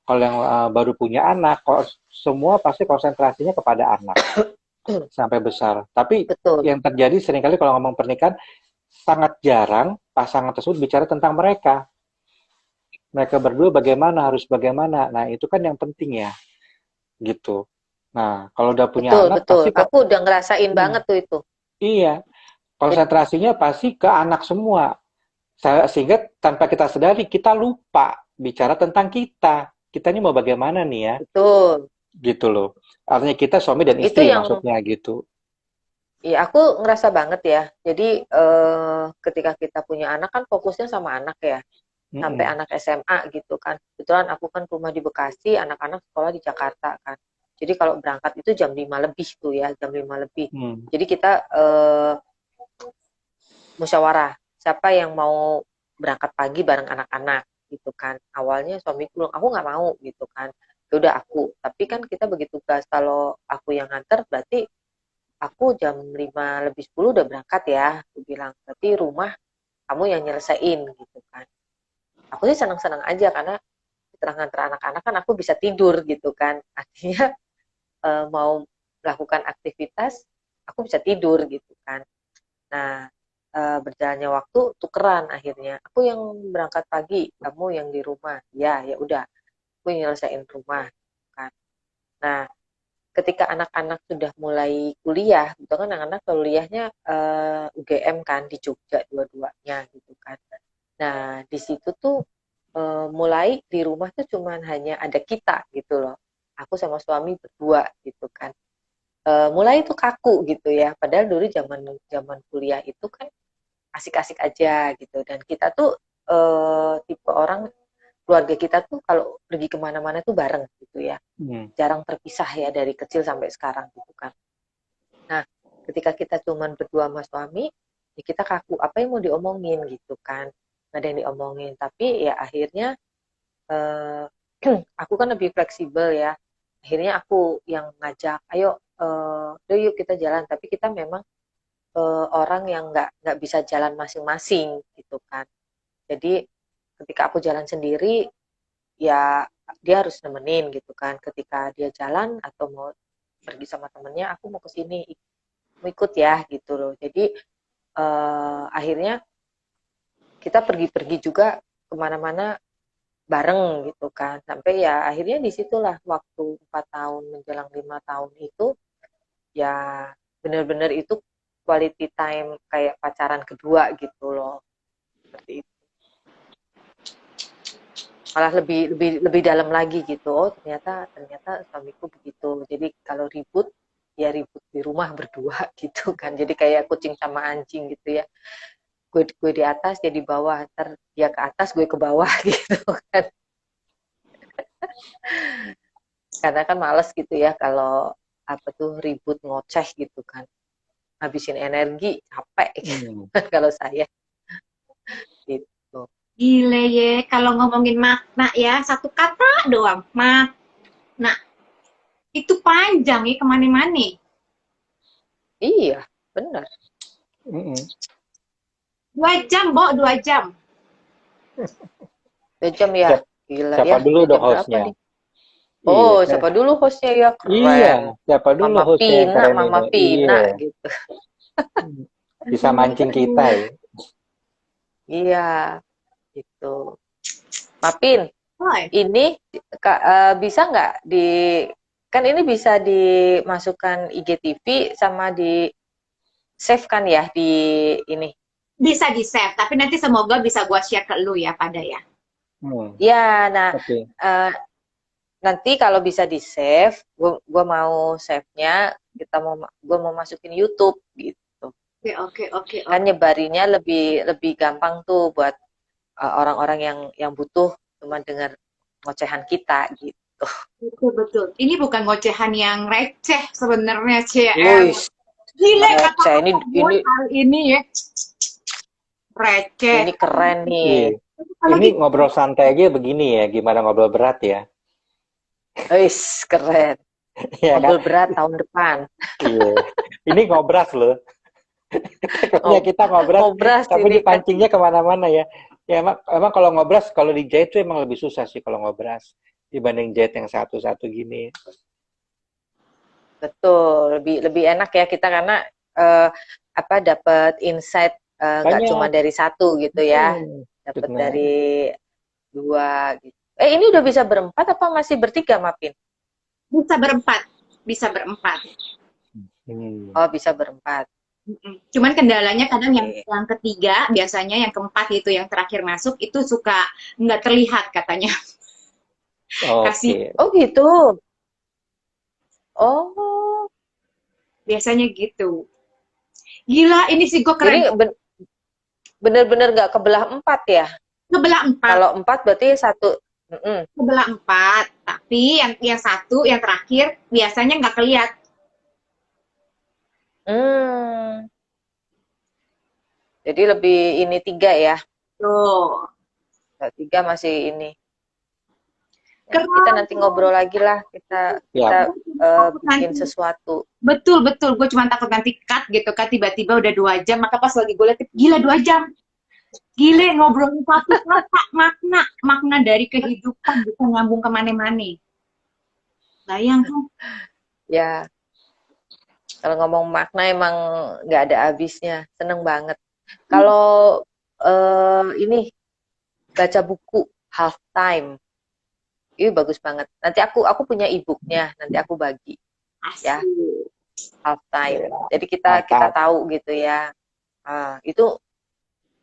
kalau yang baru punya anak, semua pasti konsentrasinya kepada anak sampai besar. Tapi Betul. yang terjadi seringkali kalau ngomong pernikahan, sangat jarang pasangan tersebut bicara tentang mereka. Mereka berdua bagaimana, harus bagaimana. Nah, itu kan yang penting ya, gitu. Nah, kalau udah punya Betul, anak, betul. pasti kok, Aku udah ngerasain banget tuh itu. iya, Jadi, konsentrasinya pasti ke anak semua. Sehingga tanpa kita sadari, kita lupa bicara tentang kita. Kita ini mau bagaimana nih ya, betul. gitu loh. Artinya kita suami dan Itu istri yang, maksudnya gitu. ya aku ngerasa banget ya. Jadi ketika kita punya anak kan fokusnya sama anak ya. Sampai Mm-mm. anak SMA gitu kan. Kebetulan aku kan rumah di Bekasi, anak-anak sekolah di Jakarta kan. Jadi kalau berangkat itu jam 5 lebih tuh ya, jam 5 lebih. Hmm. Jadi kita musyawarah siapa yang mau berangkat pagi bareng anak-anak gitu kan. Awalnya suamiku bilang aku nggak mau gitu kan. Ya udah aku, tapi kan kita begitu tugas kalau aku yang nganter berarti aku jam 5 lebih 10 udah berangkat ya, aku bilang berarti rumah kamu yang nyelesain gitu kan. Aku sih senang-senang aja karena setelah nganter anak-anak kan aku bisa tidur gitu kan, artinya mau melakukan aktivitas aku bisa tidur gitu kan. Nah, berjalannya waktu tukeran akhirnya. Aku yang berangkat pagi, kamu yang di rumah. Ya, ya udah. Aku yang nyelesain rumah kan. Nah, ketika anak-anak sudah mulai kuliah, gitu kan anak-anak kuliahnya UGM kan di Jogja dua-duanya gitu kan. Nah, di situ tuh mulai di rumah tuh cuman hanya ada kita gitu loh. Aku sama suami berdua gitu kan. Mulai itu kaku gitu ya. Padahal dulu zaman zaman kuliah itu kan asik-asik aja gitu dan kita tuh tipe orang keluarga kita tuh kalau pergi kemana-mana tuh bareng gitu ya Hmm. jarang terpisah ya dari kecil sampai sekarang gitu kan. Nah ketika kita cuman berdua sama suami ya kita kaku apa yang mau diomongin gitu kan nggak ada yang diomongin tapi ya akhirnya eh, aku kan lebih fleksibel ya akhirnya aku yang ngajak ayo yuk kita jalan tapi kita memang orang yang nggak bisa jalan masing-masing gitu kan. Jadi ketika aku jalan sendiri ya dia harus nemenin gitu kan. Ketika dia jalan atau mau pergi sama temennya, aku mau ke sini mau ikut ya gitu loh. Jadi akhirnya kita pergi-pergi juga kemana-mana bareng gitu kan. Sampai ya akhirnya disitulah waktu 4 tahun menjelang 5 tahun itu ya benar-benar itu quality time kayak pacaran kedua gitu loh seperti itu malah lebih lebih lebih dalam lagi gitu oh ternyata suamiku begitu jadi kalau ribut ya ribut di rumah berdua gitu kan jadi kayak kucing sama anjing gitu ya gue di atas dia di bawah ntar dia ke atas gue ke bawah gitu kan karena kan males gitu ya kalau apa tuh ribut ngoceh gitu kan habisin energi capek gitu. Hmm. Kalau saya gitu Gile ye, kalau ngomongin makna ya, satu kata doang, makna. Itu panjang ya kemana-mana. iya benar Mm-mm. 2 jam, Bo, 2 jam. 2 jam ya Siap- gila Siapa ya dulu udah dong jam berapa hostnya? nih Iya, oh siapa dulu hostnya ya iya, keren siapa dulu hostnya yang keren ini? Mama Iya, Pina gitu bisa mancing kita ya. iya gitu Mapin Oi, ini bisa nggak di kan ini bisa dimasukkan IGTV sama di save kan ya di ini bisa di-save, tapi nanti semoga bisa gua share ke lu ya pada ya. Ya, nah Oke. eh, nanti kalau bisa di save, gue mau save-nya, gue mau masukin YouTube gitu. Oke, oke, oke, Kan oke. nyebarinnya lebih lebih gampang tuh buat orang-orang yang butuh cuma dengar ngocehan kita gitu. Betul, betul. Ini bukan ngocehan yang receh sebenarnya, CM. Wih, Gile receh kata-kata gue kali ini ya. Receh. ini keren nih. Iya. Kalau Ini gitu, ngobrol santai aja begini ya, gimana ngobrol berat ya? Wih, keren. Iya kan? Ngobrol berat tahun depan. Iya. Ini ngobras loh. Takutnya kita ngobras, Ngobras tapi ini kan. dipancingnya kemana-mana ya. Ya emang kalau ngobras, kalau dijahit tuh emang lebih susah sih kalau ngobras dibanding jahit yang satu-satu gini. Betul, lebih lebih enak ya kita karena eh, dapat insight, nggak cuma Banyak. dari satu gitu ya, dapat Benar. dari dua gitu. Ini udah bisa berempat apa masih bertiga, Mapin? bisa berempat. Bisa berempat. Hmm. Oh, bisa berempat. Mm-mm. Cuman kendalanya kadang yang Oke. yang ketiga, biasanya yang keempat itu yang terakhir masuk itu suka nggak terlihat katanya. Kasih Oke. Oh gitu. Oh, biasanya gitu. Gila, ini sih gue keren. jadi bener-bener nggak kebelah empat ya? Kebelah empat, Kalau empat berarti satu. Mm-mm. kebelah empat. Tapi yang satu, yang terakhir biasanya nggak kelihat. Hmm, jadi lebih ini tiga ya? Tuh. Kalau tiga masih ini. Ya, kita Keren. nanti ngobrol lagi lah. Kita Ya. kita bikin Nanti sesuatu. betul betul. Gue cuma takut nanti cut gitu kan tiba-tiba udah 2 jam. Maka pas lagi gue liat, gila 2 jam. Gile ngobrolin satu kata makna makna dari kehidupan bisa nyambung ke mana-mana. Bayang kan? Ya, kalau ngomong makna emang nggak ada habisnya. Seneng banget. Kalau ini baca buku halftime, ini bagus banget. Nanti aku punya e-booknya. Nanti aku bagi ya Asik. halftime. Ya, Jadi kita mantap. tahu gitu ya. Itu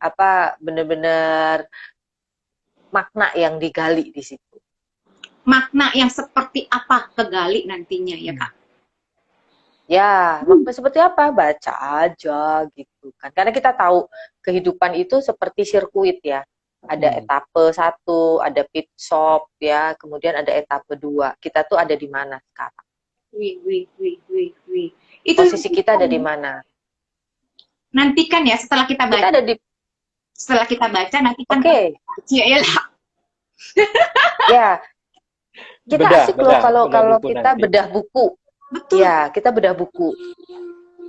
apa bener-bener makna yang digali di situ. Makna yang seperti apa kegali nantinya ya kak? Ya, makna seperti apa? Baca aja gitu kan. Karena kita tahu kehidupan itu seperti sirkuit ya. Ada etape satu, ada pit stop ya, kemudian ada etape dua. Kita tuh ada di mana sekarang? Wih, wih, wih, wih, wih. Itu Posisi kita ada di mana? nantikan ya setelah kita Kita baca, ada di nantikan Oke, ya lah. ya. Kita Bedah, asik loh bedah, kalau bedah kalau buku kita nanti. bedah buku. Betul. Ya, kita bedah buku.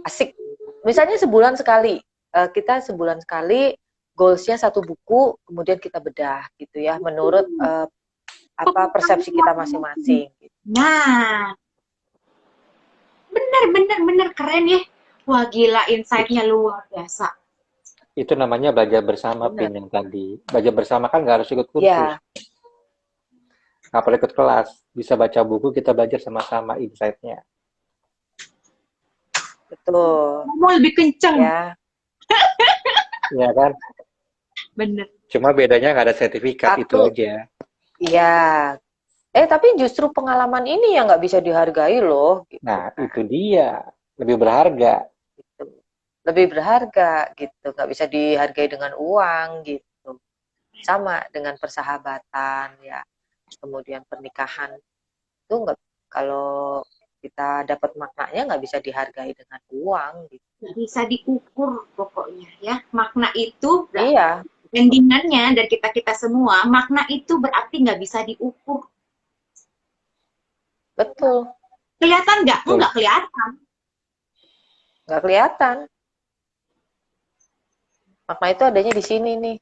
Asik. Misalnya sebulan sekali. Kita sebulan sekali goalsnya satu buku, kemudian kita bedah gitu ya, menurut persepsi kita masing-masing. Nah, bener keren ya. Wah gila insight-nya luar biasa. Itu namanya belajar bersama, Benar. Pin, yang tadi. Belajar bersama kan nggak harus ikut kursus. Ya, Nggak perlu ikut kelas. Bisa baca buku, kita belajar sama-sama insight-nya. betul. Mau lebih kenceng. Ya, Iya kan? Bener. Cuma bedanya nggak ada sertifikat, itu satu. aja. Ya. Tapi justru pengalaman ini yang nggak bisa dihargai loh. Gitu. Nah, itu dia. Lebih berharga. Gitu. Lebih berharga gitu, nggak bisa dihargai dengan uang gitu. Sama dengan persahabatan ya, kemudian pernikahan itu nggak, kalau kita dapat maknanya nggak bisa dihargai dengan uang gitu. Nggak bisa diukur pokoknya ya. Makna itu Iya, endingannya dari kita semua, makna itu berarti nggak bisa diukur. betul, Kelihatan nggak? Betul. Nggak kelihatan. nggak kelihatan. Makna itu adanya di sini nih,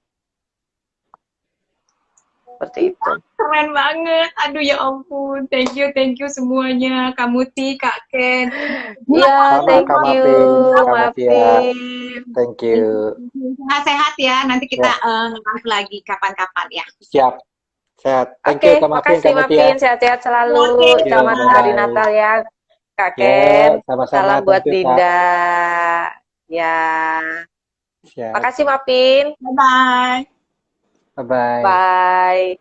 seperti itu. Keren banget. Aduh ya ampun. Thank you semuanya. Kak Muti, Kak Ken. Iya, Sama, thank Kak you, Mapin. Kak Mutia. Mapin. Thank you. Sehat-sehat ya. Nanti kita Ya, ngelas lagi kapan-kapan ya. siap. Sehat. Thank Oke, you, Kak Mapin, makasih Kak Mutia. Mapin, sehat-sehat selalu. Oke. Ya, Selamat hari bye. Natal ya, Kak Ya, Ken. sama-sama. Salam buat Thank you, Kak. Dinda. Ya, Siap. makasih Mapin. Bye-bye. Bye-bye. Bye.